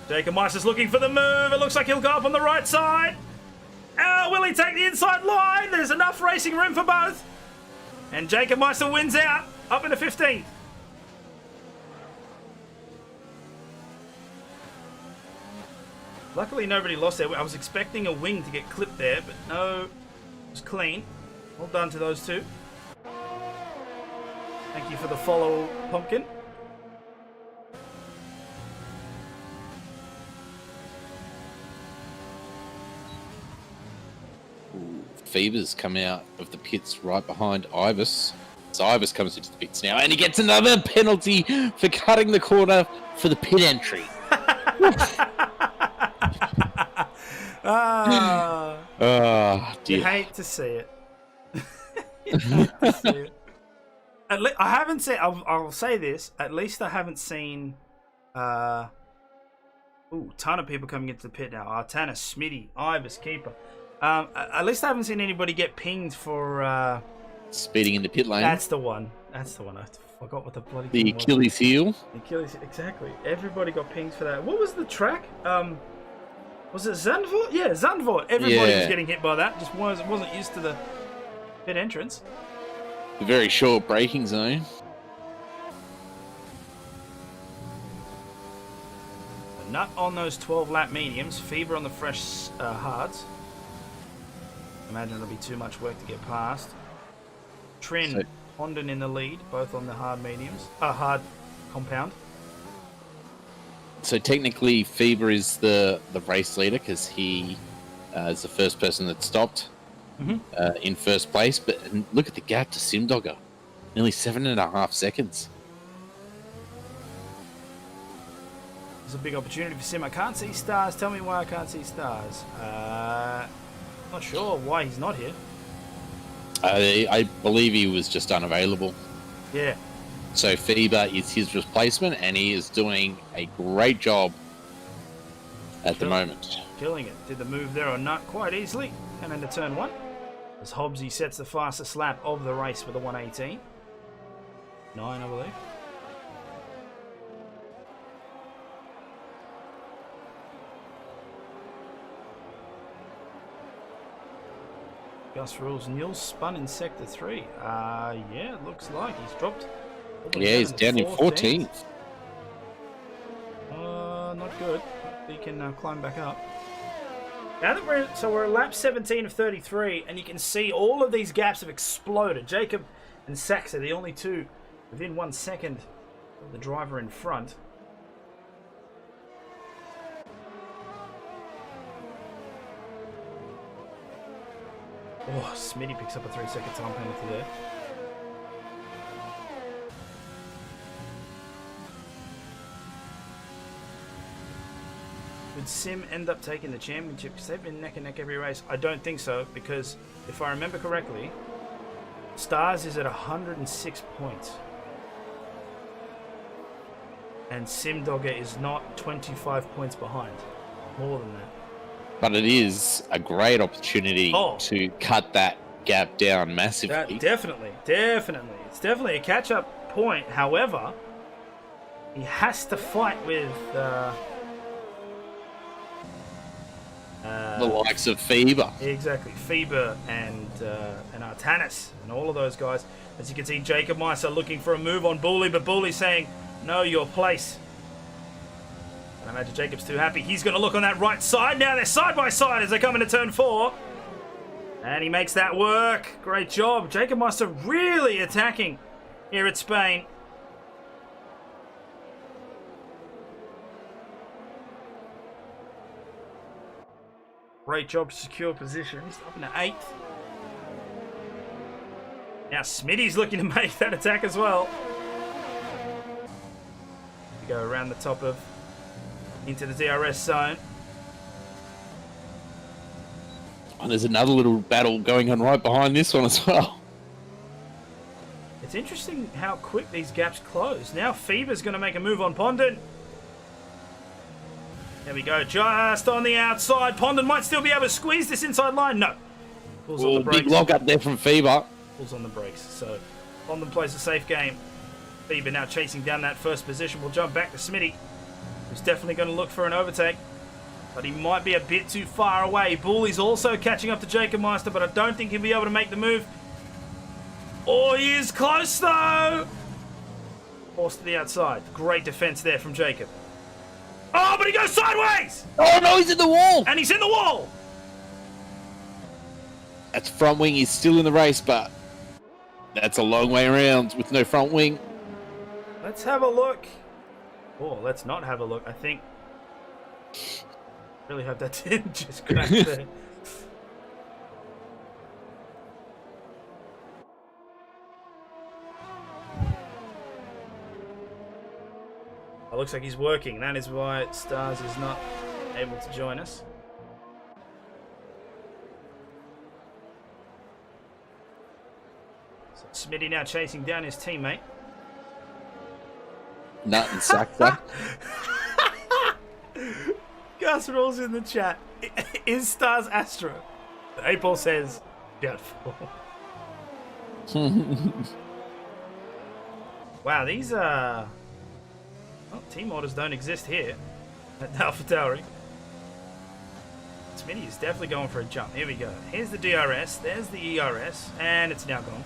Jacob Meister's looking for the move. It looks like he'll go up on the right side. Oh, will he take the inside line? There's enough racing room for both. And Jacob Meister wins out, up into 15th. Luckily, nobody lost there. I was expecting a wing to get clipped there, but no, it was clean. Well done to those two. Thank you for the follow, Pumpkin. Fever's come out of the pits right behind Ibis. So Ibis comes into the pits now, and he gets another penalty for cutting the corner for the pit entry. You hate to see it. You hate to see it. I haven't seen. I'll say this. At least I haven't seen. Ton of people coming into the pit now. Artana, Smitty, Ibis, Keeper. At least I haven't seen anybody get pinged for. Speeding in the pit lane. That's the one. I forgot what the bloody. The thing was. Achilles heel. Achilles, exactly. Everybody got pings for that. What was the track? Was it Zandvoort? Yeah, Zandvoort. Everybody was getting hit by that. Just wasn't used to the pit entrance. The very short braking zone. Nut on those 12-lap mediums. Fever on the fresh hards. Imagine it'll be too much work to get past. Trin, Honden in the lead, both on the hard mediums. Hard compound. So technically, Fever is the race leader because he is the first person that stopped in first place. But look at the gap to Simdogger. Nearly 7.5 seconds. There's a big opportunity for Sim. I can't see stars. Tell me why I can't see stars. Not sure why he's not here. I believe he was just unavailable. Yeah. So Fever is his replacement, and he is doing a great job at the moment. Killing it. Did the move there or not quite easily. And into turn 1. As Hobbsy sets the fastest lap of the race with a 1:18. 9, I believe. Gus rules. Neil spun in sector 3. Yeah, it looks like he's dropped. Yeah, he's down in 14th. Not good. He can climb back up. Now that we're at lap 17 of 33, and you can see all of these gaps have exploded. Jacob and Sachs are the only two within 1 second of the driver in front. Oh, Smitty picks up a 3-second time penalty there. Would Sim end up taking the championship because they've been neck and neck every race? I don't think so, because if I remember correctly, Stars is at 106 points. And Simdogger is not 25 points behind. More than that. But it is a great opportunity to cut that gap down massively. Definitely. It's definitely a catch-up point. However, he has to fight with the likes of Fever. Exactly, Feber and Artanis and all of those guys. As you can see, Jacob Meister looking for a move on Bully, but Bully saying, "Know your place." I imagine Jacob's too happy. He's going to look on that right side. Now they're side by side as they come into turn 4. And he makes that work. Great job. Jacob Meister really attacking here at Spain. Great job to secure position. He's up in the 8th. Now Smitty's looking to make that attack as well. We go around the top of into the DRS zone. And there's another little battle going on right behind this one as well. It's interesting how quick these gaps close. Now Fever's going to make a move on Pondon. There we go, just on the outside. Pondon might still be able to squeeze this inside line. No. Pulls on the brakes. Big lock up there from Fever. Pulls on the brakes. So Pondon plays a safe game. Fever now chasing down that first position. We'll jump back to Smitty, who's definitely going to look for an overtake. But he might be a bit too far away. Bully's also catching up to Jacob Meister, but I don't think he'll be able to make the move. Oh, he is close though! Forced to the outside. Great defense there from Jacob. Oh, but he goes sideways! Oh no, he's in the wall! And he's in the wall! That's front wing. He's still in the race, but that's a long way around with no front wing. Let's have a look. Oh, let's not have a look. I think... really hope that didn't just crack there. It looks like he's working. That is why Stars is not able to join us. So Smitty now chasing down his teammate. Nut and Saxa. Gus rolls in the chat. Is Stars Astro? April says, doubtful. Wow, these team orders don't exist here at Alpha Tauri. Smitty is definitely going for a jump. Here we go. Here's the DRS. There's the ERS. And it's now gone.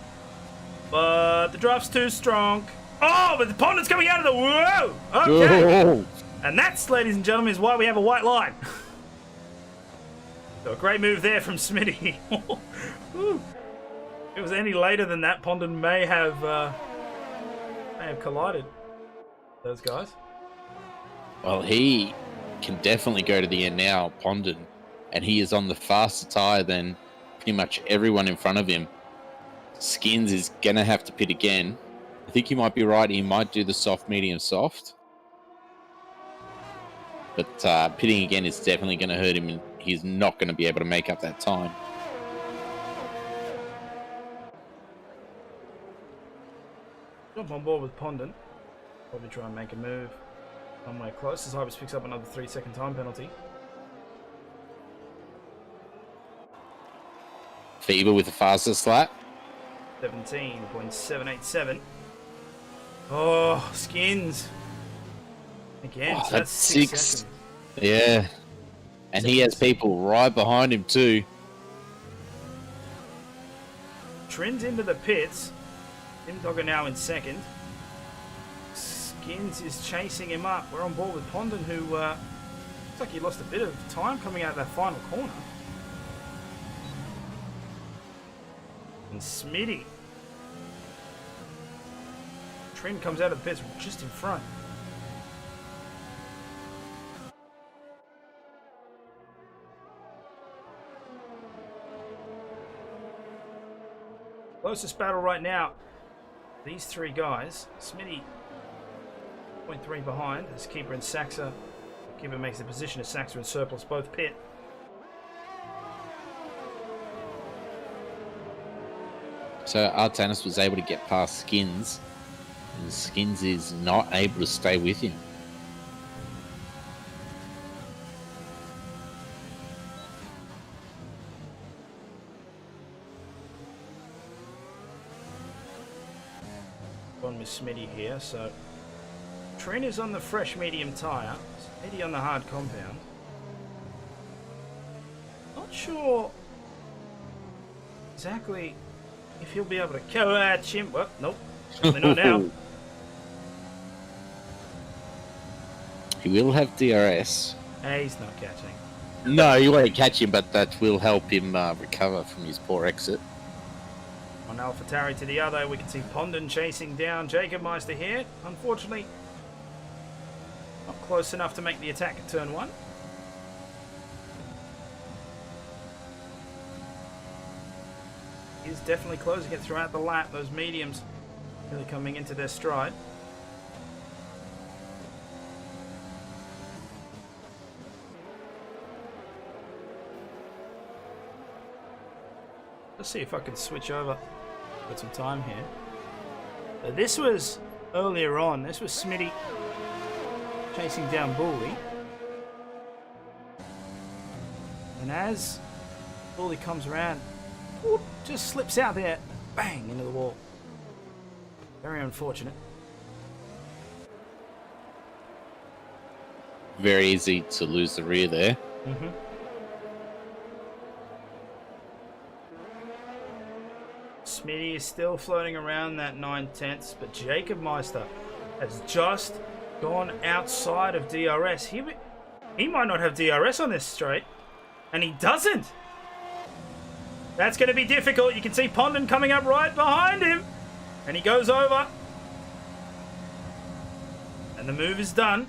But the draft's too strong. Oh, but the Pondon's coming out of the... Whoa! Okay. Oh. And that's, ladies and gentlemen, is why we have a white line. So a great move there from Smitty. If it was any later than that, Pondon may have collided those guys. Well, he can definitely go to the end now, Pondon, and he is on the faster tyre than pretty much everyone in front of him. Skins is going to have to pit again. I think you might be right. He might do the soft, medium, soft. But pitting again is definitely going to hurt him, and he's not going to be able to make up that time. Jump on board with Pondon. Probably try and make a move somewhere close as Ibis picks up another 3-second time penalty. Fever with the fastest lap. 17.787. Oh, Skins. Again, Oh, so that's 6 seconds. Yeah. And he has people right behind him too. Trin's into the pits. Tim Dogger now in second. Skins is chasing him up. We're on board with Pondon, who looks like he lost a bit of time coming out of that final corner. And Smitty. Trin comes out of the pits just in front. Closest battle right now. These three guys. Smitty 0.3 behind as Keeper and Saxa. Keeper makes the position as Saxa and Surplus both pit. So Artanis was able to get past Skins, and Skins is not able to stay with him. On with Smitty here, so Trin is on the fresh medium tyre, Smitty on the hard compound. Not sure exactly if he'll be able to catch him. Well, nope, certainly not now. He will have DRS. He's not catching. No, he won't catch him, but that will help him recover from his poor exit. On AlphaTauri to the other, we can see Pondon chasing down Jacob Meister here. Unfortunately, not close enough to make the attack at turn 1. He's definitely closing it throughout the lap. Those mediums really coming into their stride. Let's see if I can switch over. Got some time here. This was earlier on. This was Smitty chasing down Bully. And as Bully comes around, whoop, just slips out there, bang, into the wall. Very unfortunate. Very easy to lose the rear there. Mm-hmm. Smitty is still floating around that 9/10, but Jacob Meister has just gone outside of DRS. He might not have DRS on this straight, and he doesn't. That's going to be difficult. You can see Pondon coming up right behind him, and he goes over. And the move is done.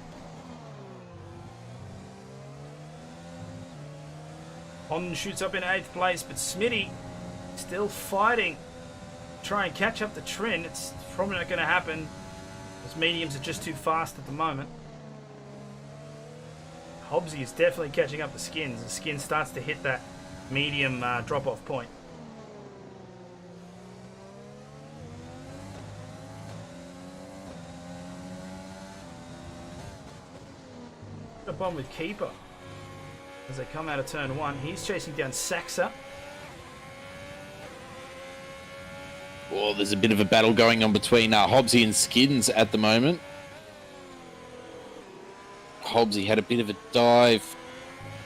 Pondon shoots up in 8th place, but Smitty still fighting. Try and catch up the Trin. It's probably not going to happen. Those mediums are just too fast at the moment. Hobbsy is definitely catching up the Skins. The Skin starts to hit that medium drop-off point. A bomb with Keeper. As they come out of turn 1, he's chasing down Saxa. Well, there's a bit of a battle going on between Hobbsy and Skins at the moment. Hobbsy had a bit of a dive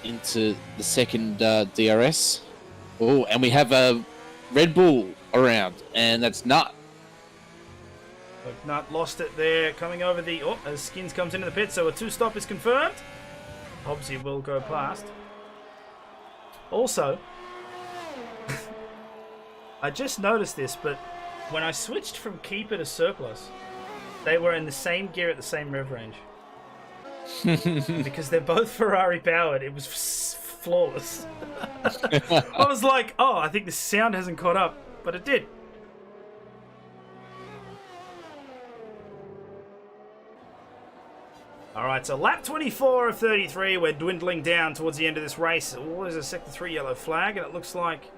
into the second DRS. Oh, and we have a Red Bull around, and that's Nut. Nut lost it there, coming over the... Oh, as Skins comes into the pit, so a 2-stop is confirmed. Hobbsy will go past. Also, I just noticed this, but when I switched from Keeper to Surplus, they were in the same gear at the same rev range. Because they're both Ferrari powered, it was flawless. I was like, oh, I think the sound hasn't caught up, but it did. Alright, so lap 24 of 33, we're dwindling down towards the end of this race. Oh, there's a Sector 3 yellow flag, and it looks like...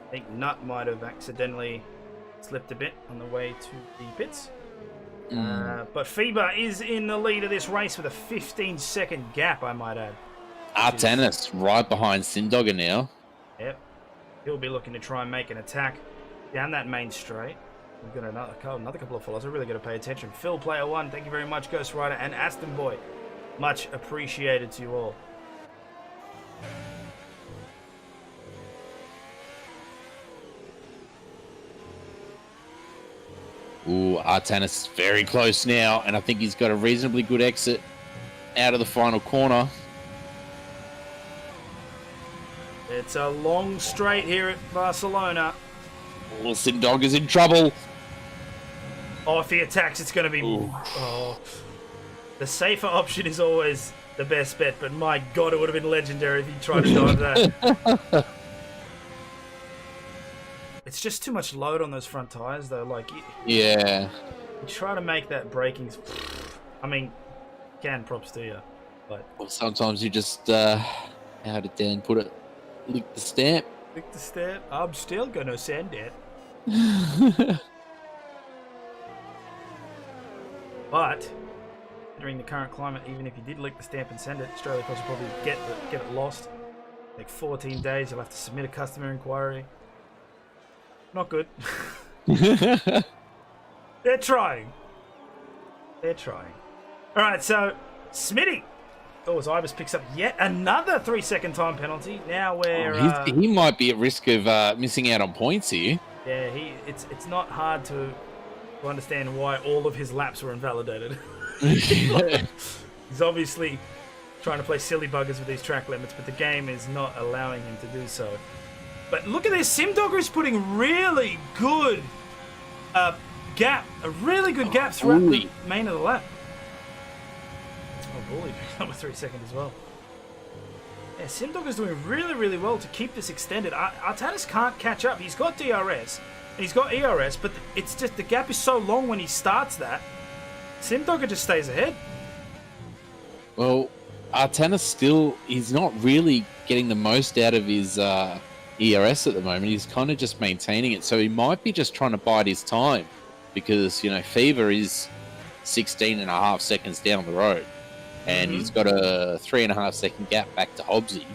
I think Nut might have accidentally slipped a bit on the way to the pits. But FIBA is in the lead of this race with a 15-second gap, I might add. Artanis right behind Sindogger now. Yep. He'll be looking to try and make an attack down that main straight. We've got another couple of followers. I really got to pay attention. Phil, Player One, thank you very much. Ghost Rider and Aston Boy. Much appreciated to you all. Ooh, Artanis is very close now, and I think he's got a reasonably good exit out of the final corner. It's a long straight here at Barcelona. Oh, Sindogger's in trouble. Oh, if he attacks, it's going to be... Ooh. Oh. The safer option is always the best bet, but my God, it would have been legendary if he tried to dive that. It's just too much load on those front tires, though. Like, Yeah. you try to make that braking... I mean, can props to you, but... Well, sometimes you just, how did Dan put it? Lick the stamp. Lick the stamp. I'm still going to send it. But, during the current climate, even if you did lick the stamp and send it, Australia Post will probably get it lost. Like 14 days, you'll have to submit a customer inquiry. Not good. They're trying. They're trying. Alright, so, Smitty. Oh, as Ibis picks up yet another 3-second time penalty. Now we're... he might be at risk of missing out on points here. Yeah, it's not hard to understand why all of his laps were invalidated. He's obviously trying to play silly buggers with these track limits, but the game is not allowing him to do so. But look at this, Simdogger's putting really good gap throughout the main of the lap. Oh, Bully picking up with 3 seconds as well. Yeah, Simdogger's doing really, really well to keep this extended. Artanis can't catch up. He's got DRS, and he's got ERS, but it's just the gap is so long when he starts that. Simdogger just stays ahead. Well, Artanis still, he's not really getting the most out of his ERS at the moment. He's kind of just maintaining it, so he might be just trying to bide his time because, you know, Fever is 16.5 seconds down the road. And he's got a 3.5 second gap back to Hobbsy.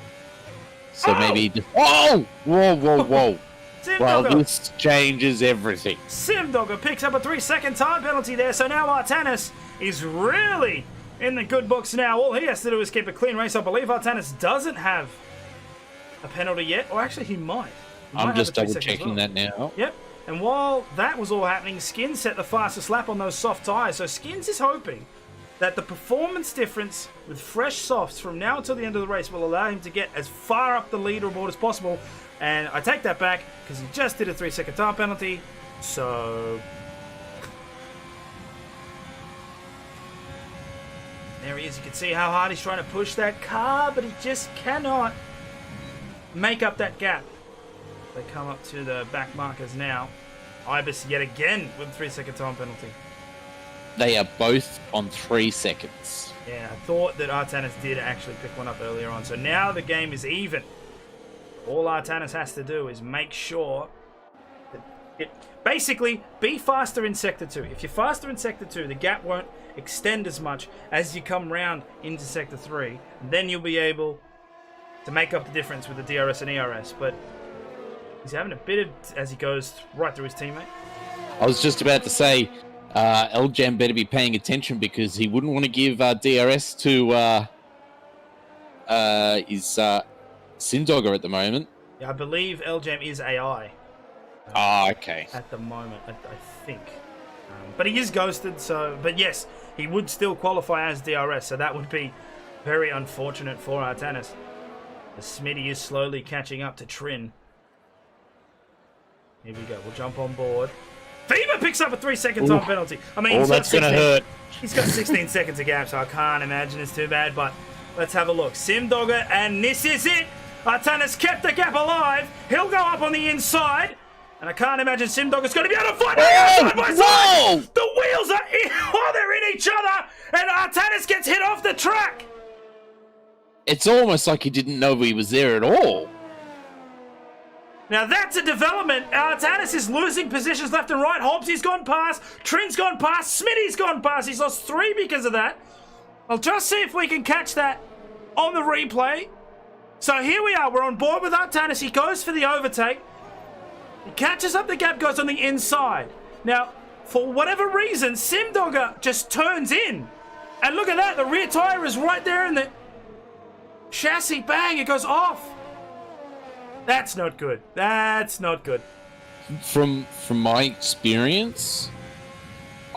So maybe... Whoa! Well, this changes everything. Simdogger picks up a 3-second time penalty there, so now Artanis is really in the good books now. All he has to do is keep a clean race. I believe Artanis doesn't have a penalty yet. Or actually, he might. I'm just double-checking that now. Yep. And while that was all happening, Skins set the fastest lap on those soft tyres. So Skins is hoping that the performance difference with fresh softs from now until the end of the race will allow him to get as far up the leaderboard as possible. And I take that back because he just did a 3-second time penalty. So there he is. You can see how hard he's trying to push that car, but he just cannot make up that gap. They come up to the back markers now. Ibis yet again with a 3-second time penalty. They are both on 3 seconds. Yeah, I thought that Artanis did actually pick one up earlier on. So now the game is even. All Artanis has to do is make sure that Basically, be faster in Sector 2. If you're faster in Sector 2, the gap won't extend as much as you come round into Sector 3. Then you'll be able to make up the difference with the DRS and ERS. But he's having a bit of, as he goes right through his teammate. I was just about to say, Eljam better be paying attention because he wouldn't want to give DRS to his Sindogger at the moment. Yeah, I believe Eljam is AI. Okay. At the moment, I think. But he is ghosted, so... But yes, he would still qualify as DRS, so that would be very unfortunate for Artanis. The Smitty is slowly catching up to Trin. Here we go, we'll jump on board. Fever picks up a 3-second time penalty. I mean, that's going to hurt. He's got 16 seconds of gap, so I can't imagine it's too bad, but let's have a look. Simdogger, and this is it! Artanis kept the gap alive. He'll go up on the inside. And I can't imagine Simdogger's going to be able to fight side by side. The wheels are in, oh, they're in each other, and Artanis gets hit off the track. It's almost like he didn't know he was there at all. Now that's a development. Artanis is losing positions left and right. Hobbsy's gone past. Trin's gone past. Smitty's gone past. He's lost 3 because of that. I'll just see if we can catch that on the replay. So here we are. We're on board with Artanis. He goes for the overtake. He catches up the gap, goes on the inside. Now, for whatever reason, Simdogger just turns in. And look at that, the rear tyre is right there in the chassis. Bang, it goes off. That's not good. That's not good. From my experience,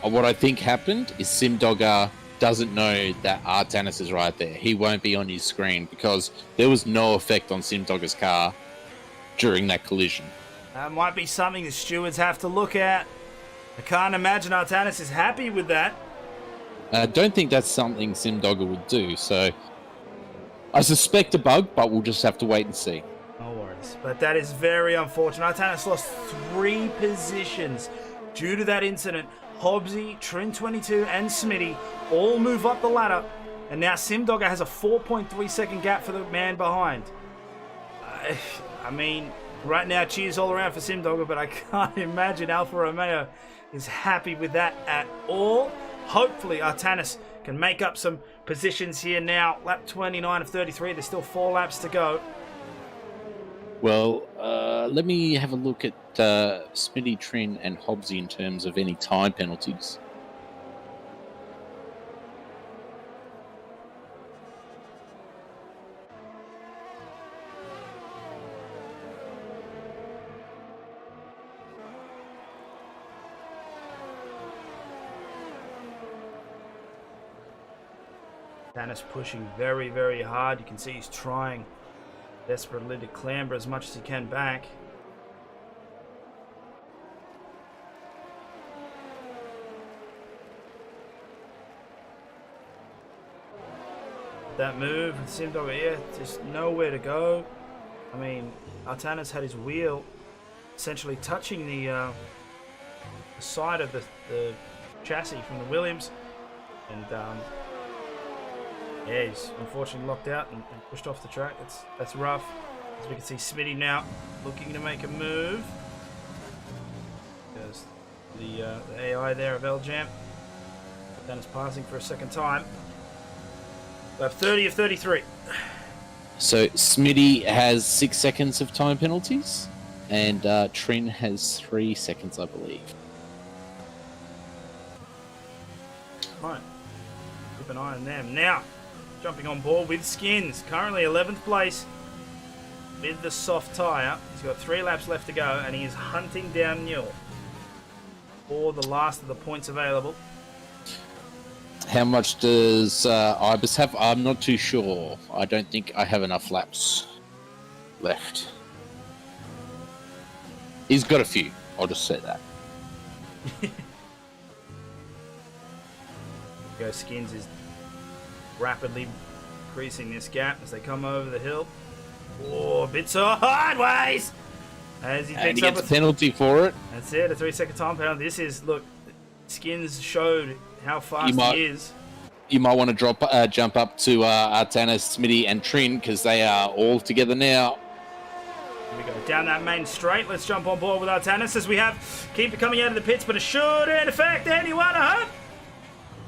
what I think happened is Simdogger doesn't know that Artanis is right there. He won't be on his screen because there was no effect on Simdogger's car during that collision. That might be something the stewards have to look at. I can't imagine Artanis is happy with that. I don't think that's something Simdogger would do, so I suspect a bug, but we'll just have to wait and see. No worries. But that is very unfortunate. Artanis lost 3 positions due to that incident. Hobbsy, Trin22, and Smitty all move up the ladder. And now Simdogger has a 4.3 second gap for the man behind. I mean... Right now, cheers all around for Simdogger, but I can't imagine Alfa Romeo is happy with that at all. Hopefully, Artanis can make up some positions here now. Lap 29 of 33. There's still 4 laps to go. Well, let me have a look at Smitty, Trin, and Hobbsy in terms of any time penalties. Artanis pushing very, very hard. You can see he's trying desperately to clamber as much as he can back. That move with Simdogger here, just nowhere to go. I mean, Artanis had his wheel essentially touching the side of the chassis from the Williams, and yeah, he's unfortunately locked out and pushed off the track. That's rough. As we can see, Smitty now looking to make a move. There's the AI there of Eljam. Then is passing for a second time. We have 30 of 33. So Smitty has 6 seconds of time penalties, and Trin has 3 seconds, I believe. Right. Keep an eye on them. Now, jumping on board with Skins. Currently 11th place with the soft tyre. He's got 3 laps left to go, and he is hunting down Newell for the last of the points available. How much does Ibis have? I'm not too sure. I don't think I have enough laps left. He's got a few. I'll just say that. Go Skins is rapidly increasing this gap as they come over the hill. Oh, a bit so sideways! As he And picks he up gets a a penalty for it. That's it, a 3-second time penalty. This is, look, Skins showed how fast he is. You might want to jump up to Artanis, Smitty, and Trin because they are all together now. Here we go. Down that main straight. Let's jump on board with Artanis as we have Keeper coming out of the pits, but it should in effect anyone hurt.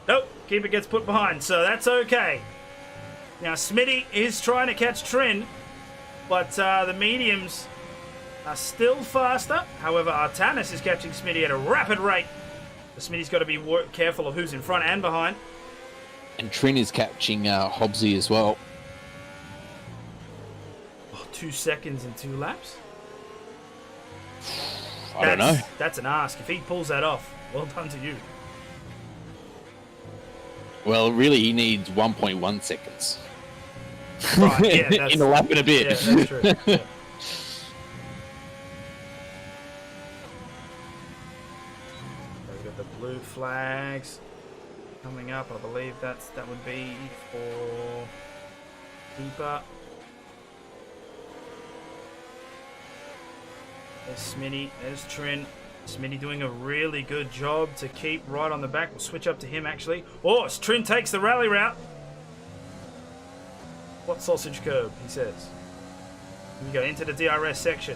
Nope. Keeper gets put behind, so that's okay. Now, Smitty is trying to catch Trin, but the mediums are still faster. However, Artanis is catching Smitty at a rapid rate. So Smitty's got to be careful of who's in front and behind. And Trin is catching Hobbsy as well. 2 seconds and 2 laps? I don't know. That's an ask. If he pulls that off, well done to you. Well, really, he needs 1.1 seconds. Right, yeah. That's, in a lap and a bit. Yeah, that's true. Yeah. We've got the blue flags coming up. I believe that would be for Keeper. There's Smitty, there's Trin. Smitty doing a really good job to keep right on the back. We'll switch up to him, actually. Oh, Trin takes the rally route. What sausage curb, he says. Here we go into the DRS section.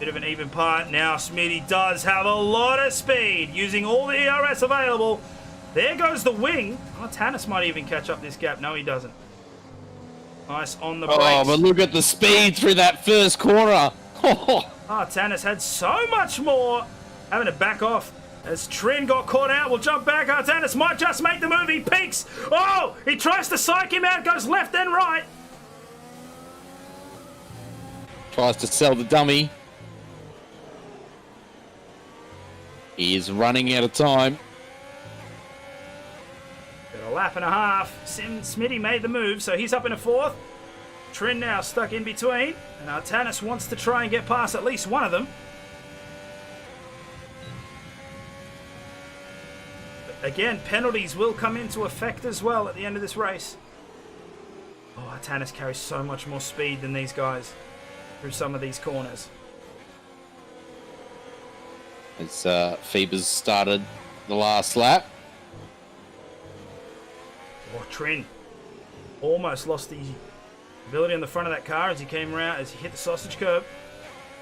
Bit of an even part. Now Smitty does have a lot of speed, using all the ERS available. There goes the wing. Oh, Tannis might even catch up this gap. No, he doesn't. Nice on the brakes. Oh, but look at the speed through that first corner. Tannis had so much more. Having to back off as Trin got caught out. We'll jump back. Tannis might just make the move. He peaks. Oh, he tries to psych him out. Goes left and right. Tries to sell the dummy. He is running out of time. Got a lap and a half. Smitty made the move, so he's up in a 4th. Trin now stuck in between, and Artanis wants to try and get past at least one of them. But again, penalties will come into effect as well at the end of this race. Oh, Artanis carries so much more speed than these guys through some of these corners. As Phoebus started the last lap. Oh, Trin almost lost the ability on the front of that car as he came around, as he hit the sausage curb.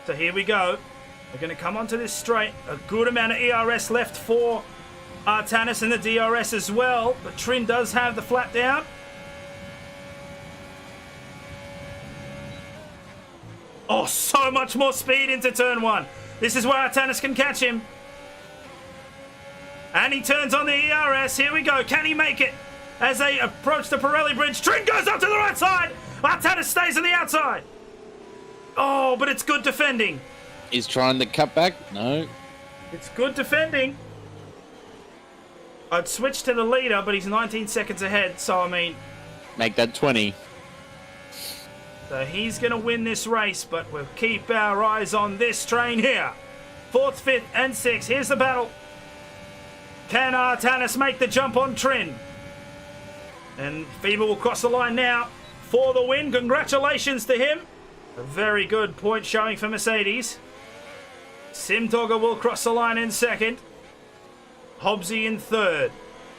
So here we go. We're going to come onto this straight. A good amount of ERS left for Artanis and the DRS as well. But Trin does have the flat down. Oh, so much more speed into turn 1. This is where Artanis can catch him. And he turns on the ERS. Here we go. Can he make it? As they approach the Pirelli Bridge, Trin goes up to the right side. Artanis stays on the outside. Oh, but it's good defending. He's trying to cut back. No. It's good defending. I'd switch to the leader, but he's 19 seconds ahead, so I mean... Make that 20. So he's going to win this race, but we'll keep our eyes on this train here. 4th, 5th, and 6th. Here's the battle. Can Artanis make the jump on Trin? And Feeble will cross the line now for the win. Congratulations to him. A very good point showing for Mercedes. Simdogger will cross the line in 2nd. Hobbsy in 3rd.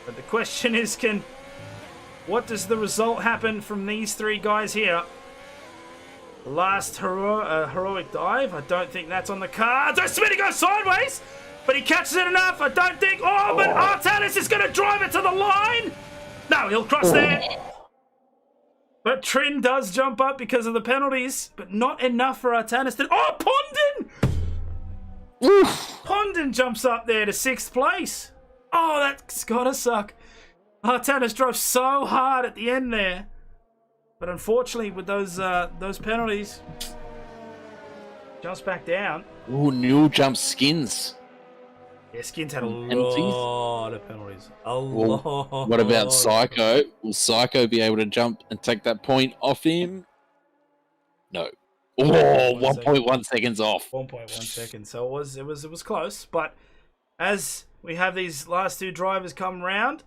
But the question is, what does the result happen from these 3 guys here? Last heroic dive. I don't think that's on the cards. Oh, Smitty goes sideways, but he catches it enough. I don't think. Oh, but Artanis is going to drive it to the line. No, he'll cross there. But Trin does jump up because of the penalties, but not enough for Artanis to... Oh, Pondon! Oof. Pondon jumps up there to 6th place. Oh, that's gotta suck. Artanis drove so hard at the end there. But unfortunately, with those penalties, jumps back down. Ooh, new jump Skins. Yeah, Skins had a Penalties? lot of penalties. A lot. What about Psycho? Will Psycho be able to jump and take that point off him? No. Oh, 1.1 seconds off. 1.1 seconds. So it was close. But as we have these last 2 drivers come round,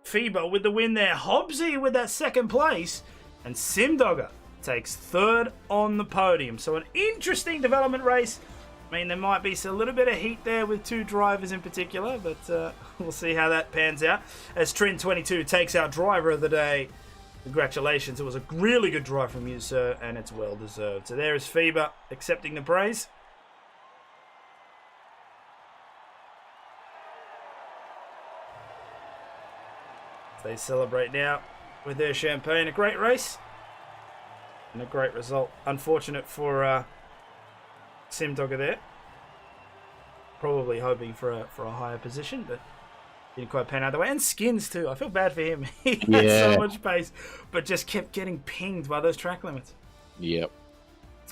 FIBA with the win there, Hobbsy with that 2nd place, and Simdogger takes 3rd on the podium. So an interesting development race. I mean, there might be a little bit of heat there with 2 drivers in particular, but we'll see how that pans out. As Trin 22 takes our driver of the day Congratulations. It was a really good drive from you, sir, and it's well deserved. So there is FIBA accepting the praise. They celebrate now with their champagne. A great race and a great result. Unfortunate for Sim Dogger there. Probably hoping for a higher position, but didn't quite pan out the way. And Skins too. I feel bad for him. He had so much pace, but just kept getting pinged by those track limits. Yep.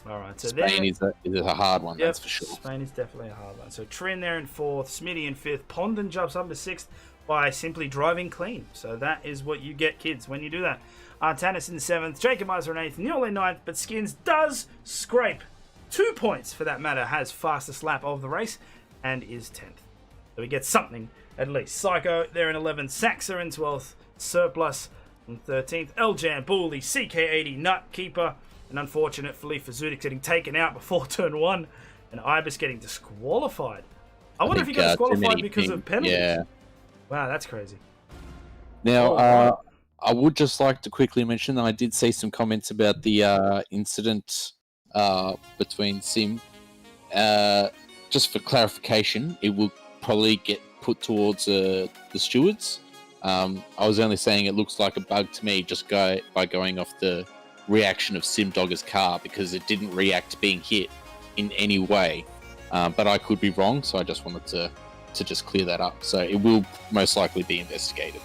All right, so Spain is a hard one, yep, that's for sure. Spain is definitely a hard one. So Trin there in 4th, Smitty in 5th, Pondon jumps up to 6th by simply driving clean. So that is what you get, kids, when you do that. Tannis in 7th, Jacob Miser in 8th, Neil in 9th, but Skins does scrape 2 points, for that matter, has fastest lap of the race, and is 10th. So we get something at least. Psycho there in 11th, Saxa in 12th, Surplus in 13th, Eljam, Bully, CK80, Nut, Keeper, and unfortunate for Zudik getting taken out before turn 1, and Ibis getting disqualified. I wonder if he got disqualified because of penalties. Yeah. Wow, that's crazy. Now, wow. I would just like to quickly mention that I did see some comments about the incident between Sim. Just for clarification, it will probably get put towards the stewards. I was only saying it looks like a bug to me just by going off the reaction of Sim Dogger's car, because it didn't react to being hit in any way. But I could be wrong, so I just wanted to just clear that up. So it will most likely be investigated.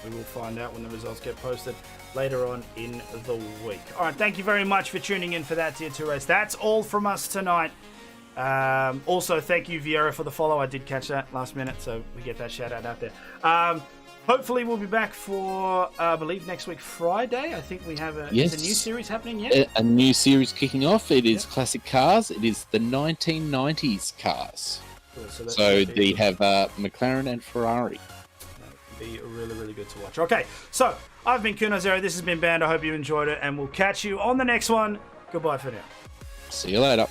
We will find out when the results get posted later on in the week. All right, thank you very much for tuning in for that Tier 2 race. That's all from us tonight. Also, thank you, Vieira, for the follow. I did catch that last minute, so we get that shout out there. Hopefully, we'll be back for, I believe, next week, Friday. I think we have a new series happening yet? A new series kicking off. It is Classic Cars. It is the 1990s cars. Cool. So they have McLaren and Ferrari. Be really, really good to watch. Okay, so I've been Kuno Zero. This has been Band. I hope you enjoyed it, and we'll catch you on the next one. Goodbye for now. See you later.